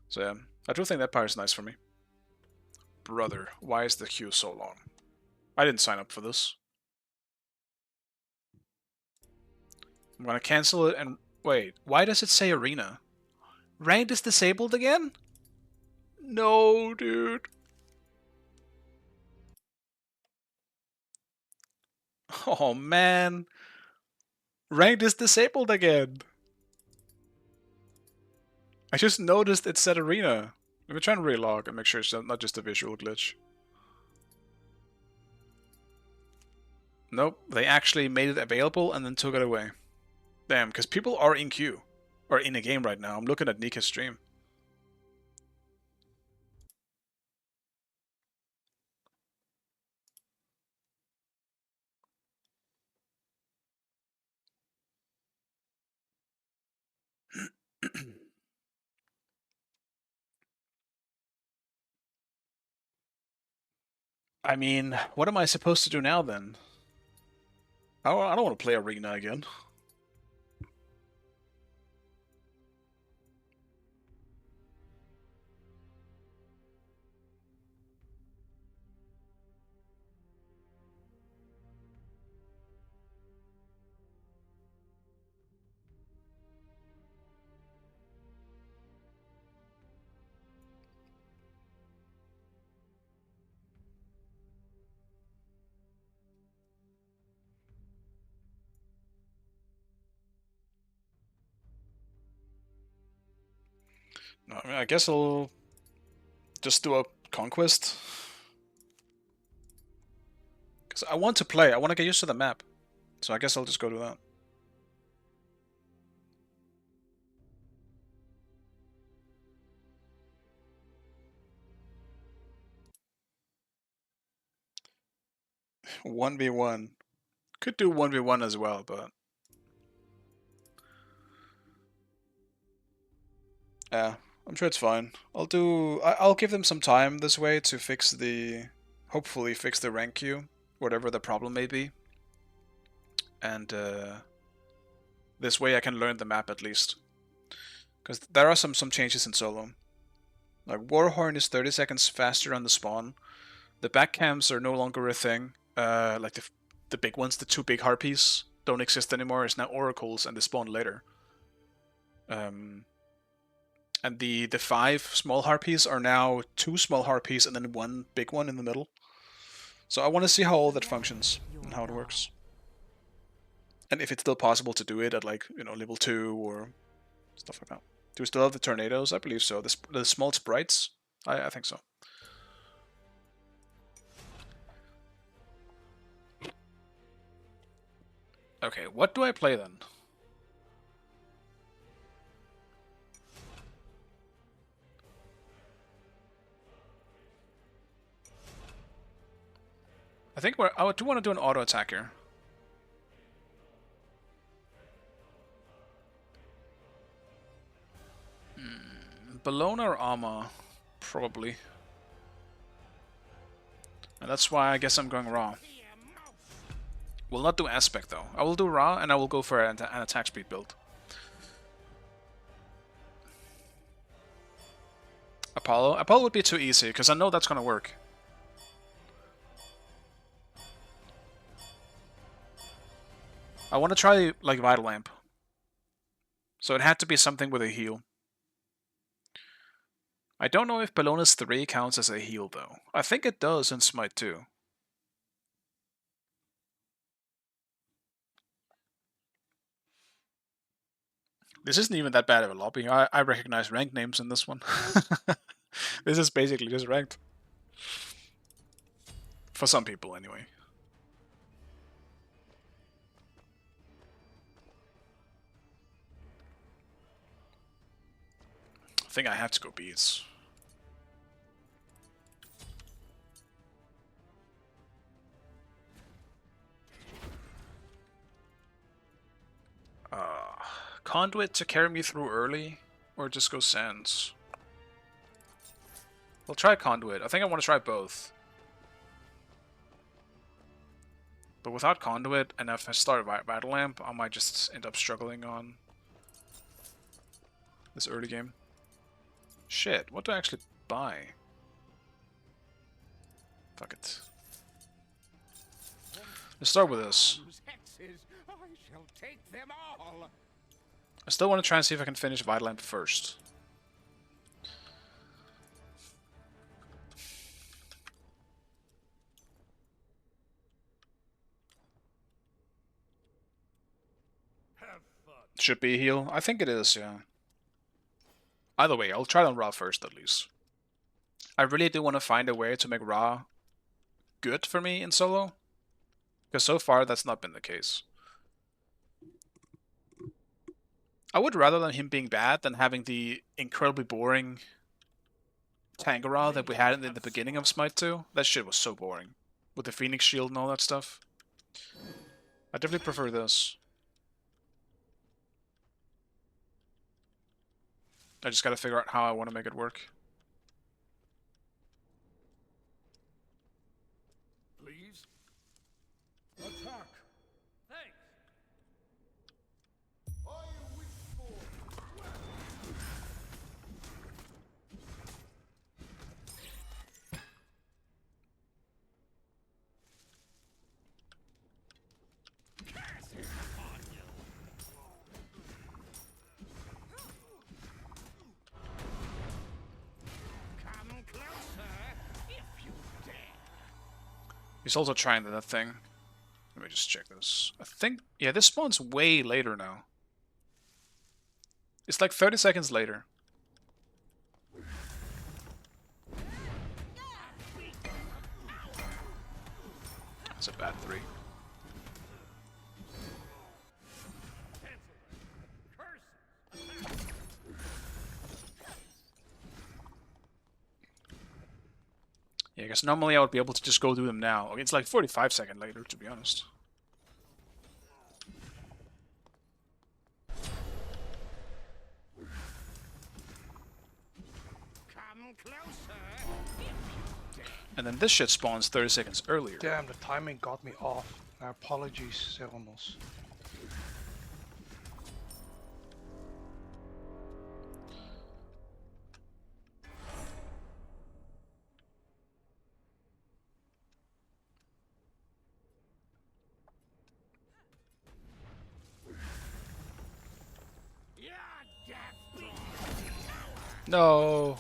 So yeah, I do think that part is nice for me. Brother, why is the queue so long? I didn't sign up for this. I'm gonna cancel it and... Wait, why does it say arena? Ranked is disabled again? No, dude. Oh, man. Ranked is disabled again. I just noticed it said arena. Let me try and relog and make sure it's not just a visual glitch. Nope, they actually made it available and then took it away. Damn, because people are in queue. Or in a game right now. I'm looking at Nika's stream. I mean, what am I supposed to do now then? I don't want to play arena again. No, I mean, I guess I'll just do a conquest. Because I want to play. I want to get used to the map. So I guess I'll just go do that. One v one. Could do 1v1 as well, but... Yeah, I'm sure it's fine. I'll give them some time this way to fix the... Hopefully fix the rank queue, whatever the problem may be. And this way I can learn the map at least. Because there are some changes in solo. Like, Warhorn is 30 seconds faster on the spawn. The back cams are no longer a thing. Like the big ones, the 2 big harpies, don't exist anymore. It's now oracles and they spawn later. And the 5 small harpies are now 2 small harpies and then 1 big one in the middle. So I want to see how all that functions and how it works. And if it's still possible to do it at, like, you know, level 2 or stuff like that. Do we still have the tornadoes? I believe so. The small sprites? I think so. Okay, what do I play then? I think I do want to do an auto attack here. Bellona or Armor? Probably. And that's why I guess I'm going raw. Will not do aspect though. I will do raw and I will go for an attack speed build. Apollo. Apollo would be too easy because I know that's gonna work. I want to try like Vital Lamp. So it had to be something with a heal. I don't know if Bellona's 3 counts as a heal though. I think it does in Smite 2. This isn't even that bad of a lobby. I recognize ranked names in this one. This is basically just ranked. For some people, anyway. I think I have to go beats. Conduit to carry me through early, or just go Sands? We'll try Conduit. I think I want to try both. But without Conduit, and if I start Battle Lamp, I might just end up struggling on this early game. Shit, what do I actually buy? Fuck it. Let's start with this. I shall take them all. I still want to try and see if I can finish Vital Lamp first. Should be a heal. I think it is, yeah. Either way, I'll try it on Ra first at least. I really do want to find a way to make Ra good for me in solo. Because so far that's not been the case. I would rather than him being bad than having the incredibly boring Tangarah that we had in the beginning of Smite 2. That shit was so boring. With the Phoenix Shield and all that stuff. I definitely prefer this. I just gotta figure out how I want to make it work. Please. Attack. Thanks. Come closer if you dare. He's also trying that thing. Let me just check this. I think, yeah, this spawns way later now. It's like 30 seconds later. That's a bad 3. Yeah, I guess normally I would be able to just go do them now. It's like 45 seconds later, to be honest. Come closer if you dare. And then this shit spawns 30 seconds earlier. Damn, the timing got me off. My apologies, Serenos. Your death. No.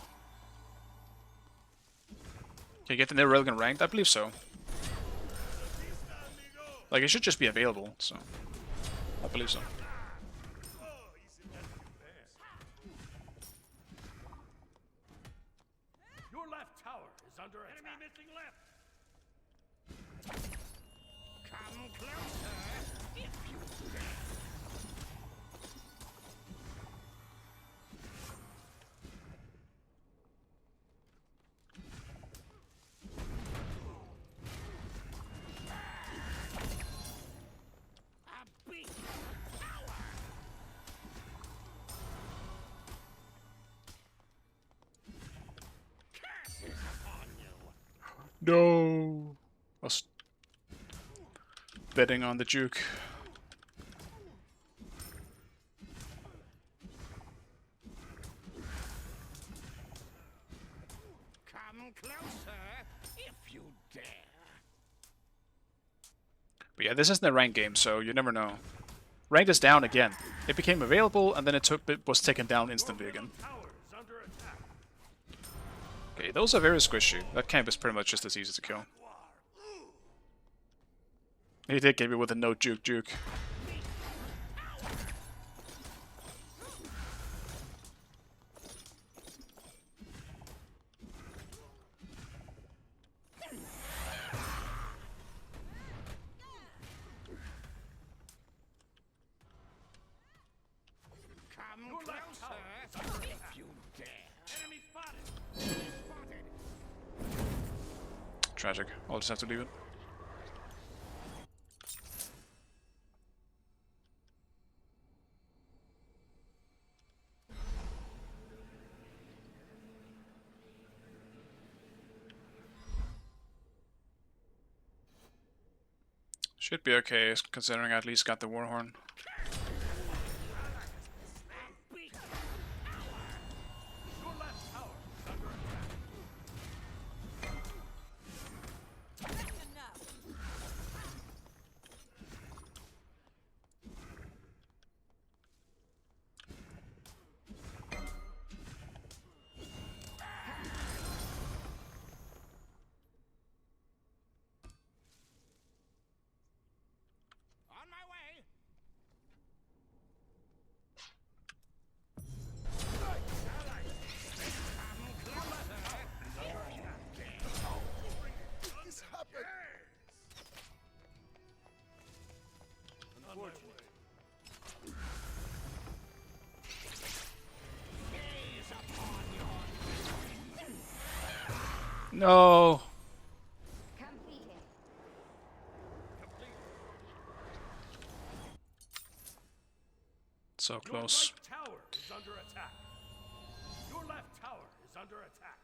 Can you get the new Railgun ranked? I believe so. Like, it should just be available, so. I believe so. Your left tower is under attack. Enemy missing left. Come closer if you dare. A beat power. Curses upon you. No. betting on the juke. Come closer, if you dare. But yeah, this isn't a ranked game, so you never know. Ranked is down again. It became available, and then it was taken down instantly again. Okay, those are very squishy. That camp is pretty much just as easy to kill. He did get me with a no juke juke. Come closer, if you dare. Enemy spotted. Tragic. I'll just have to leave it. Should be okay, considering I at least got the Warhorn. On my way. No! So close. Your right tower is under attack. Your left tower is under attack.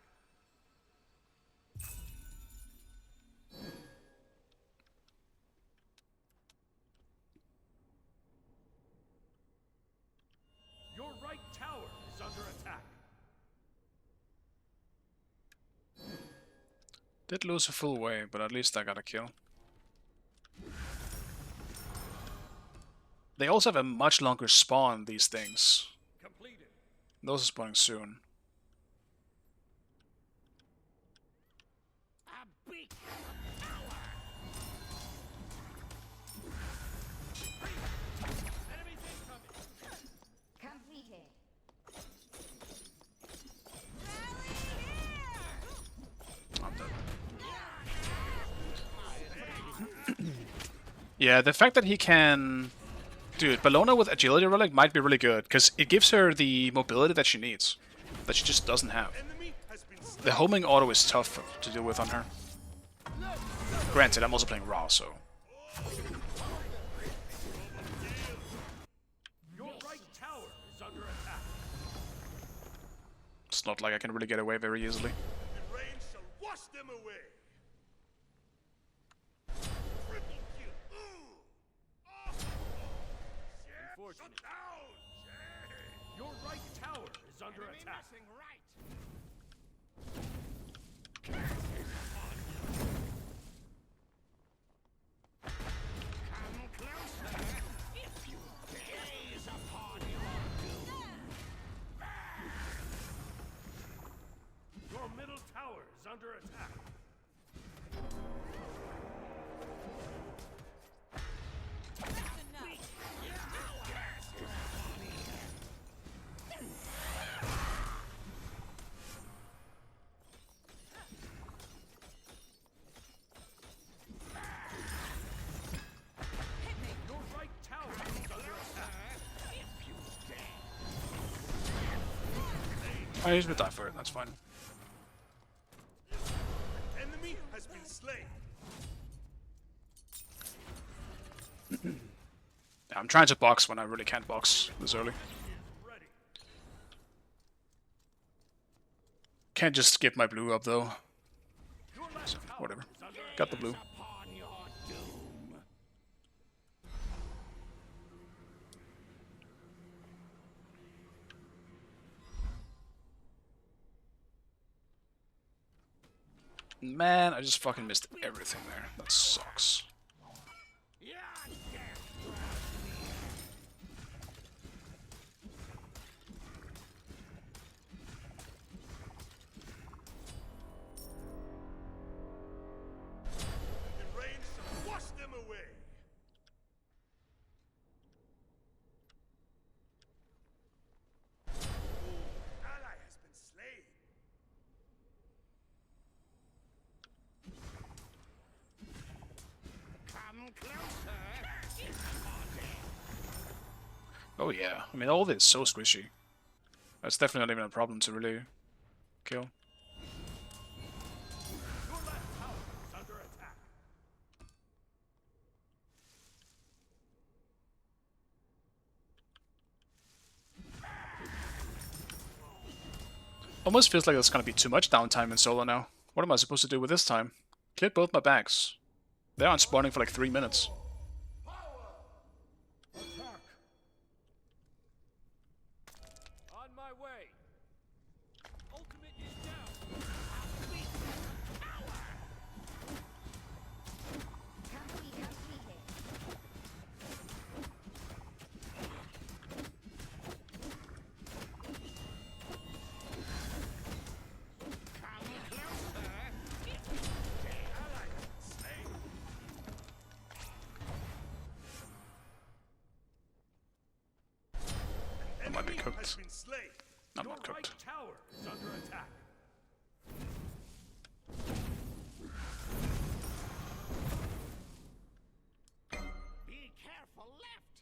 Your right tower is under attack. Did lose a full wave, but at least I got a kill. They also have a much longer spawn, these things. Completed. Those are spawning soon. A beak. Enemies incoming. Completed. I'm dead. Yeah, the fact that he can... Dude, Bellona with Agility Relic might be really good, because it gives her the mobility that she needs, that she just doesn't have. The homing auto is tough to deal with on her. Granted, I'm also playing Raw, so... Your right tower is under attack. It's not like I can really get away very easily. The rain shall wash them away. Triple kill. Shut down. Your right tower is under attack. Come closer if you gaze upon your doom. Your middle tower is under attack. Your right tower is under attack. If you dare. I usually die for it, that's fine. Enemy has been slain. Yeah, I'm trying to box when I really can't box this early. Ready. Can't just skip my blue up though. Your left tower Whatever. is under Got the blue. upon your doom. Man, I just fucking missed everything there. That sucks. The rain shall wash them away. Ally has been slain. Come closer. Oh yeah, I mean all this is so squishy. That's definitely not even a problem to really kill. Your left tower is under attack. Almost feels like there's gonna be too much downtime in solo now. What am I supposed to do with this time? Cleared both my bags. They aren't spawning for like 3 minutes. On my way. Ultimate is down. I might be Enemy cooked. has been slain. I'm Your not cooked. right tower is under attack. Be careful left.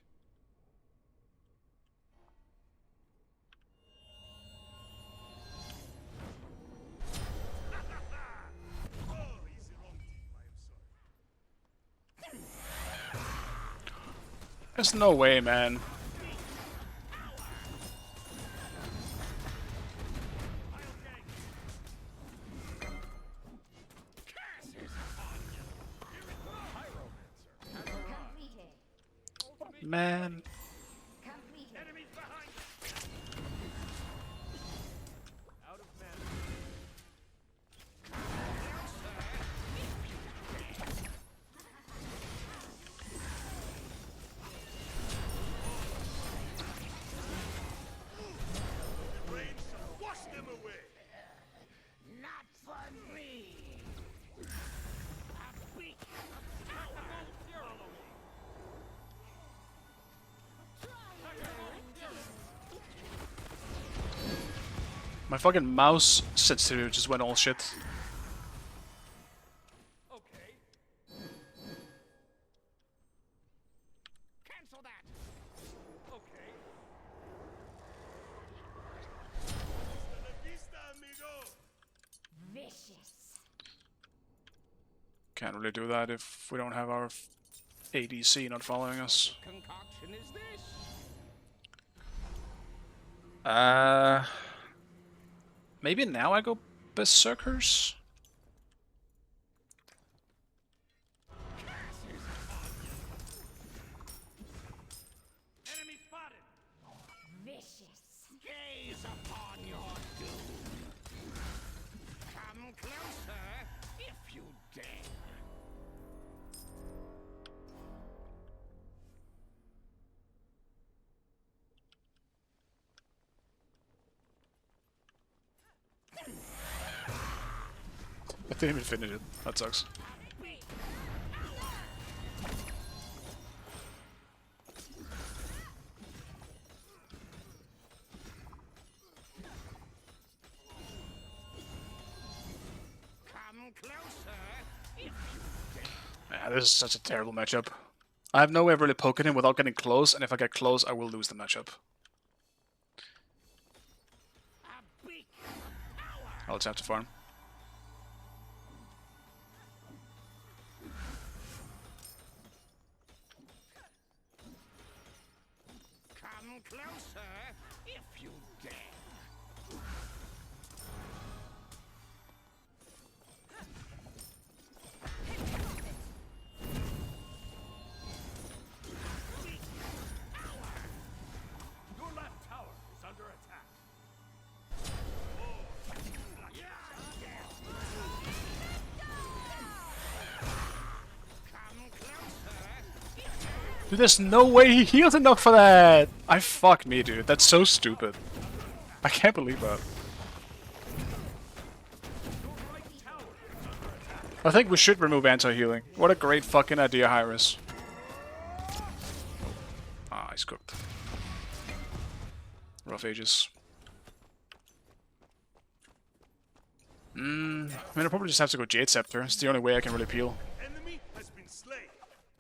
Oh, easy wrong team. I am sorry. There's no way, man. Man. Enemies behind. Out of mana. The rain shall wash them away. Not for me. A beak. My fucking mouse sensitivity just went all shit. Okay. Cancel that. Okay. Hasta la vista, amigo. Vicious. Can't really do that if we don't have our ADC not following us. Concoction is this? Maybe now I go Berserkers? Enemy spotted. Vicious. Gaze upon your doom. Come closer if you dare. I didn't even finish it. That sucks. Come closer if you Man, this is such a terrible matchup. I have no way of really poking him without getting close, and if I get close, I will lose the matchup. a beak. I'll just have to farm. Come closer if you dare. Your left tower is under attack. Dude, there's no way he healed enough for that! I fuck me, dude. That's so stupid. I can't believe that. I think we should remove anti-healing. What a great fucking idea, Hyris. Ah, he's cooked. Rough ages. I mean, I'll probably just have to go Jade Scepter. It's the only way I can really peel. Enemy has been slain.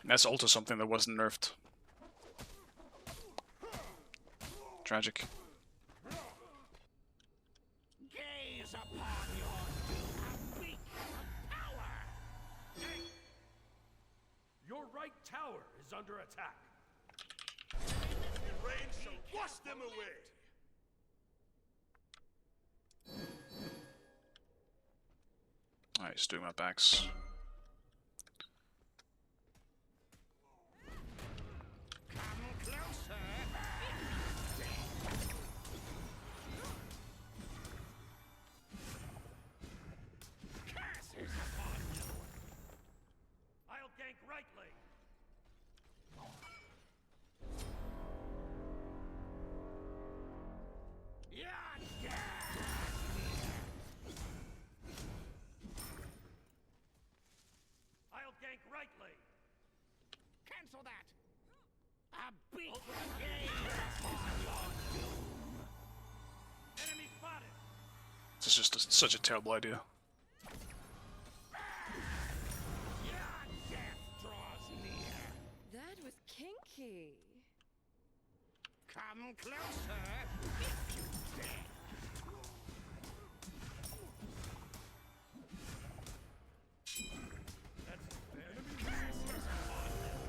And that's also something that wasn't nerfed. Tragic. Gaze upon your doom. Weak power. Your right tower is under attack. The rain shall wash them away. Alright, he's doing my backs. Come closer. Curses upon you. I'll gank right lane. I'll gank right lane. Cancel that. A beat enemy spotted. This is just such a terrible idea. Death draws near. That was kinky. Come closer if you dare. That's enemy curses upon them.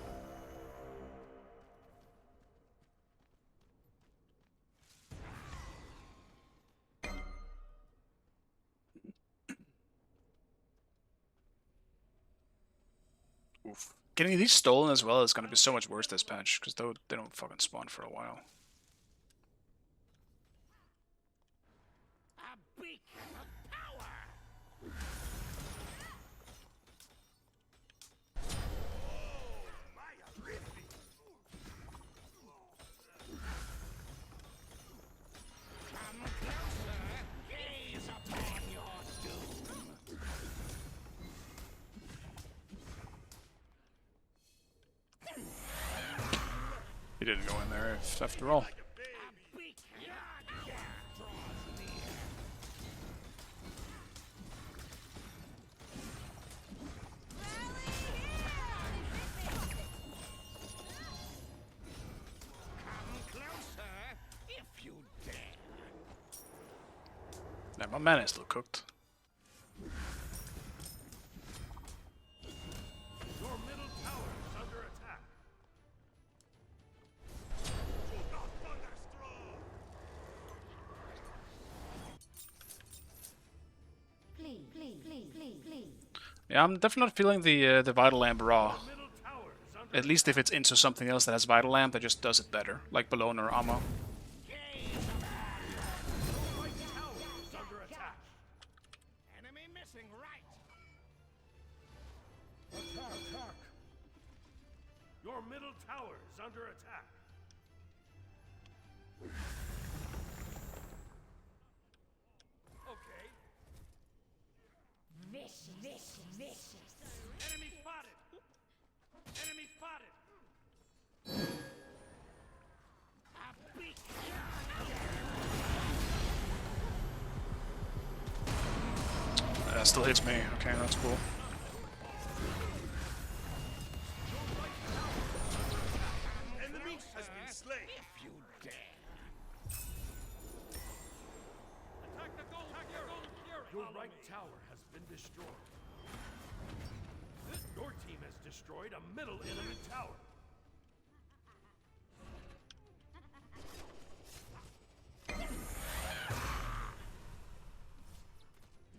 Oof. Getting these stolen as well is gonna be so much worse this patch, because they don't fucking spawn for a while. A beacon of power. My Arithmetic. Come closer. Gaze upon your doom. He didn't go in there after all. A beacon of death draws near. Come closer if you dare. Nah, my man is still cooked. Your middle tower is under attack. Please. Yeah, I'm definitely not feeling the Vital Lamp raw. Middle tower is under At least if it's into something else that has Vital Lamp that just does it better, like Bologna or Ammo. right tower is under attack. Enemy missing right. Attack. Your middle tower is under attack. Okay. Vicious. Enemy spotted. Enemy spotted. A beat. That still hits me. Okay, that's cool. Enemy has been slain. If you dare. Attack the gold. Your right tower has been destroyed. Your team has destroyed a middle enemy tower.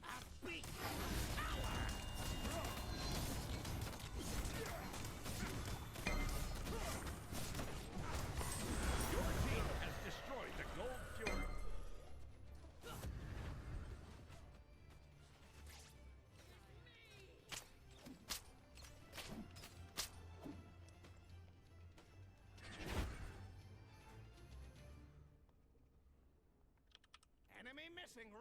A beat. Your team has destroyed the gold fury. something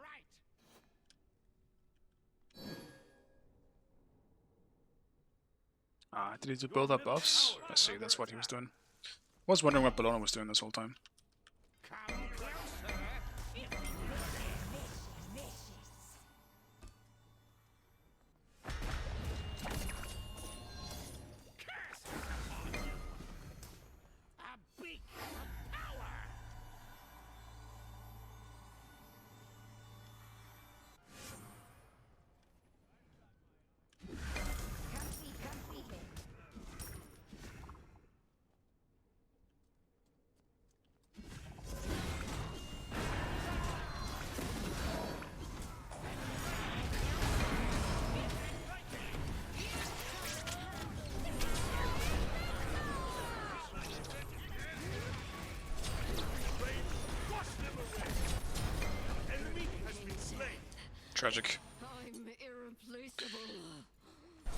right. Did he to build up buffs? I see, that's what he was doing. I was wondering what Bologna was doing this whole time. Come closer. If you curse upon you. A beacon of power. Completed. Enemy has been slain. Tragic. I'm irreplaceable. The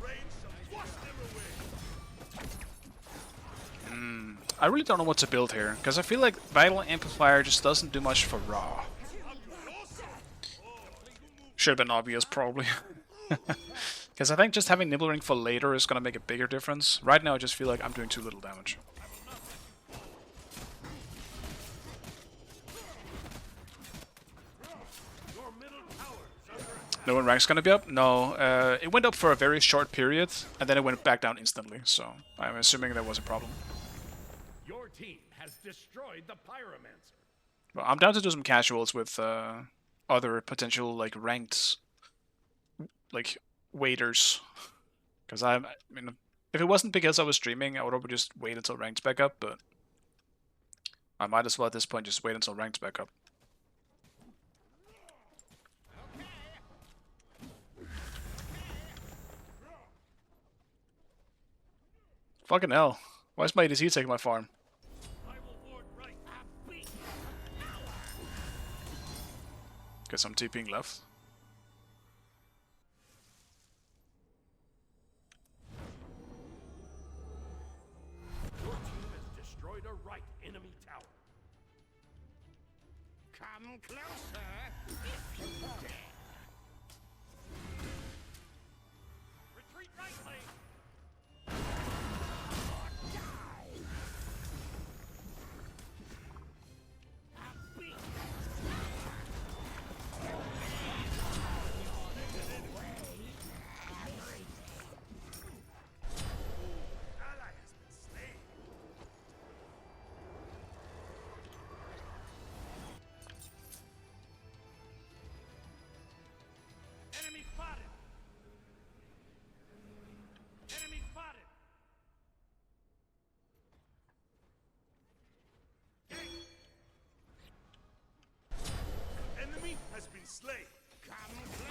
rain shall wash them away. I really don't know what to build here, because I feel like Vital Amplifier just doesn't do much for Raw. Should have been obvious, probably. Because I think just having Nibble Ring for later is going to make a bigger difference. Right now I just feel like I'm doing too little damage. Your middle tower is under attack. No one rank's going to be up? No, it went up for a very short period, and then it went back down instantly, so I'm assuming there was a problem. Your team has destroyed the pyromancer. Well, I'm down to do some casuals with other potential like ranked like waiters, because I mean, if it wasn't because I was streaming, I would probably just wait until ranked's back up. But I might as well at this point just wait until ranked's back up. Fucking hell! Why is my ADC taking my farm? I will ward right. A beacon. Guess I'm TPing left. Your team has destroyed a right enemy tower. Come closer if you dare. Retreat right lane. A beacon. Ally has been slain. Enemy spotted. Enemy spotted. Enemy has been slain. Come closer.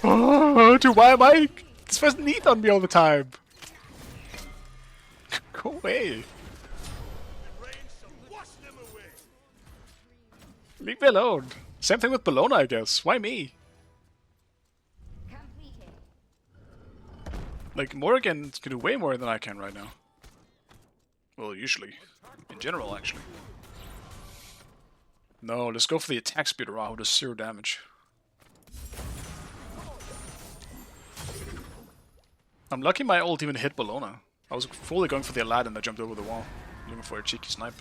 Oh, dude, why am I? This person neat on me all the time. Go away. The rain shall wash them away. Leave me alone. Same thing with Bologna, I guess. Why me? Completed. Like, Morrigan can do way more than I can right now. Well, usually. In general, actually. No, let's go for the attack speed of Ra, who does 0 damage. I'm lucky my ult even hit Bologna. I was fully going for the Aladdin that jumped over the wall, looking for a cheeky snipe.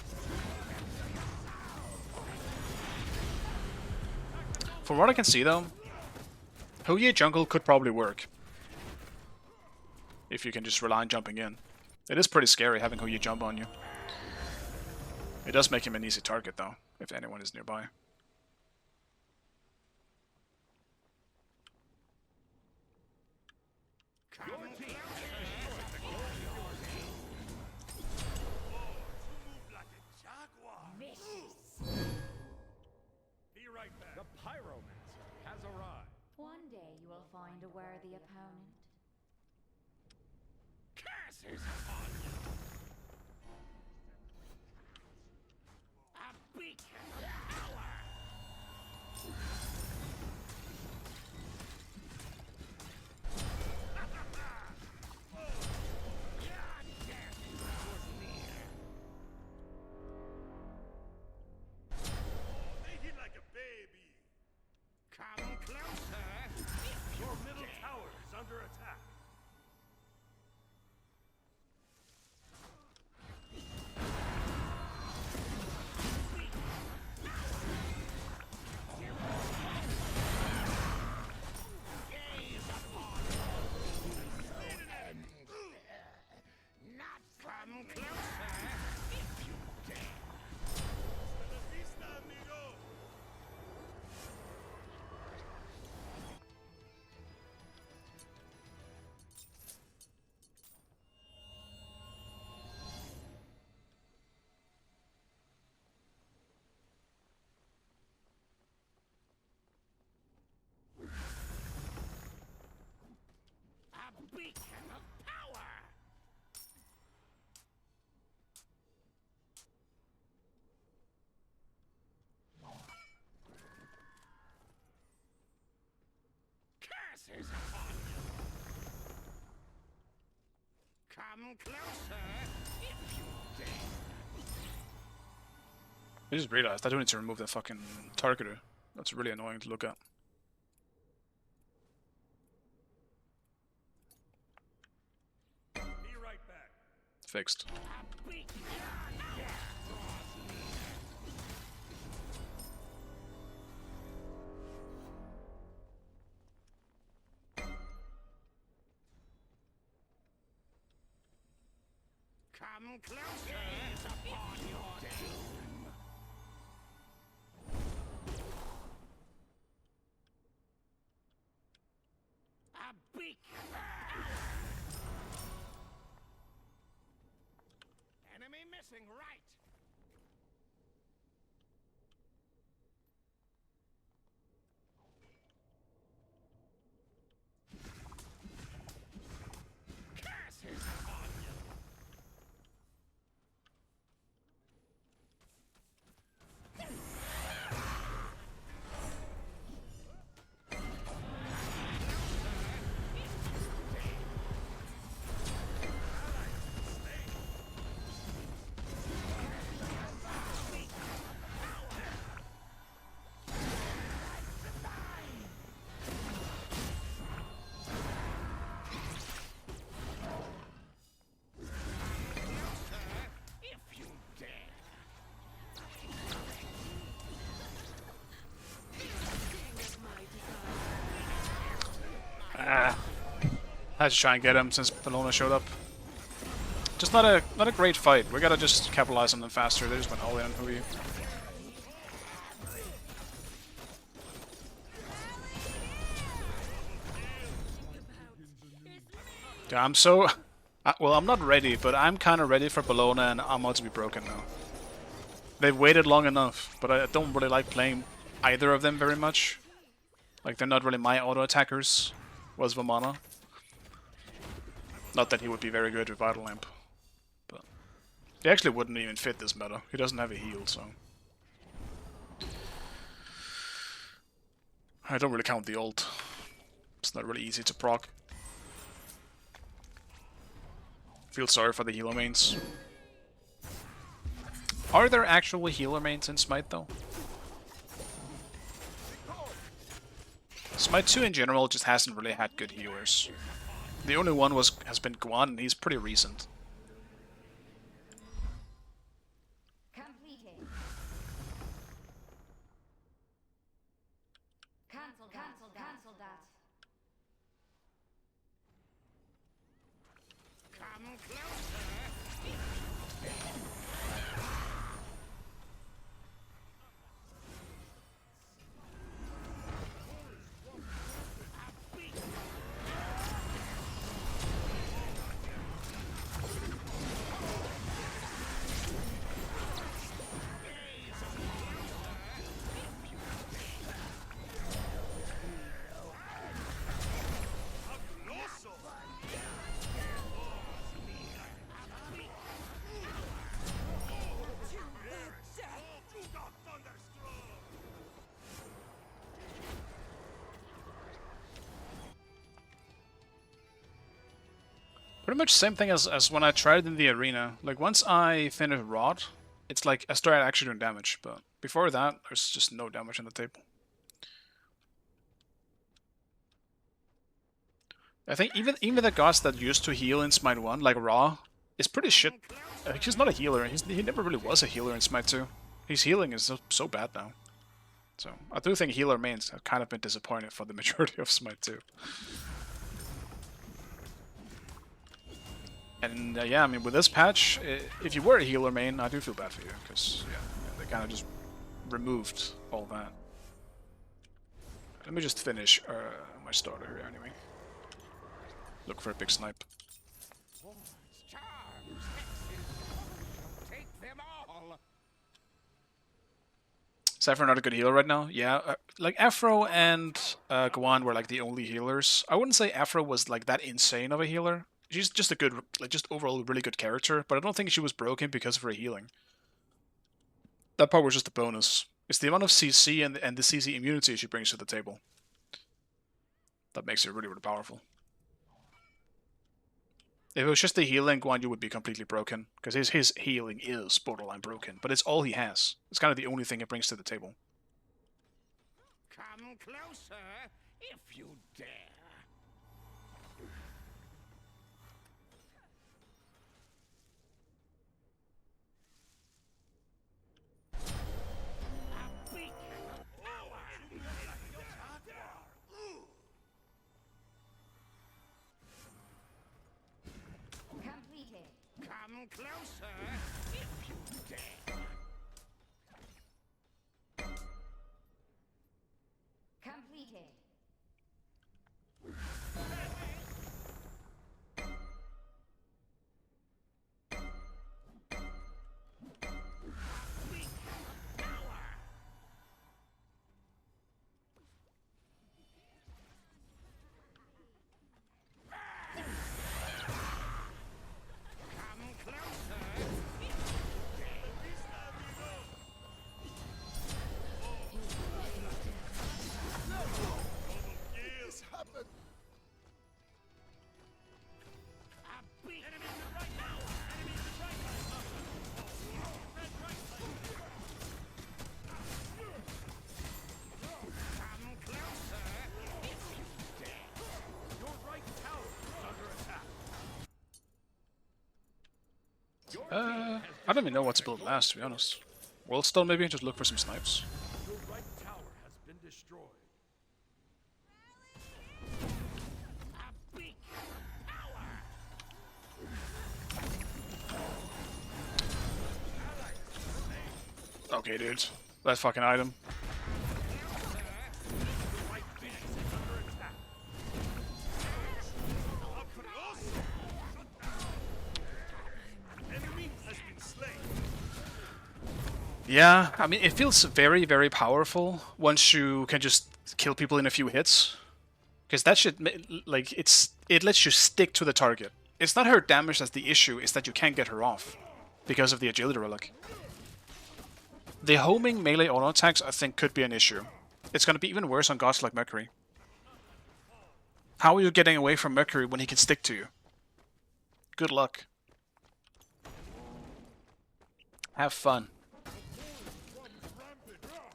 From what I can see though, Houye jungle could probably work. If you can just rely on jumping in. It is pretty scary having Houye jump on you. It does make him an easy target though, if anyone is nearby. Your team has destroyed the goal. Move like a jaguar. Vicious. Be right back. The pyromancer has arrived. One day you will find a worthy opponent. Curses upon you. A beacon of power. Come closer if you dare. I just realized I don't need to remove the fucking targeter. That's really annoying to look at. Be right back. Fixed. Come closer upon your doom. A beak. Enemy missing right. Curses upon you. If you dare. Ah. I had to try and get him since Bellona showed up. Just not a great fight. We gotta just capitalize on them faster. They just went all in on who you. Yeah, I'm so... well, I'm not ready, but I'm kind of ready for Bellona and Armor to be broken now. They've waited long enough, but I don't really like playing either of them very much. Like, they're not really my auto-attackers, was Vamana. Not that he would be very good with Vital Lamp. But he actually wouldn't even fit this meta. He doesn't have a heal, so... I don't really count the ult. It's not really easy to proc. Feel sorry for the healer mains. Are there actual healer mains in Smite, though? Smite 2 in general just hasn't really had good healers. The only one has been Guan, and he's pretty recent. Completed. Cancel that. Come closer. Pretty much same thing as when I tried it in the arena. Like, once I finish Rod, it's like I start actually doing damage, but before that, there's just no damage on the table. I think even the gods that used to heal in Smite 1, like Ra, is pretty shit. He's not a healer. He never really was a healer in Smite 2. His healing is so bad now. So, I do think healer mains have kind of been disappointed for the majority of Smite 2. And yeah, I mean, with this patch, if you were a healer main, I do feel bad for you, because yeah, they kind of just removed all that. Let me just finish my starter here anyway. Look for a big snipe. Charms, take them all. Is Afro not a good healer right now? Yeah, like Afro and Guan were like the only healers. I wouldn't say Afro was like that insane of a healer. She's just a good, like just overall really good character, but I don't think she was broken because of her healing. That part was just a bonus. It's the amount of CC and the CC immunity she brings to the table that makes her really, really powerful. If it was just the healing, Guan Yu would be completely broken, because his healing is borderline broken, but it's all he has. It's kind of the only thing it brings to the table. Come closer if you dare. A beacon of power. Completed. Come closer if you dare. Completed. Come closer. A beacon. Come closer if you dare. Your right tower is under attack. I don't even know what to build last, to be honest. Worldstone maybe, just look for some snipes. Your right tower has been destroyed. A beacon of power. Okay, dude. That fucking item. Yeah, I mean, it feels very, very powerful once you can just kill people in a few hits. Because that shit, like, it lets you stick to the target. It's not her damage that's the issue, it's that you can't get her off. Because of the agility relic. The homing melee auto attacks, I think, could be an issue. It's gonna be even worse on gods like Mercury. How are you getting away from Mercury when he can stick to you? Good luck. Have fun.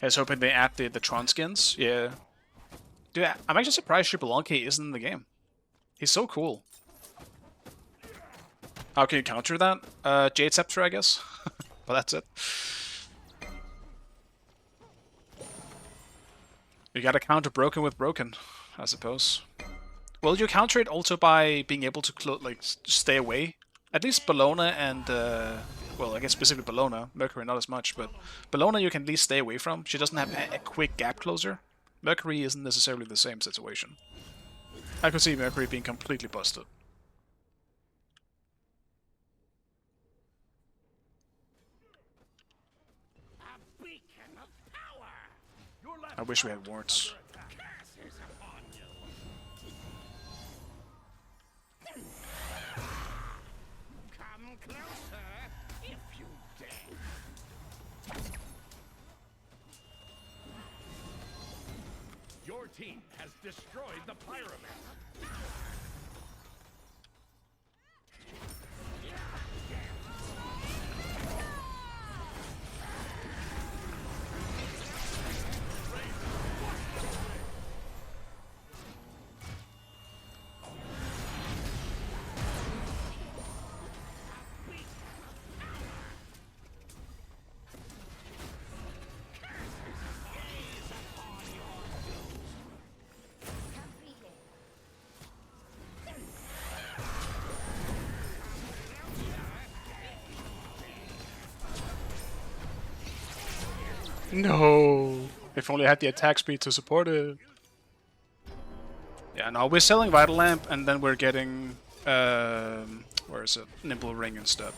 I was hoping they add the Tron skins. Yeah. Dude, I'm actually surprised Shibbolonki isn't in the game. He's so cool. How can you counter that? Jade Scepter, I guess. But that's it. You gotta counter broken with broken, I suppose. Well, you counter it also by being able to like stay away. At least Bellona and well, I guess specifically Bellona, Mercury not as much, but Bellona you can at least stay away from. She doesn't have a quick gap closer. Mercury isn't necessarily the same situation. I could see Mercury being completely busted. A beacon of power. Your left I wish we had wards. curses upon you. Come closer if you dare. Your team has destroyed the pyramid. Completed. No! If only I had the attack speed to support it. Yeah, no, we're selling Vital Lamp and then we're getting... where is it? Nimble Ring instead.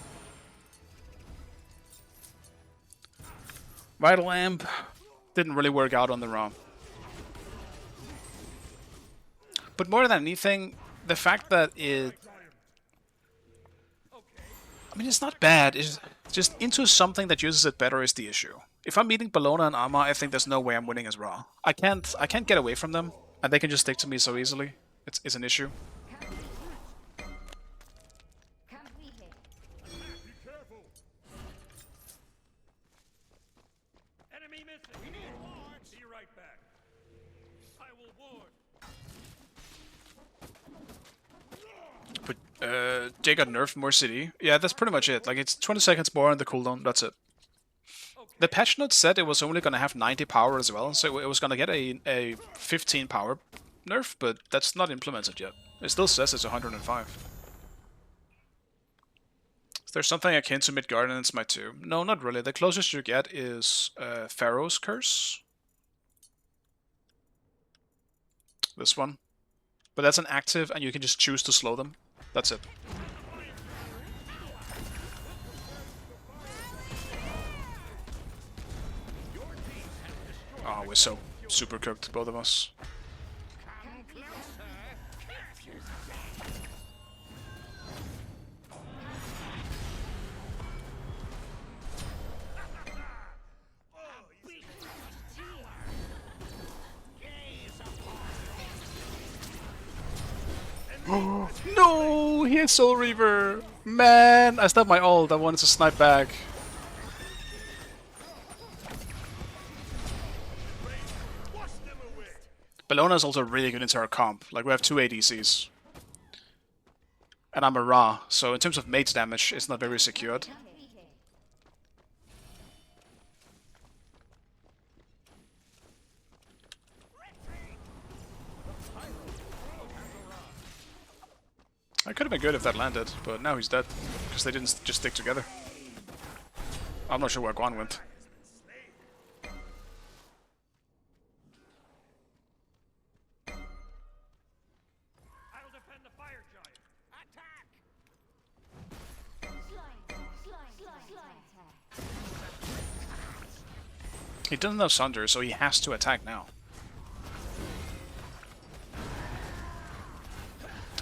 Vital Lamp didn't really work out on the ROM. But more than anything, the fact that it... I mean, it's not bad. It's just into something that uses it better is the issue. If I'm meeting Bellona and Arma, I think there's no way I'm winning as Raw. I can't get away from them, and they can just stick to me so easily. It's an issue. We need wards. Be right back. I will ward. But they got nerfed more city. Yeah, that's pretty much it. Like, it's 20 seconds more on the cooldown. That's it. The patch note said it was only gonna have 90 power as well, so it was gonna get a 15 power nerf, but that's not implemented yet. It still says it's 105. Is there something akin to Midgard in Smite 2? No, not really. The closest you get is Pharaoh's Curse. This one. But that's an active, and you can just choose to slow them. That's it. Oh, we're so super cooked, both of us. Come closer. No, he had Soul Reaver. Man, I stopped my ult. I wanted to snipe back. Bellona is also really good into our comp. Like, we have 2 ADCs. And I'm a Ra, so in terms of mage damage, it's not very secured. Completed. That could have been good if that landed, but now he's dead. Because they didn't just stick together. I'm not sure where Guan went. I'll defend the fire giant. Attack! Slime attack. He doesn't have Sunder, so he has to attack now.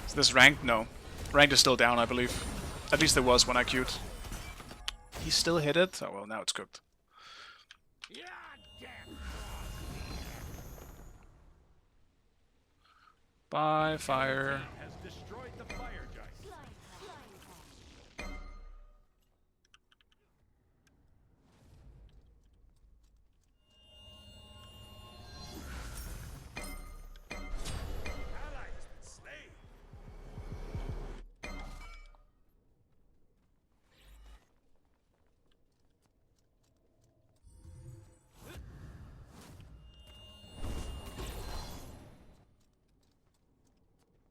Is this ranked? No. Ranked is still down, I believe. At least it was when I queued. He still hit it? Oh well, now it's cooked. Yeah, damn. Bye, fire. Has destroyed the fire giant. Ally has been slain.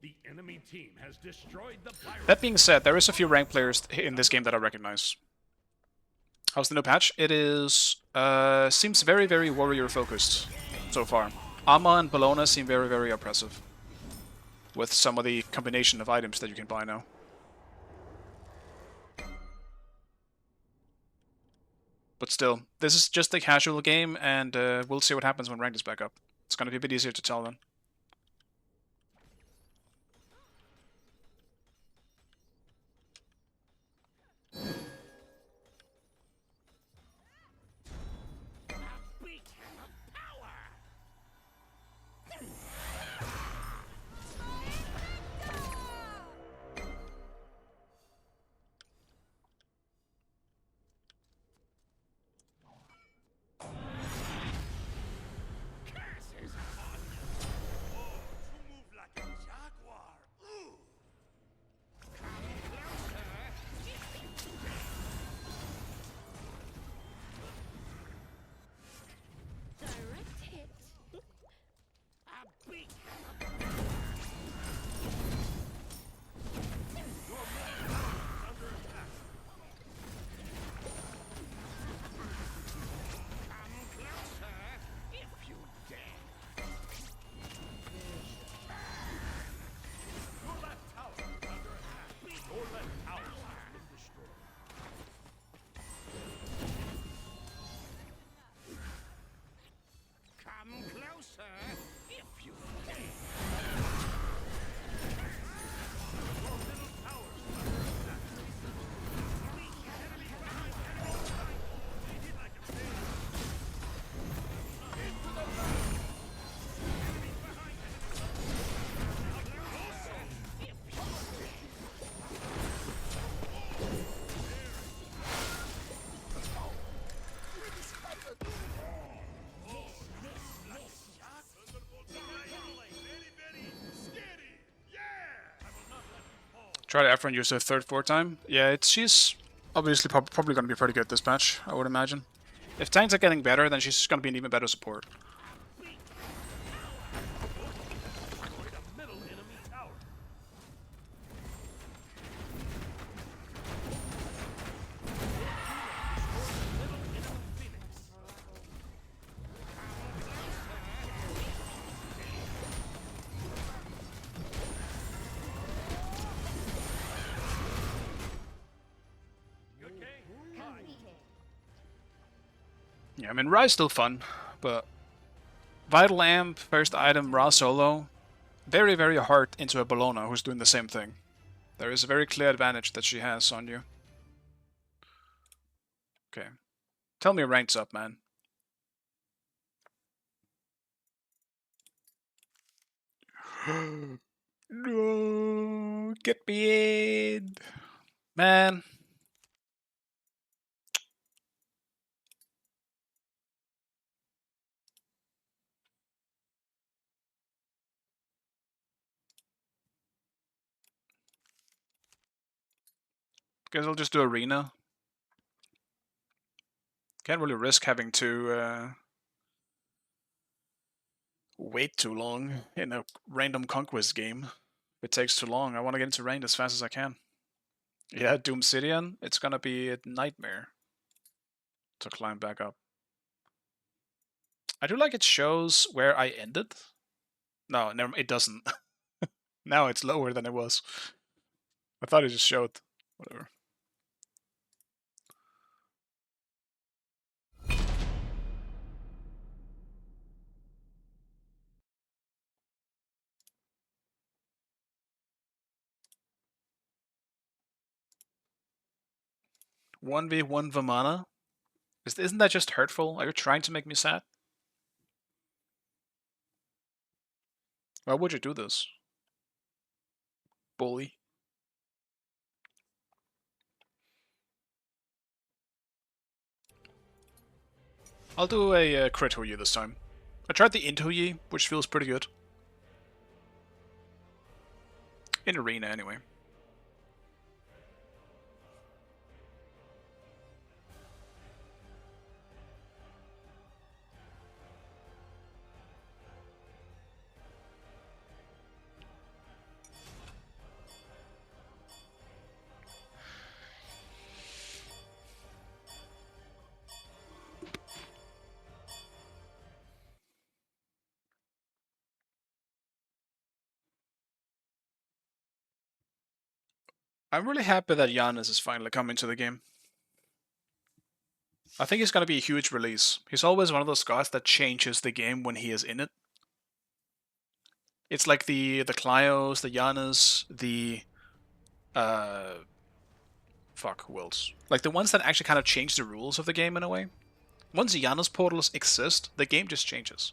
The enemy team has destroyed the pirate. That being said, there is a few ranked players in this game that I recognize. How's the new patch? It is seems very, very warrior focused so far. Amma and Bellona seem very, very oppressive. With some of the combination of items that you can buy now. But still, this is just a casual game, and we'll see what happens when ranked is back up. It's gonna be a bit easier to tell then. Beacon of power. Curses upon you. Try to Efron use her third, fourth time. Yeah, she's obviously probably going to be pretty good this match, I would imagine. If tanks are getting better, then she's going to be an even better support. Yeah, I mean, Ra's still fun, but Vital Amp, first item, Ra solo, very, very hard into a Bologna who's doing the same thing. There is a very clear advantage that she has on you. Okay. Tell me your rank's up, man. No, get me in. Man. Guess I'll just do arena. Can't really risk having to wait too long in a random conquest game. If it takes too long, I want to get into ranked as fast as I can. Yeah, Doomsidian, it's gonna be a nightmare to climb back up. I do like it shows where I ended. No, never, it doesn't. Now it's lower than it was. I thought it just showed. Whatever. One v one Vamana. Isn't that just hurtful? Are you trying to make me sad? Why would you do this? Bully. I'll do a crit Huyi this time. I tried the int Huyi, which feels pretty good. In arena, anyway. I'm really happy that Giannis is finally coming to the game. I think he's going to be a huge release. He's always one of those guys that changes the game when he is in it. It's like the Clios, the Giannis, the fuck, who else? Like the ones that actually kind of change the rules of the game in a way. Once the Giannis portals exist, the game just changes.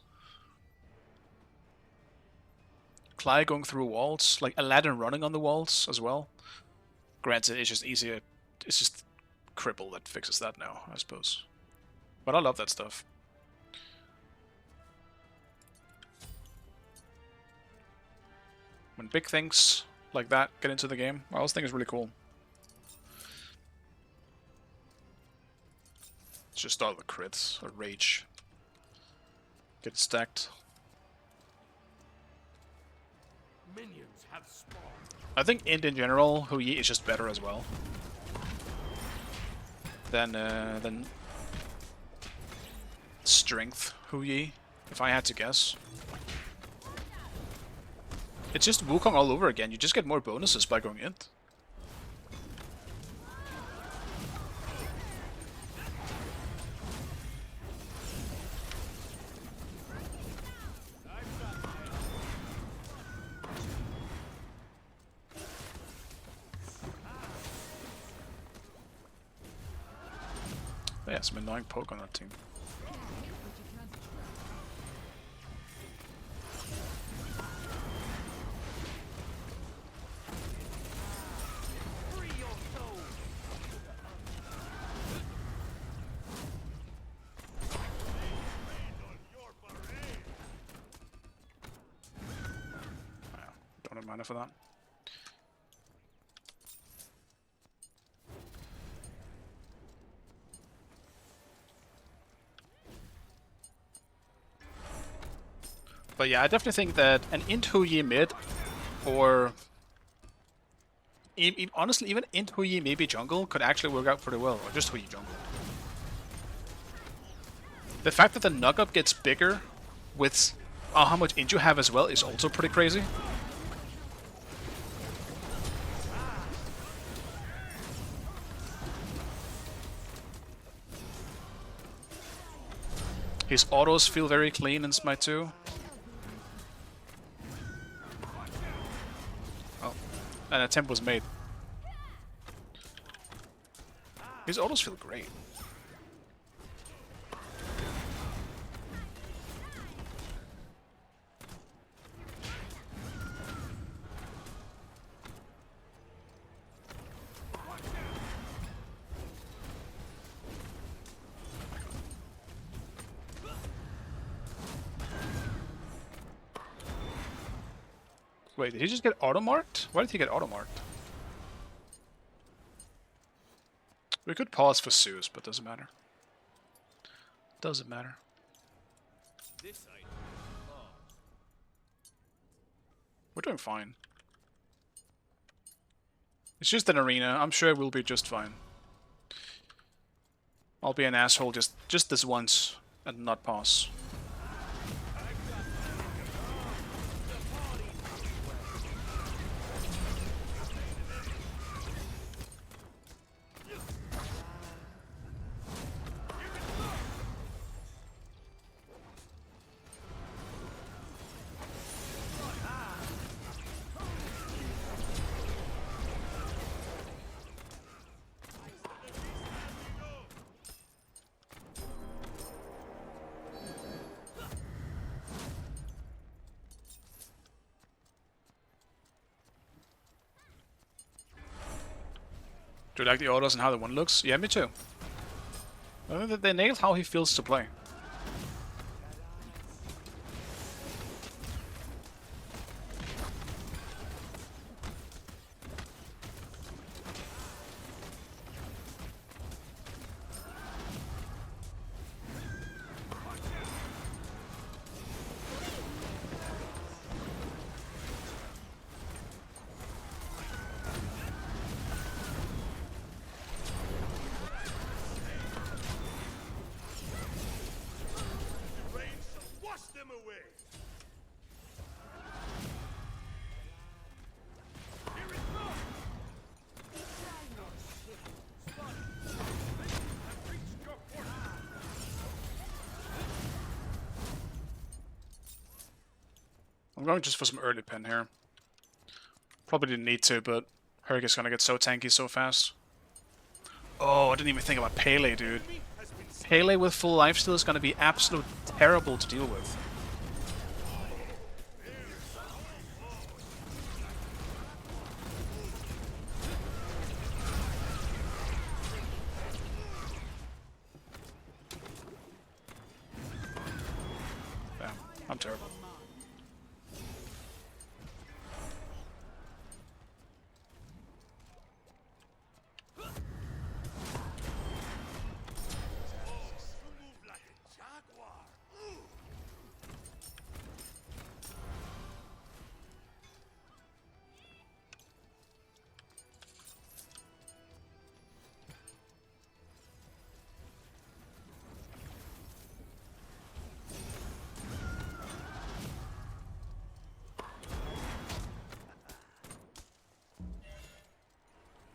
Cly going through walls, like Aladdin running on the walls as well. Granted, it's just easier. It's just Cripple that fixes that now, I suppose. But I love that stuff. When big things like that get into the game, I always think it's really cool. It's just all the crits or rage. Get stacked. Minions have spawned. I think int in general, Huyi is just better as well than strength Huyi, if I had to guess. It's just Wukong all over again. You just get more bonuses by going int. Yeah, some annoying poke on that team. Don't have mana for that. But yeah, I definitely think that an into Yi mid, or honestly, even into Yi maybe jungle could actually work out pretty well, or just Yi jungle. The fact that the knock-up gets bigger with how much int you have as well is also pretty crazy. His autos feel very clean in Smite 2. Oh, an attempt was made. His autos feel great. Wait, did he just get auto-marked? Why did he get auto-marked? We could pause for Zeus, but doesn't matter. Doesn't matter. We're doing fine. It's just an arena. I'm sure we'll be just fine. I'll be an asshole just this once and not pause. Do you like the autos and how the one looks? Yeah, me too. I think that they nailed how he feels to play. I'm going just for some early pen here. Probably didn't need to, but Herc is gonna get so tanky so fast. Oh, I didn't even think about Pele, dude. Pele with full lifesteal is gonna be absolute terrible to deal with. Damn, I'm terrible.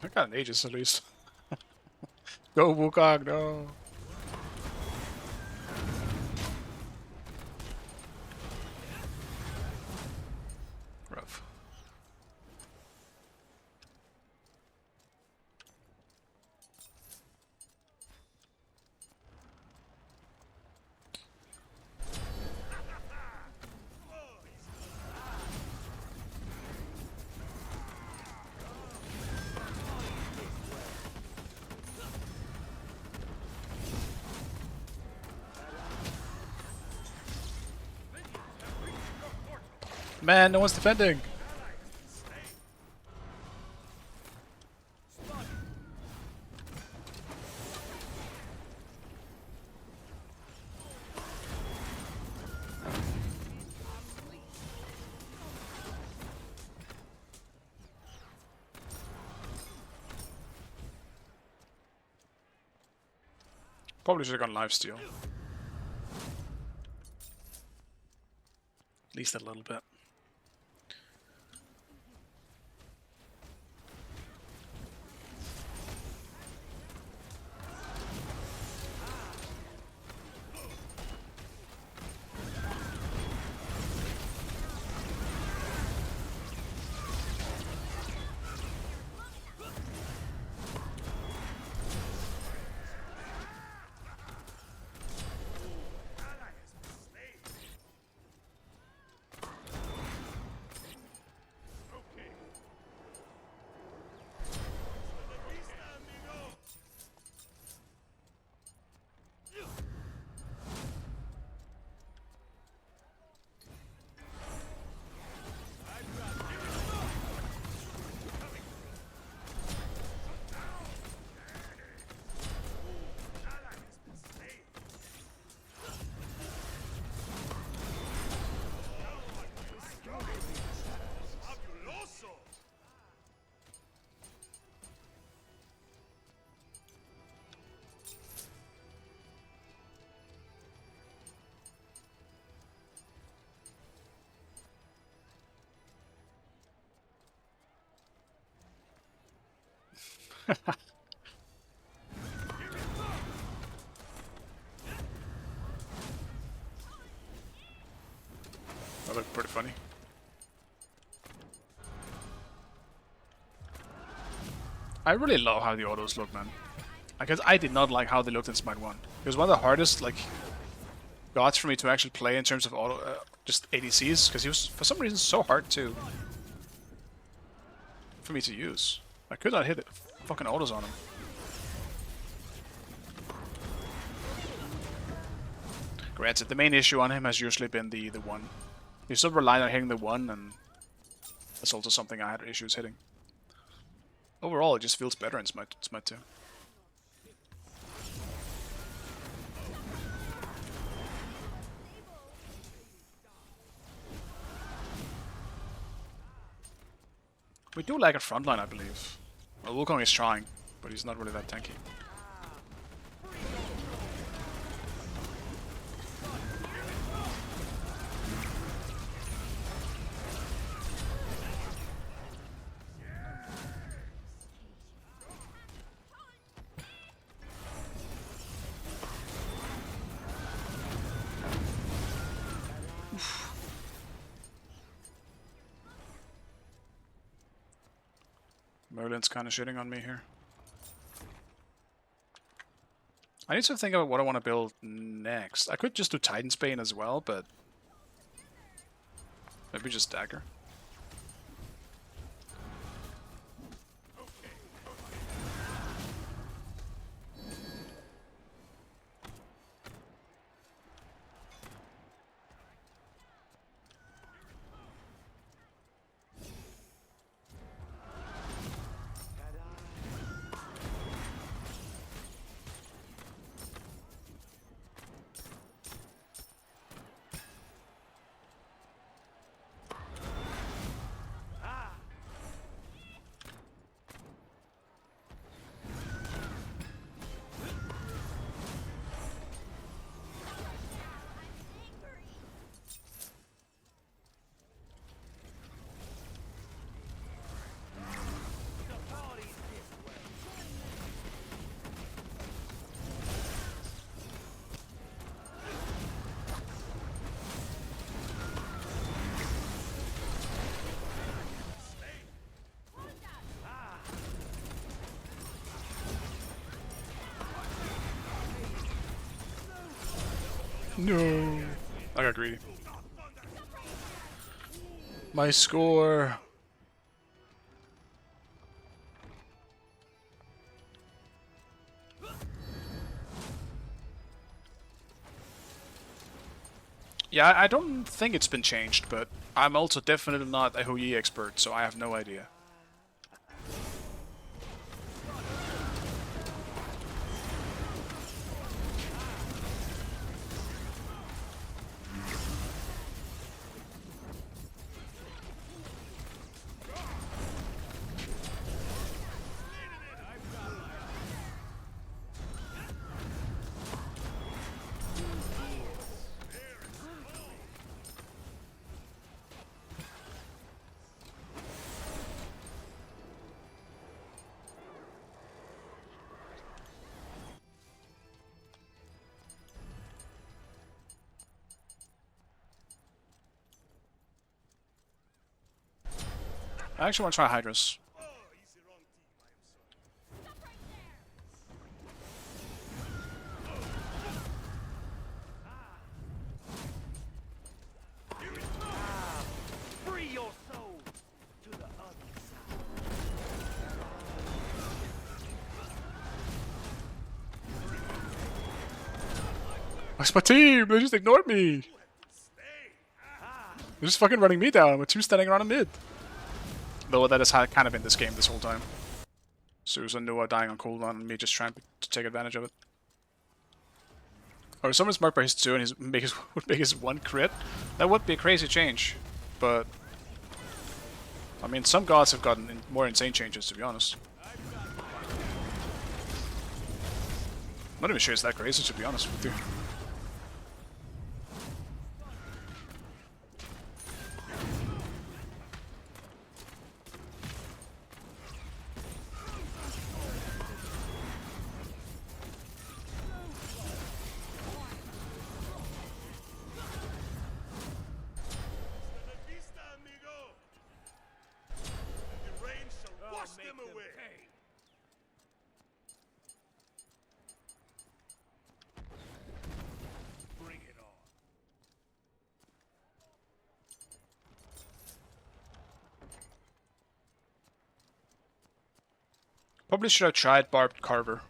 I got an Aegis at least. Go Wukong, no. Rough. Man, no one's defending. Probably should have gone lifesteal. At least a little bit. That looked pretty funny. I really love how the autos look, man. I guess I did not like how they looked in Smite 1. It was one of the hardest, like, gods for me to actually play in terms of auto, just ADCs, because he was, for some reason, so hard to for me to use. I could not hit it. Fucking autos on him. Granted, the main issue on him has usually been the one. He's still relying on hitting the one, and that's also something I had issues hitting. Overall, it just feels better in Smite 2. We do lack a frontline, I believe. Well, Wukong is trying, but he's not really that tanky. Merlin's kind of shitting on me here. I need to think about what I want to build next. I could just do Titan's Bane as well, but maybe just Dagger. No, I got greedy. My score. Yeah, I don't think it's been changed, but I'm also definitely not a Hou expert, so I have no idea. I actually want to try Hydras. Free your soul to the other side. Where's my team? They just ignored me. They're just fucking running me down with 2 standing around in mid. Though that has kind of been this game this whole time. Susan Noah dying on cooldown and me just trying to take advantage of it. Or if someone's marked by his 2 and would make his 1 crit, that would be a crazy change. But I mean, some gods have gotten more insane changes, to be honest. I'm not even sure it's that crazy, to be honest with you. Probably should have tried Barbed Carver.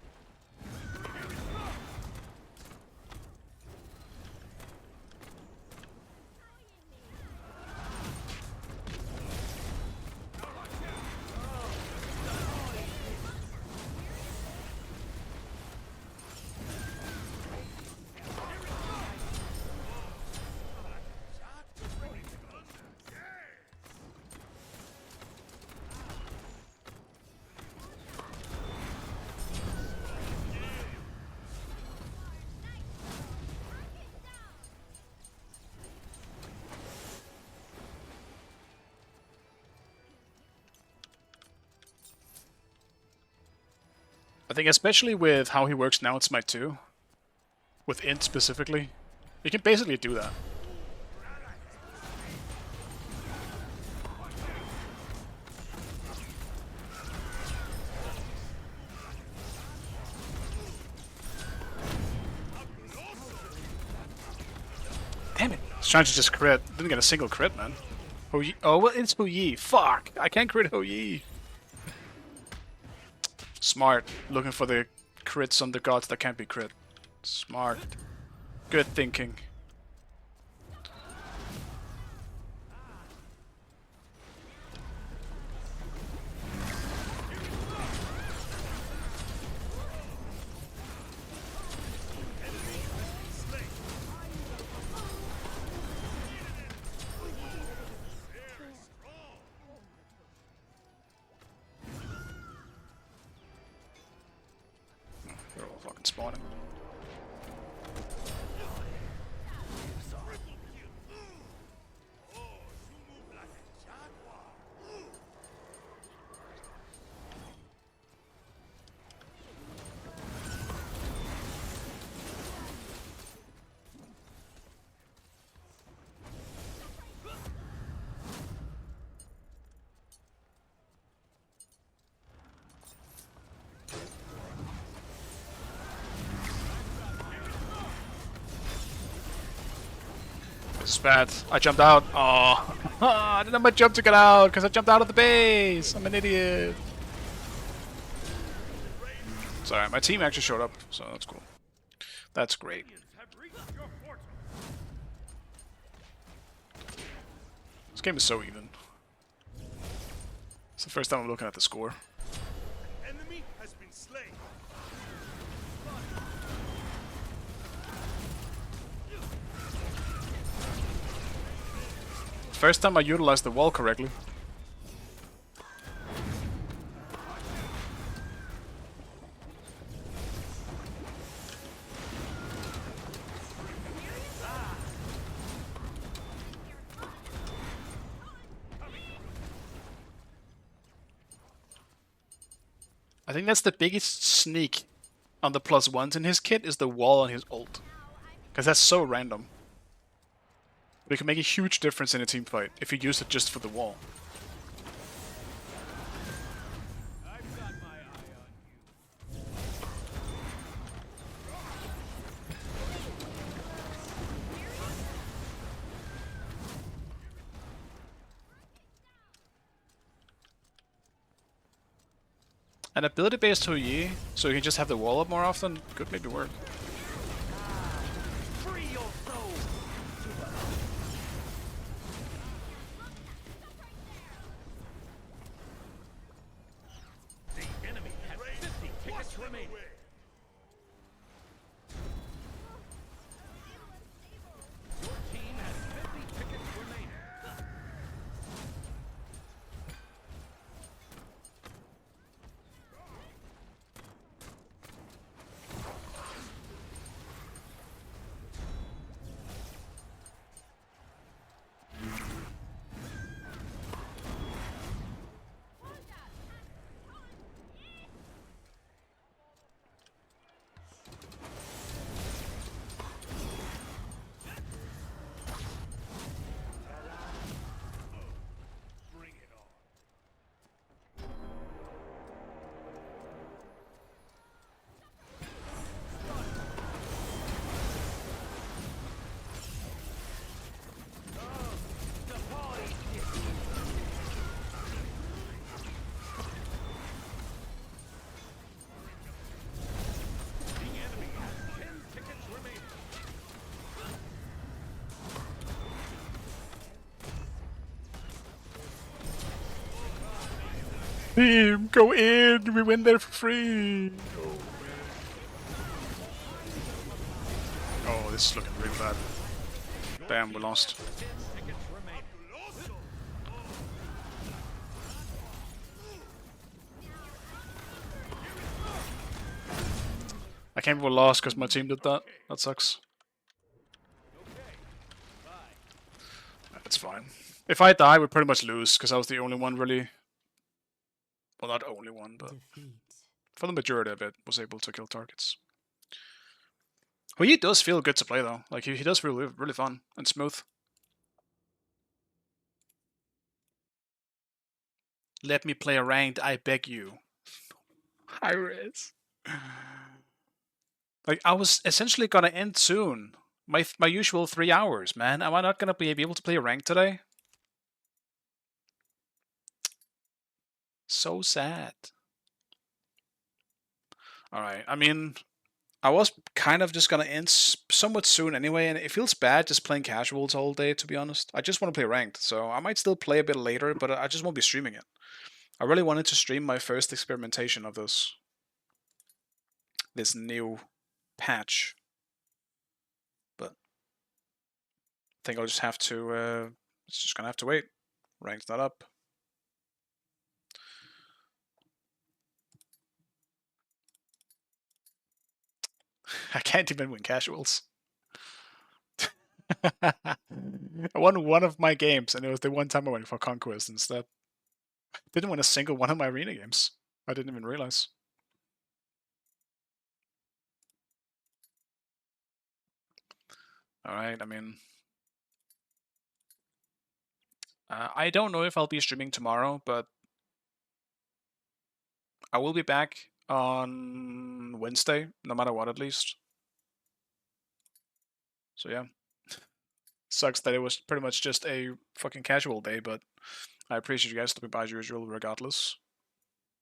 I think especially with how he works now in Smite 2, with Int specifically, you can basically do that. Damn it! I was trying to just crit. Didn't get a single crit, man. Oh, well, it's Hou Yi. Fuck! I can't crit Hou Yi. Smart. Looking for the crits on the gods that can't be crit. Smart. Good thinking. They're all fucking spawning. This is bad. I jumped out. Oh, I didn't have my jump to get out because I jumped out of the base. I'm an idiot. Sorry, my team actually showed up, so that's cool. That's great. This game is so even. It's the first time I'm looking at the score. Enemy has been slain. First time I utilized the wall correctly. I think that's the biggest sneak on the +1s in his kit is the wall on his ult. Because that's so random. But it can make a huge difference in a team fight if you use it just for the wall. An ability-based Yi, so you can just have the wall up more often, could maybe work. Free your soul. The enemy has 50 tickets remaining. Your team has 50 tickets remaining. Bring it on. The party is the enemy has 10 tickets remaining. Team, go in! We win there for free! Oh, this is looking really bad. Damn, we lost. 10 tickets remaining. I can't believe we lost because my team did that. That sucks. That's fine. If I die, we pretty much lose, because I was the only one really... Well, not only one, but... For the majority of it, was able to kill targets. He does feel good to play, though. Like, he does feel really fun and smooth. Let me play a ranked, I beg you. High res. Like, I was essentially gonna end soon. My usual 3 hours, man. Am I not gonna be able to play a rank today? So sad. Alright, I mean, I was kind of just gonna end somewhat soon anyway, and it feels bad just playing casuals all day, to be honest. I just want to play ranked, so I might still play a bit later, but I just won't be streaming it. I really wanted to stream my first experimentation of this new patch, but I think I'll just have to, it's just gonna have to wait. Rank's not up. I can't even win casuals. I won one of my games, and it was the one time I went for Conquest instead. Didn't win a single one of my arena games. I didn't even realize. Alright, I mean... I don't know if I'll be streaming tomorrow, but... I will be back on Wednesday, no matter what, at least. So yeah. Sucks that it was pretty much just a fucking casual day, but I appreciate you guys stopping by as usual regardless.